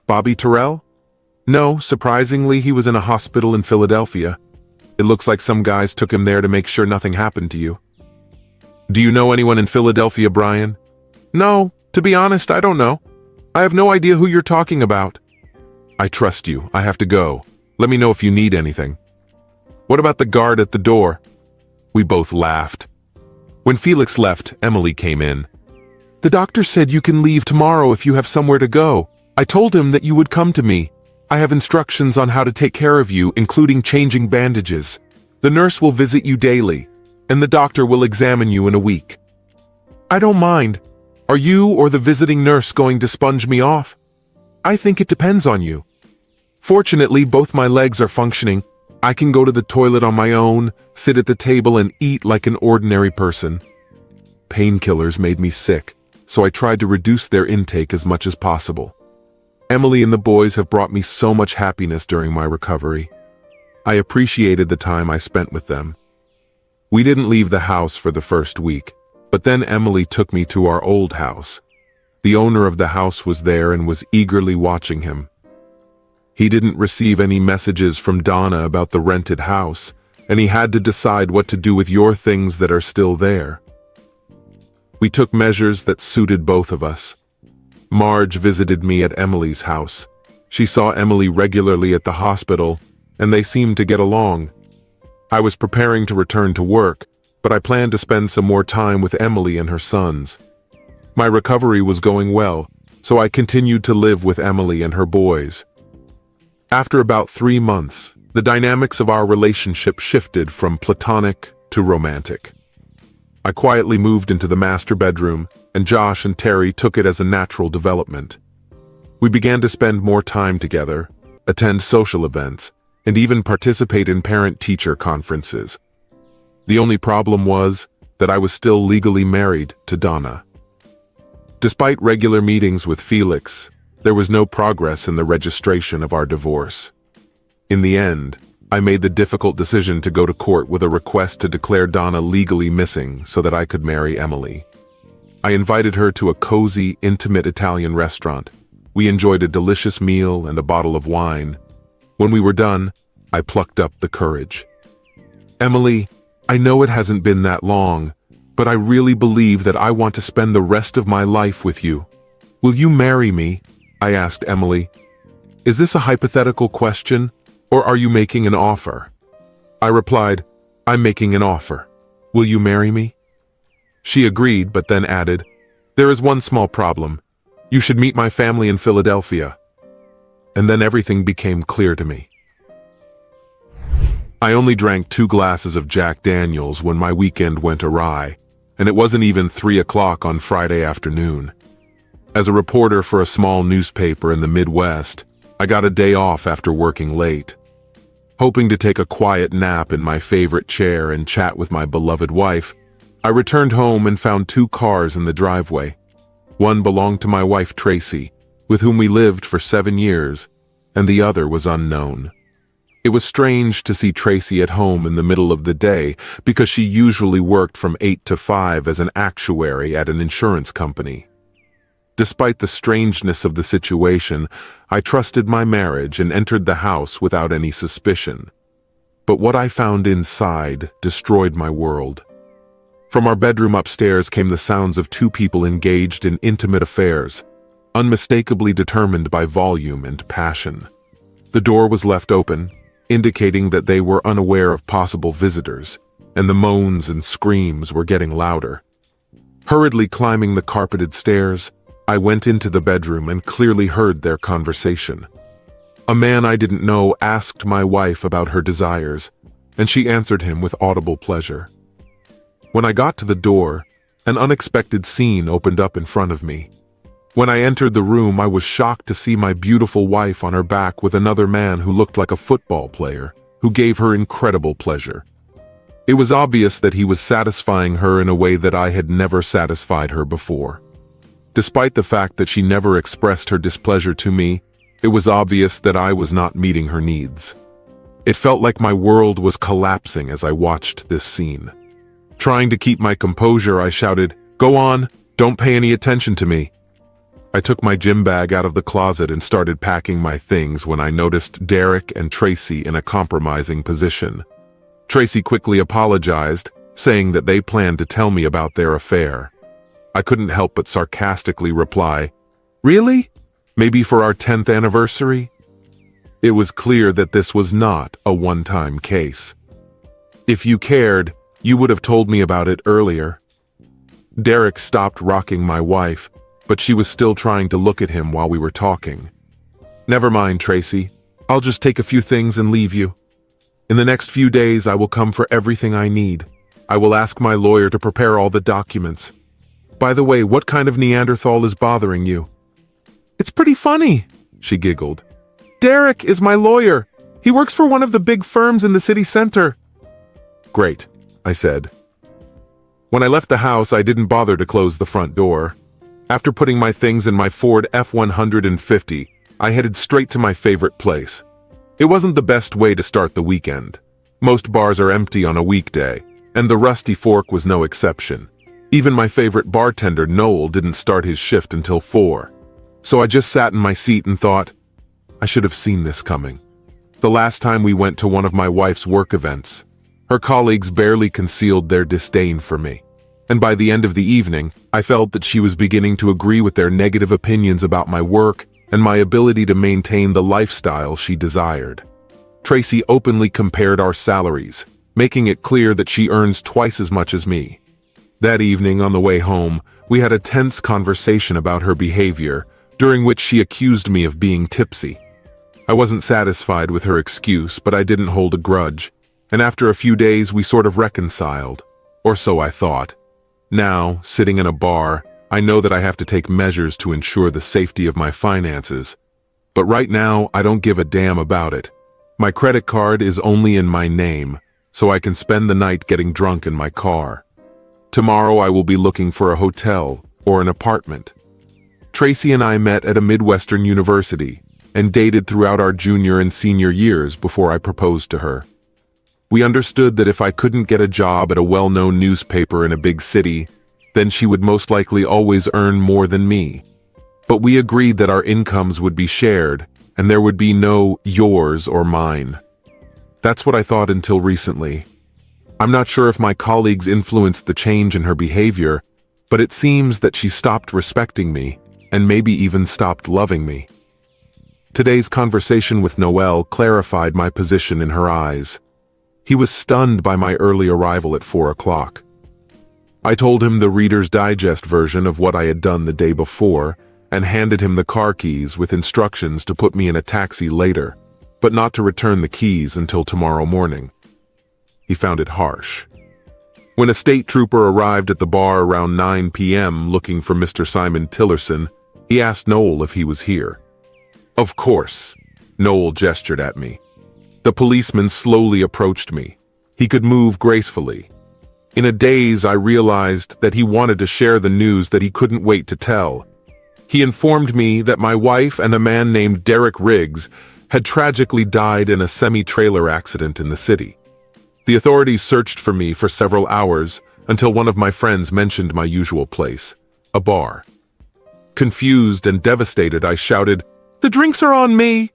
S1: Bobby Terrell? No, surprisingly, he was in a hospital in Philadelphia. It looks like some guys took him there to make sure nothing happened to you. Do you know anyone in Philadelphia, Brian? No, to be honest, I don't know. I have no idea who you're talking about. I trust you. I have to go. Let me know if you need anything. What about the guard at the door? We both laughed. When Felix left, Emily came in. The doctor said you can leave tomorrow if you have somewhere to go. I told him that you would come to me. I have instructions on how to take care of you, including changing bandages. The nurse will visit you daily, and the doctor will examine you in a week. I don't mind. Are you or the visiting nurse going to sponge me off? I think it depends on you. Fortunately, both my legs are functioning. I can go to the toilet on my own, sit at the table, and eat like an ordinary person. Painkillers made me sick, so I tried to reduce their intake as much as possible. Emily and the boys have brought me so much happiness during my recovery. I appreciated the time I spent with them. We didn't leave the house for the first week, but then Emily took me to our old house. The owner of the house was there and was eagerly watching him. He didn't receive any messages from Donna about the rented house, and he had to decide what to do with your things that are still there. We took measures that suited both of us. Marge visited me at Emily's house. She saw Emily regularly at the hospital, and they seemed to get along. I was preparing to return to work, but I planned to spend some more time with Emily and her sons. My recovery was going well, so I continued to live with Emily and her boys. After about 3 months, the dynamics of our relationship shifted from platonic to romantic. I quietly moved into the master bedroom, and Josh and Terry took it as a natural development. We began to spend more time together, attend social events, and even participate in parent-teacher conferences. The only problem was that I was still legally married to Donna. Despite regular meetings with Felix, there was no progress in the registration of our divorce. In the end, I made the difficult decision to go to court with a request to declare Donna legally missing so that I could marry Emily. I invited her to a cozy, intimate Italian restaurant. We enjoyed a delicious meal and a bottle of wine. When we were done, I plucked up the courage. Emily, I know it hasn't been that long, but I really believe that I want to spend the rest of my life with you. Will you marry me? I asked Emily. Is this a hypothetical question, or are you making an offer? I replied, I'm making an offer. Will you marry me? She agreed, but then added, there is one small problem. You should meet my family in Philadelphia. And then everything became clear to me. I only drank 2 glasses of Jack Daniels when my weekend went awry, and it wasn't even 3 o'clock on Friday afternoon. As a reporter for a small newspaper in the Midwest, I got a day off after working late. Hoping to take a quiet nap in my favorite chair and chat with my beloved wife, I returned home and found 2 cars in the driveway. One belonged to my wife Tracy, with whom we lived for 7 years, and the other was unknown. It was strange to see Tracy at home in the middle of the day because she usually worked from 8 to 5 as an actuary at an insurance company. Despite the strangeness of the situation, I trusted my marriage and entered the house without any suspicion. But what I found inside destroyed my world. From our bedroom upstairs came the sounds of 2 people engaged in intimate affairs, unmistakably determined by volume and passion. The door was left open, indicating that they were unaware of possible visitors, and the moans and screams were getting louder. Hurriedly climbing the carpeted stairs, I went into the bedroom and clearly heard their conversation. A man I didn't know asked my wife about her desires, and she answered him with audible pleasure. When I got to the door, an unexpected scene opened up in front of me. When I entered the room, I was shocked to see my beautiful wife on her back with another man who looked like a football player, who gave her incredible pleasure. It was obvious that he was satisfying her in a way that I had never satisfied her before. Despite the fact that she never expressed her displeasure to me, it was obvious that I was not meeting her needs. It felt like my world was collapsing as I watched this scene. Trying to keep my composure, I shouted, "Go on, don't pay any attention to me." I took my gym bag out of the closet and started packing my things when I noticed Derek and Tracy in a compromising position. Tracy quickly apologized, saying that they planned to tell me about their affair. I couldn't help but sarcastically reply, "Really? Maybe for our 10th anniversary?" It was clear that this was not a one-time case. "If you cared, you would have told me about it earlier." Derek stopped rocking my wife, but she was still trying to look at him while we were talking. "Never mind, Tracy. I'll just take a few things and leave you. In the next few days, I will come for everything I need. I will ask my lawyer to prepare all the documents. By the way, what kind of Neanderthal is bothering you?" "It's pretty funny," she giggled. "Derek is my lawyer. He works for one of the big firms in the city center." "Great," I said. When I left the house, I didn't bother to close the front door. After putting my things in my Ford F-150, I headed straight to my favorite place. It wasn't the best way to start the weekend. Most bars are empty on a weekday, and the Rusty Fork was no exception. Even my favorite bartender, Noel, didn't start his shift until 4. So I just sat in my seat and thought, I should have seen this coming. The last time we went to one of my wife's work events, her colleagues barely concealed their disdain for me. And by the end of the evening, I felt that she was beginning to agree with their negative opinions about my work and my ability to maintain the lifestyle she desired. Tracy openly compared our salaries, making it clear that she earns twice as much as me. That evening, on the way home, we had a tense conversation about her behavior, during which she accused me of being tipsy. I wasn't satisfied with her excuse, but I didn't hold a grudge, and after a few days we sort of reconciled, or so I thought. Now, sitting in a bar, I know that I have to take measures to ensure the safety of my finances. But right now, I don't give a damn about it. My credit card is only in my name, so I can spend the night getting drunk in my car. Tomorrow I will be looking for a hotel or an apartment. Tracy and I met at a Midwestern university and dated throughout our junior and senior years before I proposed to her. We understood that if I couldn't get a job at a well-known newspaper in a big city, then she would most likely always earn more than me. But we agreed that our incomes would be shared, and there would be no yours or mine. That's what I thought until recently. I'm not sure if my colleagues influenced the change in her behavior, but it seems that she stopped respecting me, and maybe even stopped loving me. Today's conversation with Noel clarified my position in her eyes. He was stunned by my early arrival at 4 o'clock. I told him the Reader's Digest version of what I had done the day before, and handed him the car keys with instructions to put me in a taxi later, but not to return the keys until tomorrow morning. He found it harsh. When a state trooper arrived at the bar around 9 p.m. looking for Mr. Simon Tillerson, he asked Noel if he was here. Of course, Noel gestured at me. The policeman slowly approached me. He could move gracefully. In a daze, I realized that he wanted to share the news that he couldn't wait to tell. He informed me that my wife and a man named Derek Riggs had tragically died in a semi-trailer accident in the city. The authorities searched for me for several hours until one of my friends mentioned my usual place, a bar. Confused and devastated, I shouted, "The drinks are on me!"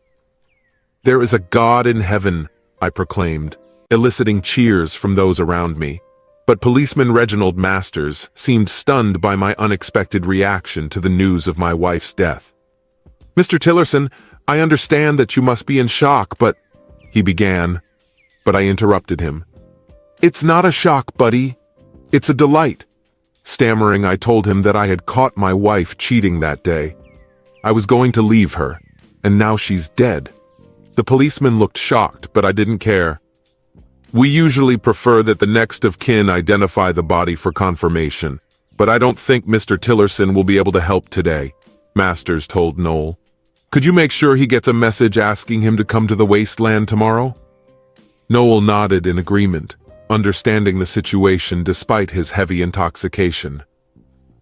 S1: "There is a God in heaven," I proclaimed, eliciting cheers from those around me. But policeman Reginald Masters seemed stunned by my unexpected reaction to the news of my wife's death. "Mr. Tillerson, I understand that you must be in shock, but—" he began, but I interrupted him. "It's not a shock, buddy. It's a delight." Stammering, I told him that I had caught my wife cheating that day. I was going to leave her, and now she's dead. The policeman looked shocked, but I didn't care. "We usually prefer that the next of kin identify the body for confirmation, but I don't think Mr. Tillerson will be able to help today," Masters told Noel. "Could you make sure he gets a message asking him to come to the wasteland tomorrow?" Noel nodded in agreement, understanding the situation despite his heavy intoxication.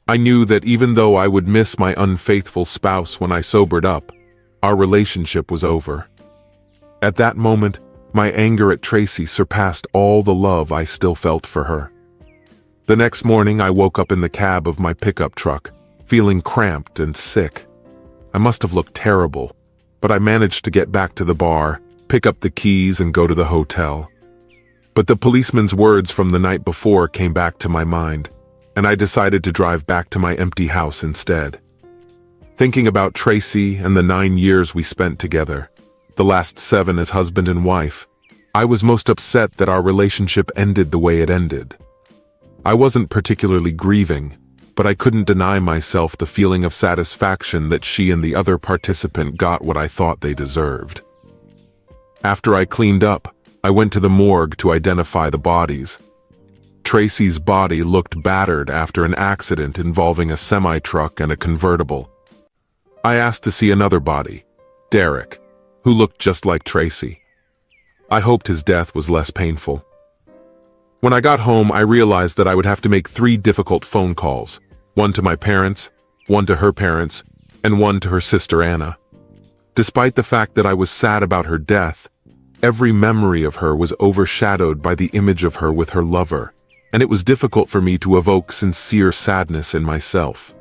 S1: I knew that even though I would miss my unfaithful spouse when I sobered up, our relationship was over. At that moment, my anger at Tracy surpassed all the love I still felt for her. The next morning, I woke up in the cab of my pickup truck, feeling cramped and sick. I must have looked terrible, but I managed to get back to the bar, pick up the keys, and go to the hotel. But the policeman's words from the night before came back to my mind, and I decided to drive back to my empty house instead. Thinking about Tracy and the 9 years we spent together, the last 7 as husband and wife, I was most upset that our relationship ended the way it ended. I wasn't particularly grieving, but I couldn't deny myself the feeling of satisfaction that she and the other participant got what I thought they deserved. After I cleaned up, I went to the morgue to identify the bodies. Tracy's body looked battered after an accident involving a semi-truck and a convertible. I asked to see another body, Derek, who looked just like Tracy. I hoped his death was less painful. When I got home, I realized that I would have to make 3 difficult phone calls, one to my parents, one to her parents, and one to her sister Anna. Despite the fact that I was sad about her death, every memory of her was overshadowed by the image of her with her lover, and it was difficult for me to evoke sincere sadness in myself.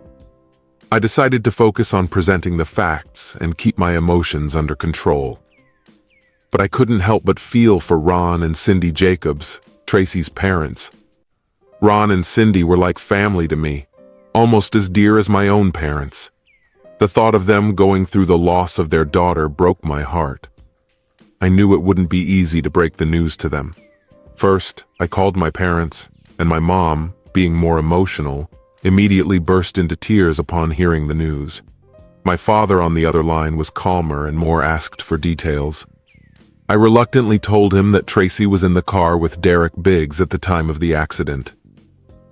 S1: I decided to focus on presenting the facts and keep my emotions under control. But I couldn't help but feel for Ron and Cindy Jacobs, Tracy's parents. Ron and Cindy were like family to me, almost as dear as my own parents. The thought of them going through the loss of their daughter broke my heart. I knew it wouldn't be easy to break the news to them. First, I called my parents, and my mom, being more emotional, immediately burst into tears upon hearing the news. My father on the other line was calmer and more asked for details. I reluctantly told him that Tracy was in the car with Derek Biggs at the time of the accident.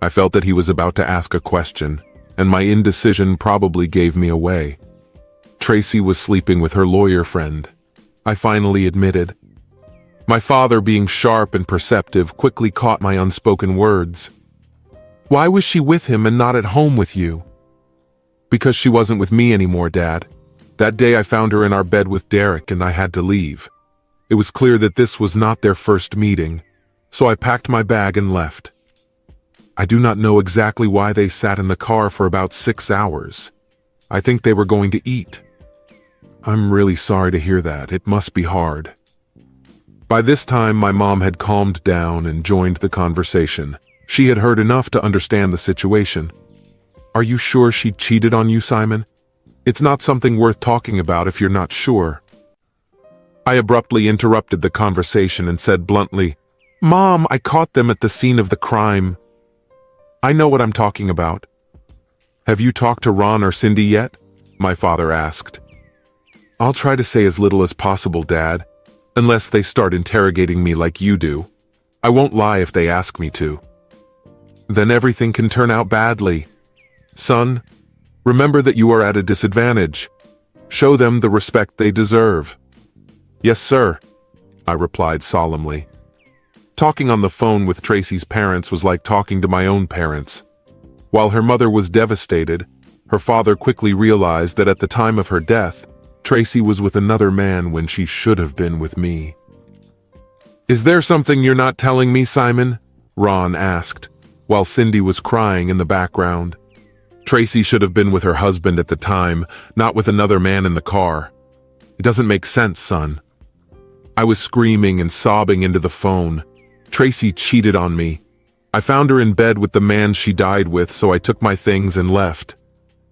S1: I felt that he was about to ask a question, and my indecision probably gave me away. Tracy was sleeping with her lawyer friend, I finally admitted. My father, being sharp and perceptive, quickly caught my unspoken words. "Why was she with him and not at home with you?" "Because she wasn't with me anymore, Dad. That day I found her in our bed with Derek and I had to leave. It was clear that this was not their first meeting, so I packed my bag and left. I do not know exactly why they sat in the car for about 6 hours. I think they were going to eat." "I'm really sorry to hear that. It must be hard." By this time, my mom had calmed down and joined the conversation. She had heard enough to understand the situation. "Are you sure she cheated on you, Simon? It's not something worth talking about if you're not sure." I abruptly interrupted the conversation and said bluntly, "Mom, I caught them at the scene of the crime. I know what I'm talking about." "Have you talked to Ron or Cindy yet?" my father asked. "I'll try to say as little as possible, Dad, unless they start interrogating me like you do. I won't lie if they ask me to." "Then everything can turn out badly. Son, remember that you are at a disadvantage. Show them the respect they deserve." "Yes, sir," I replied solemnly. Talking on the phone with Tracy's parents was like talking to my own parents. While her mother was devastated, her father quickly realized that at the time of her death, Tracy was with another man when she should have been with me. "Is there something you're not telling me, Simon?" Ron asked, while Cindy was crying in the background. "Tracy should have been with her husband at the time, not with another man in the car. It doesn't make sense, son." I was screaming and sobbing into the phone. Tracy cheated on me. I found her in bed with the man she died with, so I took my things and left.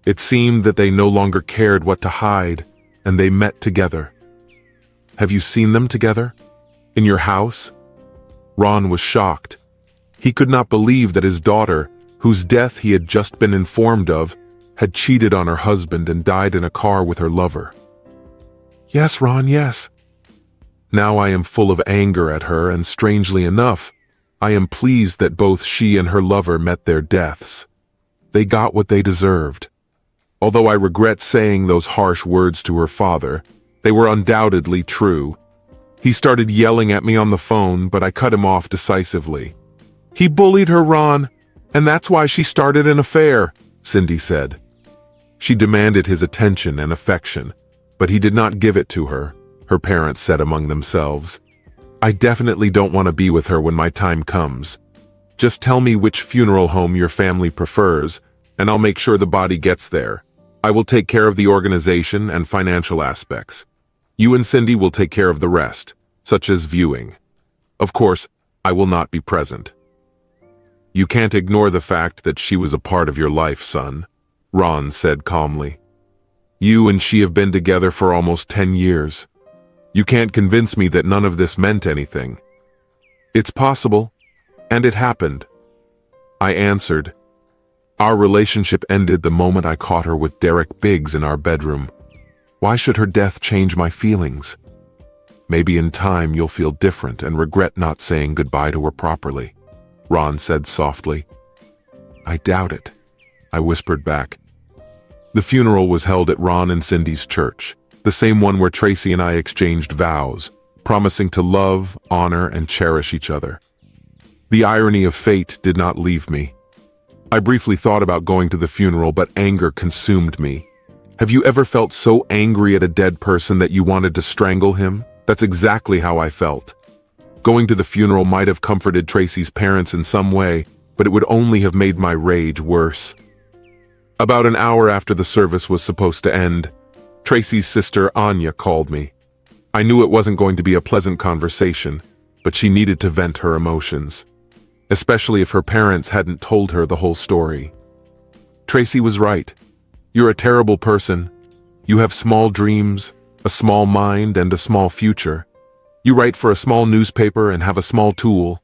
S1: It seemed that they no longer cared what to hide, and they met together. "Have you seen them together? In your house?" Ron was shocked. He could not believe that his daughter, whose death he had just been informed of, had cheated on her husband and died in a car with her lover. "Yes, Ron, yes." Now I am full of anger at her, and strangely enough, I am pleased that both she and her lover met their deaths. They got what they deserved. Although I regret saying those harsh words to her father, they were undoubtedly true. He started yelling at me on the phone, but I cut him off decisively. "He bullied her, Ron, and that's why she started an affair," Cindy said. She demanded his attention and affection, but he did not give it to her, her parents said among themselves. "I definitely don't want to be with her when my time comes. Just tell me which funeral home your family prefers, and I'll make sure the body gets there. I will take care of the organization and financial aspects. You and Cindy will take care of the rest, such as viewing. Of course, I will not be present." "You can't ignore the fact that she was a part of your life, son," Ron said calmly. "You and she have been together for almost 10 years. You can't convince me that none of this meant anything." "It's possible, and it happened," I answered. "Our relationship ended the moment I caught her with Derek Biggs in our bedroom. Why should her death change my feelings? Maybe in time you'll feel different and regret not saying goodbye to her properly," Ron said softly. "I doubt it," I whispered back. The funeral was held at Ron and Cindy's church, the same one where Tracy and I exchanged vows, promising to love, honor, and cherish each other. The irony of fate did not leave me. I briefly thought about going to the funeral, but anger consumed me. Have you ever felt so angry at a dead person that you wanted to strangle him? That's exactly how I felt. Going to the funeral might have comforted Tracy's parents in some way, but it would only have made my rage worse. About an hour after the service was supposed to end, Tracy's sister Anya called me. I knew it wasn't going to be a pleasant conversation, but she needed to vent her emotions, especially if her parents hadn't told her the whole story. "Tracy was right. You're a terrible person. You have small dreams, a small mind, and a small future. You write for a small newspaper and have a small tool.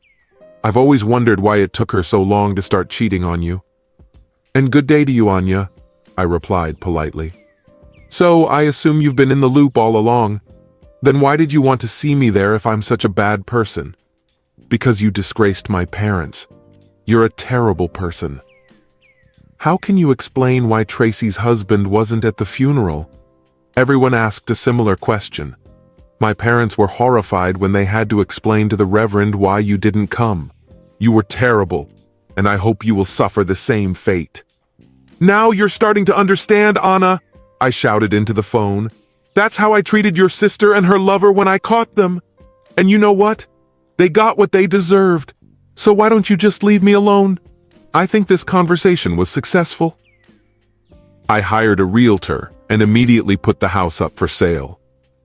S1: I've always wondered why it took her so long to start cheating on you." "And good day to you, Anya," I replied politely. "So I assume you've been in the loop all along. Then why did you want to see me there if I'm such a bad person?" "Because you disgraced my parents. You're a terrible person." "How can you explain why Tracy's husband wasn't at the funeral?" Everyone asked a similar question. My parents were horrified when they had to explain to the Reverend why you didn't come. "You were terrible, and I hope you will suffer the same fate." "Now you're starting to understand, Anna," I shouted into the phone. "That's how I treated your sister and her lover when I caught them. And you know what? They got what they deserved. So why don't you just leave me alone?" I think this conversation was successful. I hired a realtor and immediately put the house up for sale.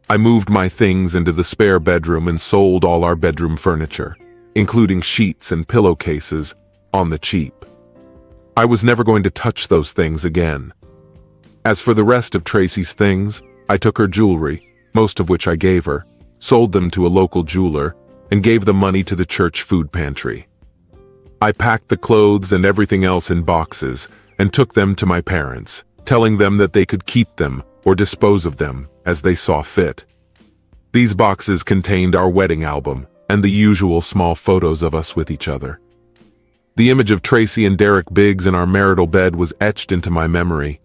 S1: I moved my things into the spare bedroom and sold all our bedroom furniture, including sheets and pillowcases, on the cheap. I was never going to touch those things again. As for the rest of Tracy's things, I took her jewelry, most of which I gave her, sold them to a local jeweler, and gave the money to the church food pantry. I packed the clothes and everything else in boxes and took them to my parents, telling them that they could keep them or dispose of them as they saw fit. These boxes contained our wedding album and the usual small photos of us with each other. The image of Tracy and Derek Biggs in our marital bed was etched into my memory,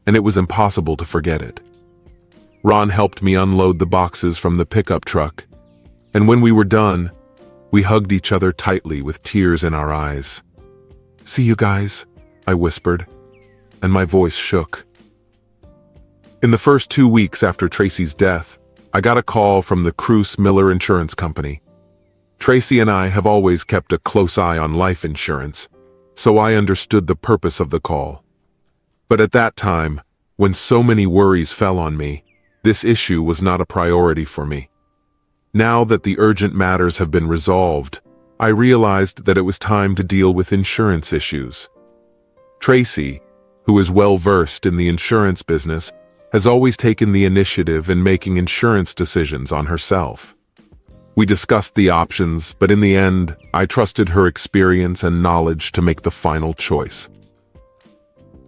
S1: and it was impossible to forget it. Ron helped me unload the boxes from the pickup truck, and when we were done, We hugged each other tightly with tears in our eyes. "See you guys," I whispered, and my voice shook. In the first 2 weeks after Tracy's death, I got a call from the Cruz Miller Insurance Company. Tracy and I have always kept a close eye on life insurance, so I understood the purpose of the call. But at that time, when so many worries fell on me, this issue was not a priority for me. Now that the urgent matters have been resolved, I realized that it was time to deal with insurance issues. Tracy, who is well versed in the insurance business, has always taken the initiative in making insurance decisions on herself. We discussed the options, but in the end, I trusted her experience and knowledge to make the final choice.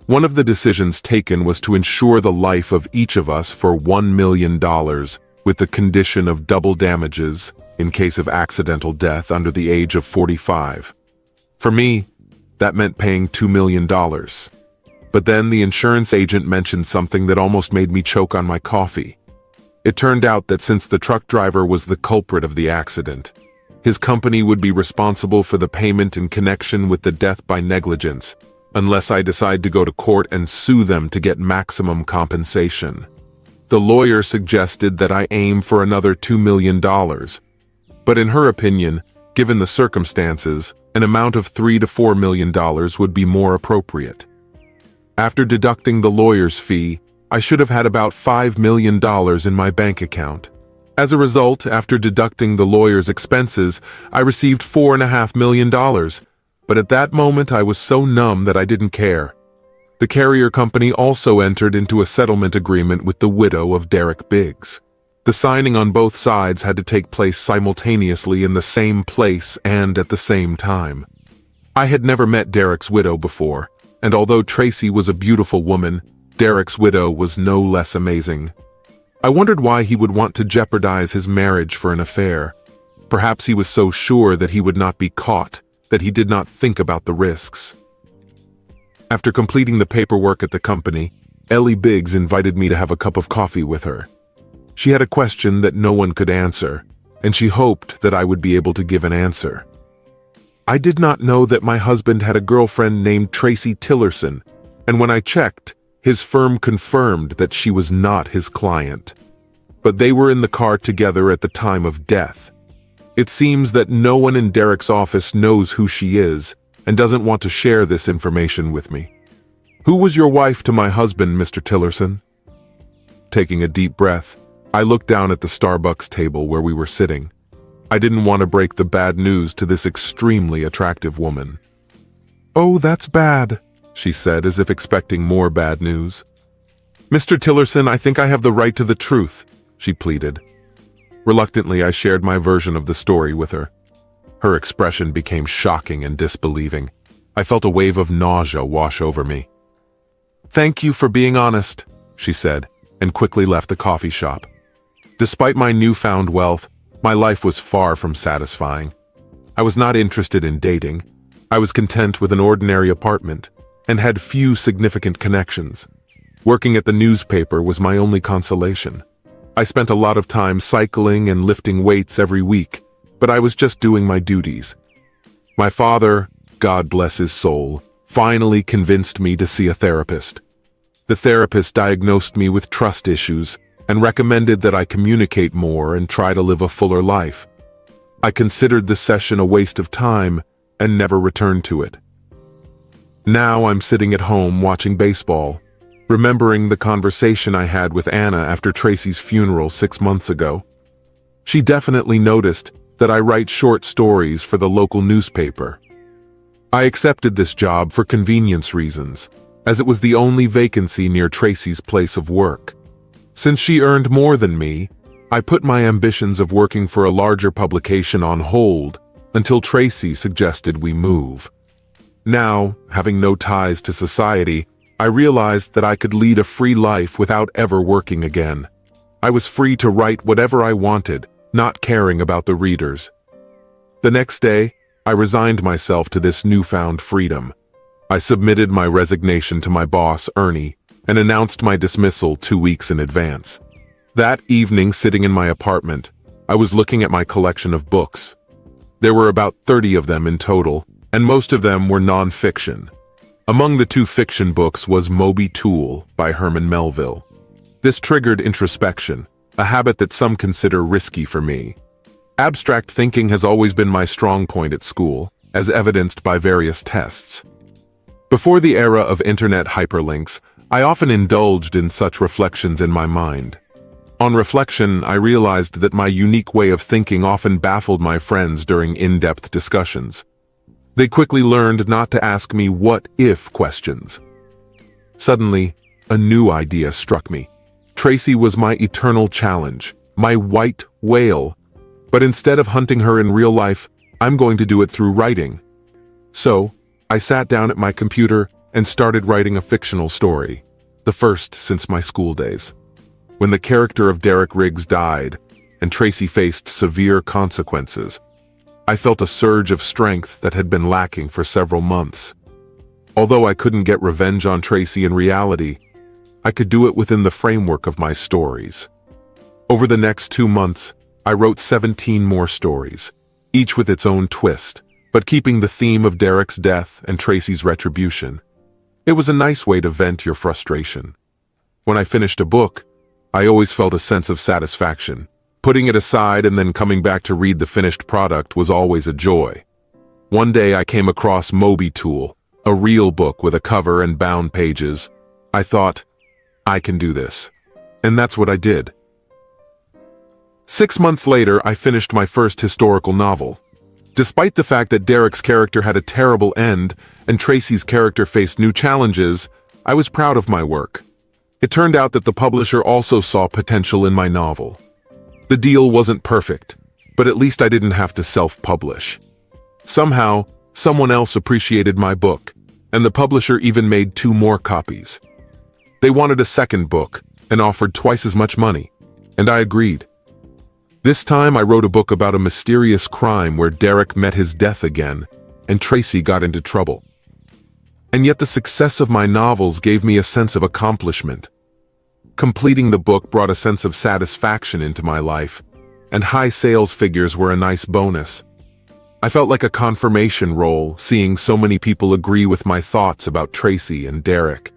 S1: One of the decisions taken was to insure the life of each of us for $1 million with the condition of double damages in case of accidental death under the age of 45. For me, that meant paying $2 million. But then the insurance agent mentioned something that almost made me choke on my coffee. It turned out that since the truck driver was the culprit of the accident, his company would be responsible for the payment in connection with the death by negligence, unless I decide to go to court and sue them to get maximum compensation. The lawyer suggested that I aim for another $2 million, but in her opinion, given the circumstances, an amount of $3 to $4 million would be more appropriate. After deducting the lawyer's fee, I should have had about $5 million in my bank account. As a result, after deducting the lawyer's expenses, I received $4.5 million, but at that moment I was so numb that I didn't care. The carrier company also entered into a settlement agreement with the widow of Derek Biggs. The signing on both sides had to take place simultaneously in the same place and at the same time. I had never met Derek's widow before, and although Tracy was a beautiful woman, Derek's widow was no less amazing. I wondered why he would want to jeopardize his marriage for an affair. Perhaps he was so sure that he would not be caught, that he did not think about the risks. After completing the paperwork at the company, Ellie Biggs invited me to have a cup of coffee with her. She had a question that no one could answer, and she hoped that I would be able to give an answer. I did not know that my husband had a girlfriend named Tracy Tillerson, and when I checked, his firm confirmed that she was not his client. But they were in the car together at the time of death. It seems that no one in Derek's office knows who she is, and doesn't want to share this information with me. "Who was your wife to my husband, Mr. Tillerson?" Taking a deep breath, I looked down at the Starbucks table where we were sitting. I didn't want to break the bad news to this extremely attractive woman. "Oh, that's bad," she said, as if expecting more bad news. "Mr. Tillerson, I think I have the right to the truth," she pleaded. Reluctantly, I shared my version of the story with her. Her expression became shocking and disbelieving. I felt a wave of nausea wash over me. "Thank you for being honest," she said, and quickly left the coffee shop. Despite my newfound wealth, my life was far from satisfying. I was not interested in dating. I was content with an ordinary apartment, and had few significant connections. Working at the newspaper was my only consolation. I spent a lot of time cycling and lifting weights every week, but I was just doing my duties. My father, God bless his soul, finally convinced me to see a therapist. The therapist diagnosed me with trust issues and recommended that I communicate more and try to live a fuller life. I considered the session a waste of time and never returned to it. Now I'm sitting at home watching baseball, remembering the conversation I had with Anna after Tracy's funeral 6 months ago. She definitely noticed that I write short stories for the local newspaper. I accepted this job for convenience reasons, as it was the only vacancy near Tracy's place of work. Since she earned more than me, I put my ambitions of working for a larger publication on hold until Tracy suggested we move. Now, having no ties to society, I realized that I could lead a free life without ever working again. I was free to write whatever I wanted, not caring about the readers. The next day, I resigned myself to this newfound freedom. I submitted my resignation to my boss, Ernie, and announced my dismissal 2 weeks in advance. That evening, sitting in my apartment, I was looking at my collection of books. There were about 30 of them in total, and most of them were non-fiction. Among the 2 fiction books was Moby Tool by Herman Melville. This triggered introspection, a habit that some consider risky for me. Abstract thinking has always been my strong point at school, as evidenced by various tests. Before the era of internet hyperlinks, I often indulged in such reflections in my mind. On reflection, I realized that my unique way of thinking often baffled my friends during in-depth discussions. They quickly learned not to ask me what-if questions. Suddenly, a new idea struck me. Tracy was my eternal challenge, my white whale. But instead of hunting her in real life, I'm going to do it through writing. So, I sat down at my computer and started writing a fictional story, the first since my school days. When the character of Derek Riggs died, and Tracy faced severe consequences, I felt a surge of strength that had been lacking for several months. Although I couldn't get revenge on Tracy in reality, I could do it within the framework of my stories. Over the next 2 months, I wrote 17 more stories, each with its own twist, but keeping the theme of Derek's death and Tracy's retribution. It was a nice way to vent your frustration. When I finished a book, I always felt a sense of satisfaction. Putting it aside and then coming back to read the finished product was always a joy. One day I came across Moby Tool, a real book with a cover and bound pages. I thought, I can do this. And that's what I did. 6 months later, I finished my first historical novel. Despite the fact that Derek's character had a terrible end and Tracy's character faced new challenges, I was proud of my work. It turned out that the publisher also saw potential in my novel. The deal wasn't perfect, but at least I didn't have to self-publish. Somehow, someone else appreciated my book, and the publisher even made 2 more copies. They wanted a second book and offered twice as much money, and I agreed. This time I wrote a book about a mysterious crime where Derek met his death again, and Tracy got into trouble. And yet the success of my novels gave me a sense of accomplishment. Completing the book brought a sense of satisfaction into my life, and high sales figures were a nice bonus. I felt like a confirmation roll, seeing so many people agree with my thoughts about Tracy and Derek.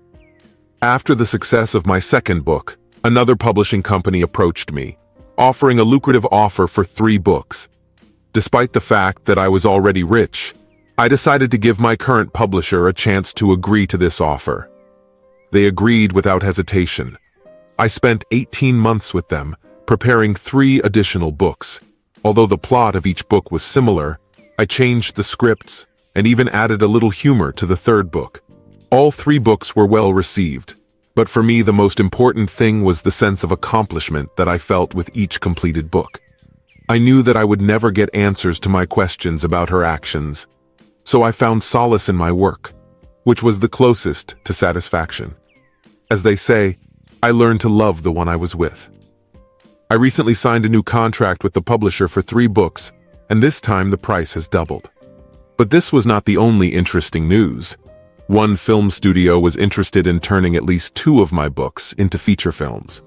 S1: After the success of my second book, another publishing company approached me, offering a lucrative offer for 3 books. Despite the fact that I was already rich, I decided to give my current publisher a chance to agree to this offer. They agreed without hesitation. I spent 18 months with them, preparing 3 additional books. Although the plot of each book was similar, I changed the scripts and even added a little humor to the 3rd book. All 3 books were well received, but for me the most important thing was the sense of accomplishment that I felt with each completed book. I knew that I would never get answers to my questions about her actions, so I found solace in my work, which was the closest to satisfaction. As they say, I learned to love the one I was with. I recently signed a new contract with the publisher for 3 books, and this time the price has doubled. But this was not the only interesting news. One film studio was interested in turning at least 2 of my books into feature films.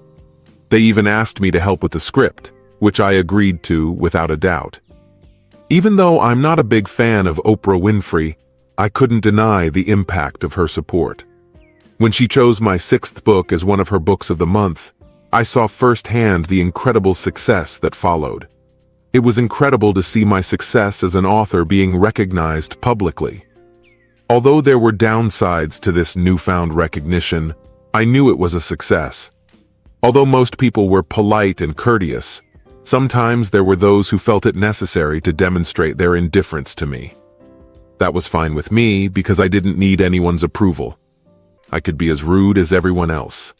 S1: They even asked me to help with the script, which I agreed to without a doubt. Even though I'm not a big fan of Oprah Winfrey, I couldn't deny the impact of her support. When she chose my 6th book as one of her books of the month, I saw firsthand the incredible success that followed. It was incredible to see my success as an author being recognized publicly. Although there were downsides to this newfound recognition, I knew it was a success. Although most people were polite and courteous, sometimes there were those who felt it necessary to demonstrate their indifference to me. That was fine with me because I didn't need anyone's approval. I could be as rude as everyone else.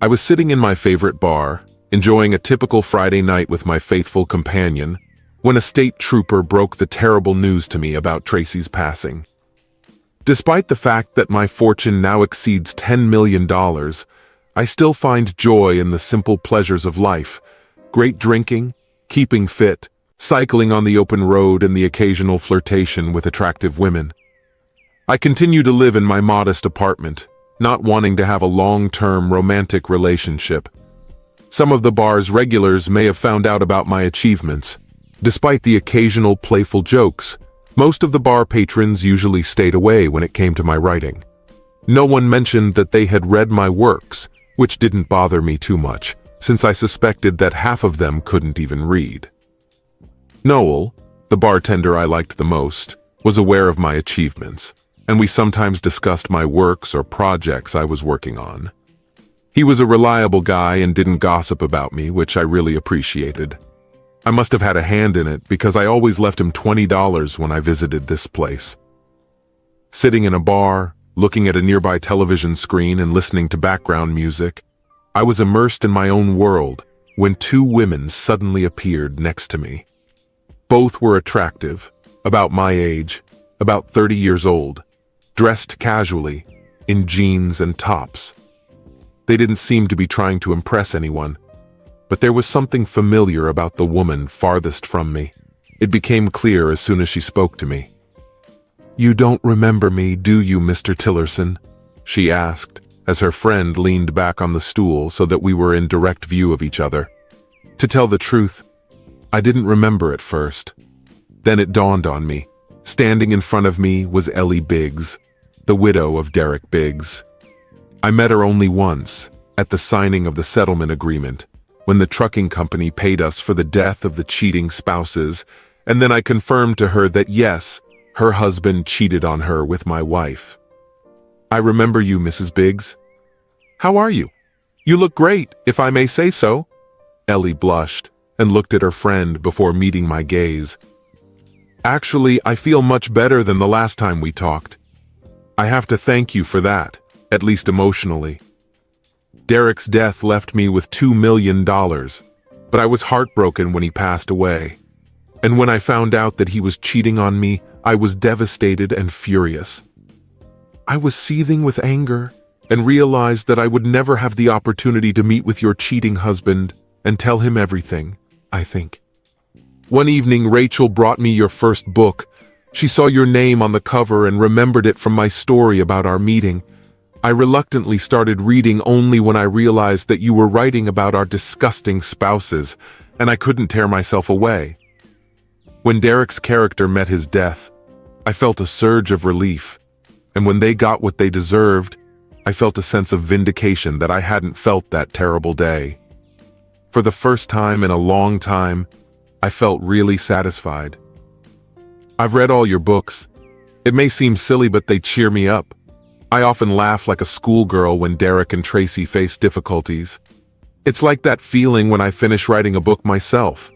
S1: I was sitting in my favorite bar, enjoying a typical Friday night with my faithful companion, when a state trooper broke the terrible news to me about Tracy's passing. Despite the fact that my fortune now exceeds $10 million, I still find joy in the simple pleasures of life: great drinking, keeping fit, cycling on the open road, and the occasional flirtation with attractive women. I continue to live in my modest apartment, not wanting to have a long-term romantic relationship. Some of the bar's regulars may have found out about my achievements, Despite the occasional playful jokes, most of the bar patrons usually stayed away when it came to my writing. No one mentioned that they had read my works, which didn't bother me too much, since I suspected that half of them couldn't even read. Noel, the bartender I liked the most, was aware of my achievements, and we sometimes discussed my works or projects I was working on. He was a reliable guy and didn't gossip about me, which I really appreciated. I must have had a hand in it because I always left him $20 when I visited this place. Sitting in a bar, looking at a nearby television screen and listening to background music, I was immersed in my own world when two women suddenly appeared next to me. Both were attractive, about my age, about 30 years old, dressed casually, in jeans and tops. They didn't seem to be trying to impress anyone, but there was something familiar about the woman farthest from me. It became clear as soon as she spoke to me. "You don't remember me, do you, Mr. Tillerson?" she asked, as her friend leaned back on the stool so that we were in direct view of each other. To tell the truth, I didn't remember at first. Then it dawned on me. Standing in front of me was Ellie Biggs, the widow of Derek Biggs. I met her only once, at the signing of the settlement agreement, when the trucking company paid us for the death of the cheating spouses, and then I confirmed to her that yes, her husband cheated on her with my wife. "I remember you, Mrs. Biggs. How are you? You look great, if I may say so." Ellie blushed and looked at her friend before meeting my gaze. "Actually, I feel much better than the last time we talked. I have to thank you for that, at least emotionally. Derek's death left me with $2 million, but I was heartbroken when he passed away. And when I found out that he was cheating on me, I was devastated and furious. I was seething with anger and realized that I would never have the opportunity to meet with your cheating husband and tell him everything, I think. One evening, Rachel brought me your first book. She saw your name on the cover and remembered it from my story about our meeting. I reluctantly started reading only when I realized that you were writing about our disgusting spouses, and I couldn't tear myself away. When Derek's character met his death, I felt a surge of relief, and when they got what they deserved, I felt a sense of vindication that I hadn't felt that terrible day. For the first time in a long time, I felt really satisfied. I've read all your books. It may seem silly, but they cheer me up. I often laugh like a schoolgirl when Derek and Tracy face difficulties. It's like that feeling when I finish writing a book myself.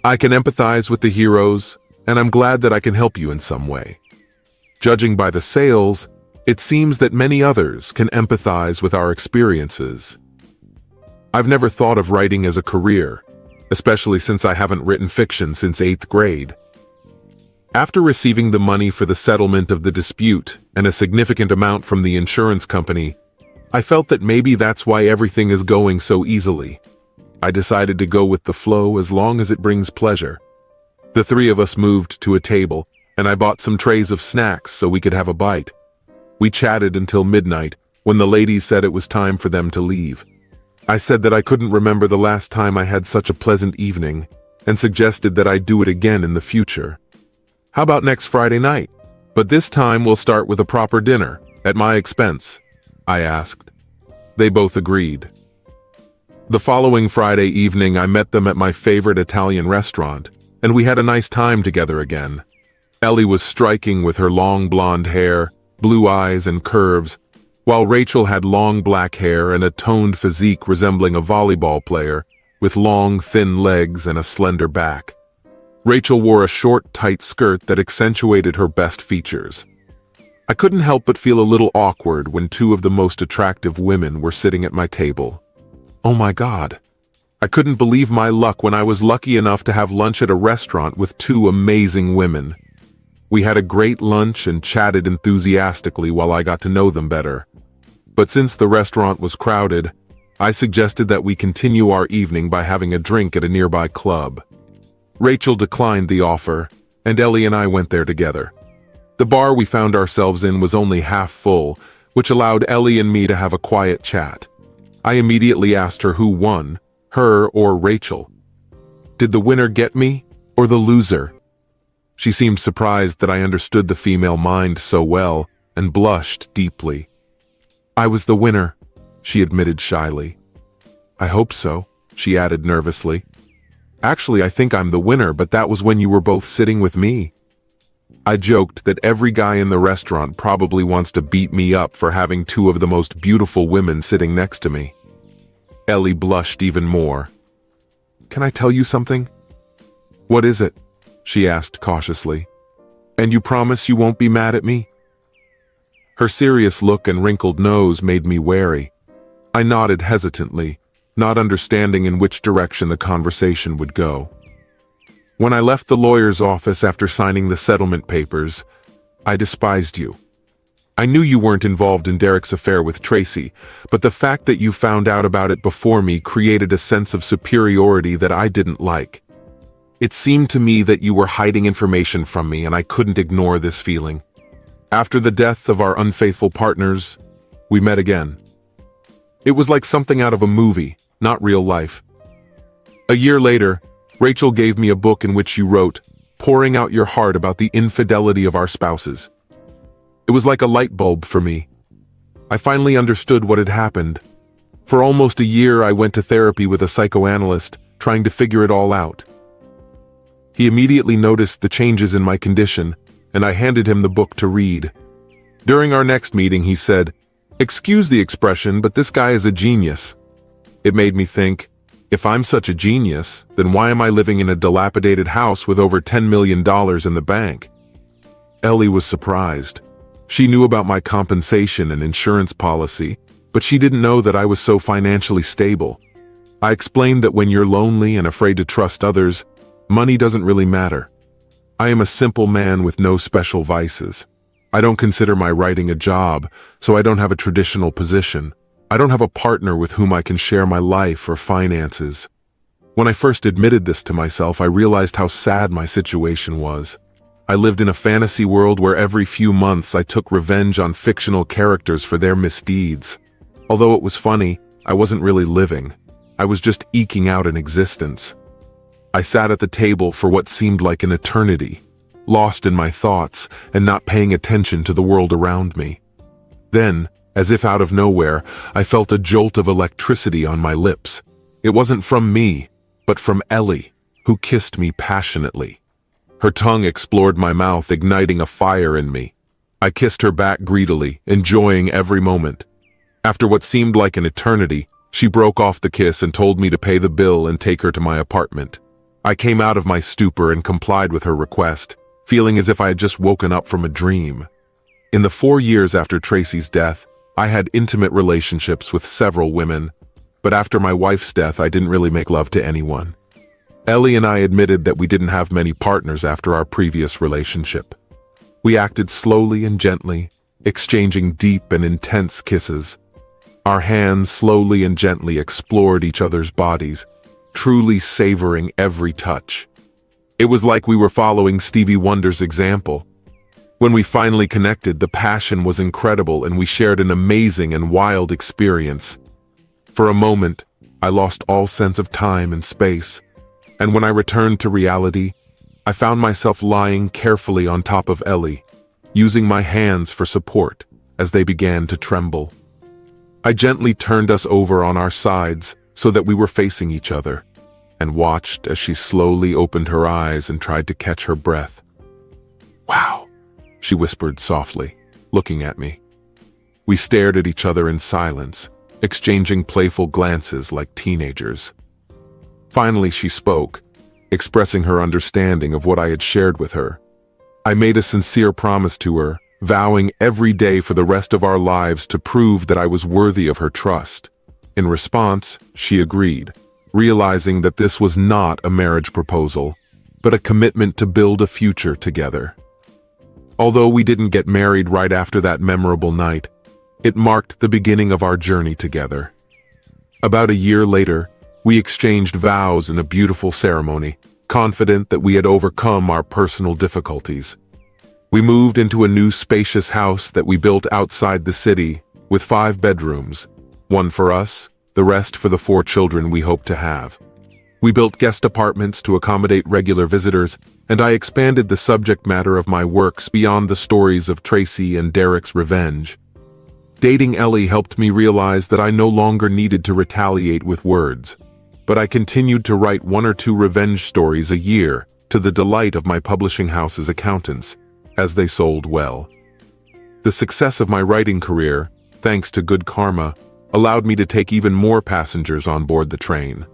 S1: I can empathize with the heroes, and I'm glad that I can help you in some way. Judging by the sales, it seems that many others can empathize with our experiences. I've never thought of writing as a career, especially since I haven't written fiction since 8th grade. After receiving the money for the settlement of the dispute and a significant amount from the insurance company, I felt that maybe that's why everything is going so easily. I decided to go with the flow as long as it brings pleasure. The three of us moved to a table, and I bought some trays of snacks so we could have a bite. We chatted until midnight, when the ladies said it was time for them to leave. I said that I couldn't remember the last time I had such a pleasant evening, and suggested that I do it again in the future. "How about next Friday night? But this time we'll start with a proper dinner, at my expense," I asked. They both agreed. The following Friday evening, I met them at my favorite Italian restaurant, and we had a nice time together again. Ellie was striking with her long blonde hair, blue eyes and curves, while Rachel had long black hair and a toned physique resembling a volleyball player, with long, thin legs and a slender back. Rachel wore a short, tight skirt that accentuated her best features. I couldn't help but feel a little awkward when two of the most attractive women were sitting at my table. Oh my God. I couldn't believe my luck when I was lucky enough to have lunch at a restaurant with two amazing women. We had a great lunch and chatted enthusiastically while I got to know them better. But since the restaurant was crowded, I suggested that we continue our evening by having a drink at a nearby club. Rachel declined the offer, and Ellie and I went there together. The bar we found ourselves in was only half full, which allowed Ellie and me to have a quiet chat. I immediately asked her who won, her or Rachel. "Did the winner get me?" Or the loser? She seemed surprised that I understood the female mind so well and blushed deeply. I was the winner, she admitted shyly. I hope so, she added nervously. Actually, I think I'm the winner, but that was when you were both sitting with me. I joked that every guy in the restaurant probably wants to beat me up for having two of the most beautiful women sitting next to me. Ellie blushed even more. Can I tell you something? What is it? She asked cautiously. And you promise you won't be mad at me? Her serious look and wrinkled nose made me wary. I nodded hesitantly, not understanding in which direction the conversation would go. When I left the lawyer's office after signing the settlement papers, I despised you. I knew you weren't involved in Derek's affair with Tracy, but the fact that you found out about it before me created a sense of superiority that I didn't like. It seemed to me that you were hiding information from me, and I couldn't ignore this feeling. After the death of our unfaithful partners, we met again. It was like something out of a movie, not real life. A year later, Rachel gave me a book in which you wrote, pouring out your heart about the infidelity of our spouses. It was like a light bulb for me. I finally understood what had happened. For almost a year, I went to therapy with a psychoanalyst, trying to figure it all out. He immediately noticed the changes in my condition, and I handed him the book to read. During our next meeting, he said, "Excuse the expression, but this guy is a genius." It made me think, if I'm such a genius, then why am I living in a dilapidated house with over $10 million in the bank? Ellie was surprised. She knew about my compensation and insurance policy, but she didn't know that I was so financially stable. I explained that when you're lonely and afraid to trust others, money doesn't really matter. I am a simple man with no special vices. I don't consider my writing a job, so I don't have a traditional position. I don't have a partner with whom I can share my life or finances. When I first admitted this to myself, I realized how sad my situation was. I lived in a fantasy world where every few months I took revenge on fictional characters for their misdeeds. Although it was funny, I wasn't really living. I was just eking out an existence. I sat at the table for what seemed like an eternity, lost in my thoughts and not paying attention to the world around me. Then, as if out of nowhere, I felt a jolt of electricity on my lips. It wasn't from me, but from Ellie, who kissed me passionately. Her tongue explored my mouth, igniting a fire in me. I kissed her back greedily, enjoying every moment. After what seemed like an eternity, she broke off the kiss and told me to pay the bill and take her to my apartment. I came out of my stupor and complied with her request, feeling as if I had just woken up from a dream. In the 4 years after Tracy's death, I had intimate relationships with several women, but after my wife's death, I didn't really make love to anyone. Ellie and I admitted that we didn't have many partners after our previous relationship. We acted slowly and gently, exchanging deep and intense kisses. Our hands slowly and gently explored each other's bodies, truly savoring every touch. It was like we were following Stevie Wonder's example. When we finally connected, the passion was incredible and we shared an amazing and wild experience. For a moment, I lost all sense of time and space, and when I returned to reality, I found myself lying carefully on top of Ellie, using my hands for support as they began to tremble. I gently turned us over on our sides so that we were facing each other, and watched as she slowly opened her eyes and tried to catch her breath. "Wow," she whispered softly, looking at me. We stared at each other in silence, exchanging playful glances like teenagers. Finally, she spoke, expressing her understanding of what I had shared with her. I made a sincere promise to her, vowing every day for the rest of our lives to prove that I was worthy of her trust. In response, she agreed, realizing that this was not a marriage proposal, but a commitment to build a future together. Although we didn't get married right after that memorable night, it marked the beginning of our journey together. About a year later, we exchanged vows in a beautiful ceremony, confident that we had overcome our personal difficulties. We moved into a new spacious house that we built outside the city, with 5 bedrooms, one for us, the rest for the 4 children we hoped to have. We built guest apartments to accommodate regular visitors, and I expanded the subject matter of my works beyond the stories of Tracy and Derek's revenge. Dating Ellie helped me realize that I no longer needed to retaliate with words, but I continued to write 1 or 2 revenge stories a year to the delight of my publishing house's accountants, as they sold well. The success of my writing career, thanks to good karma, allowed me to take even more passengers on board the train.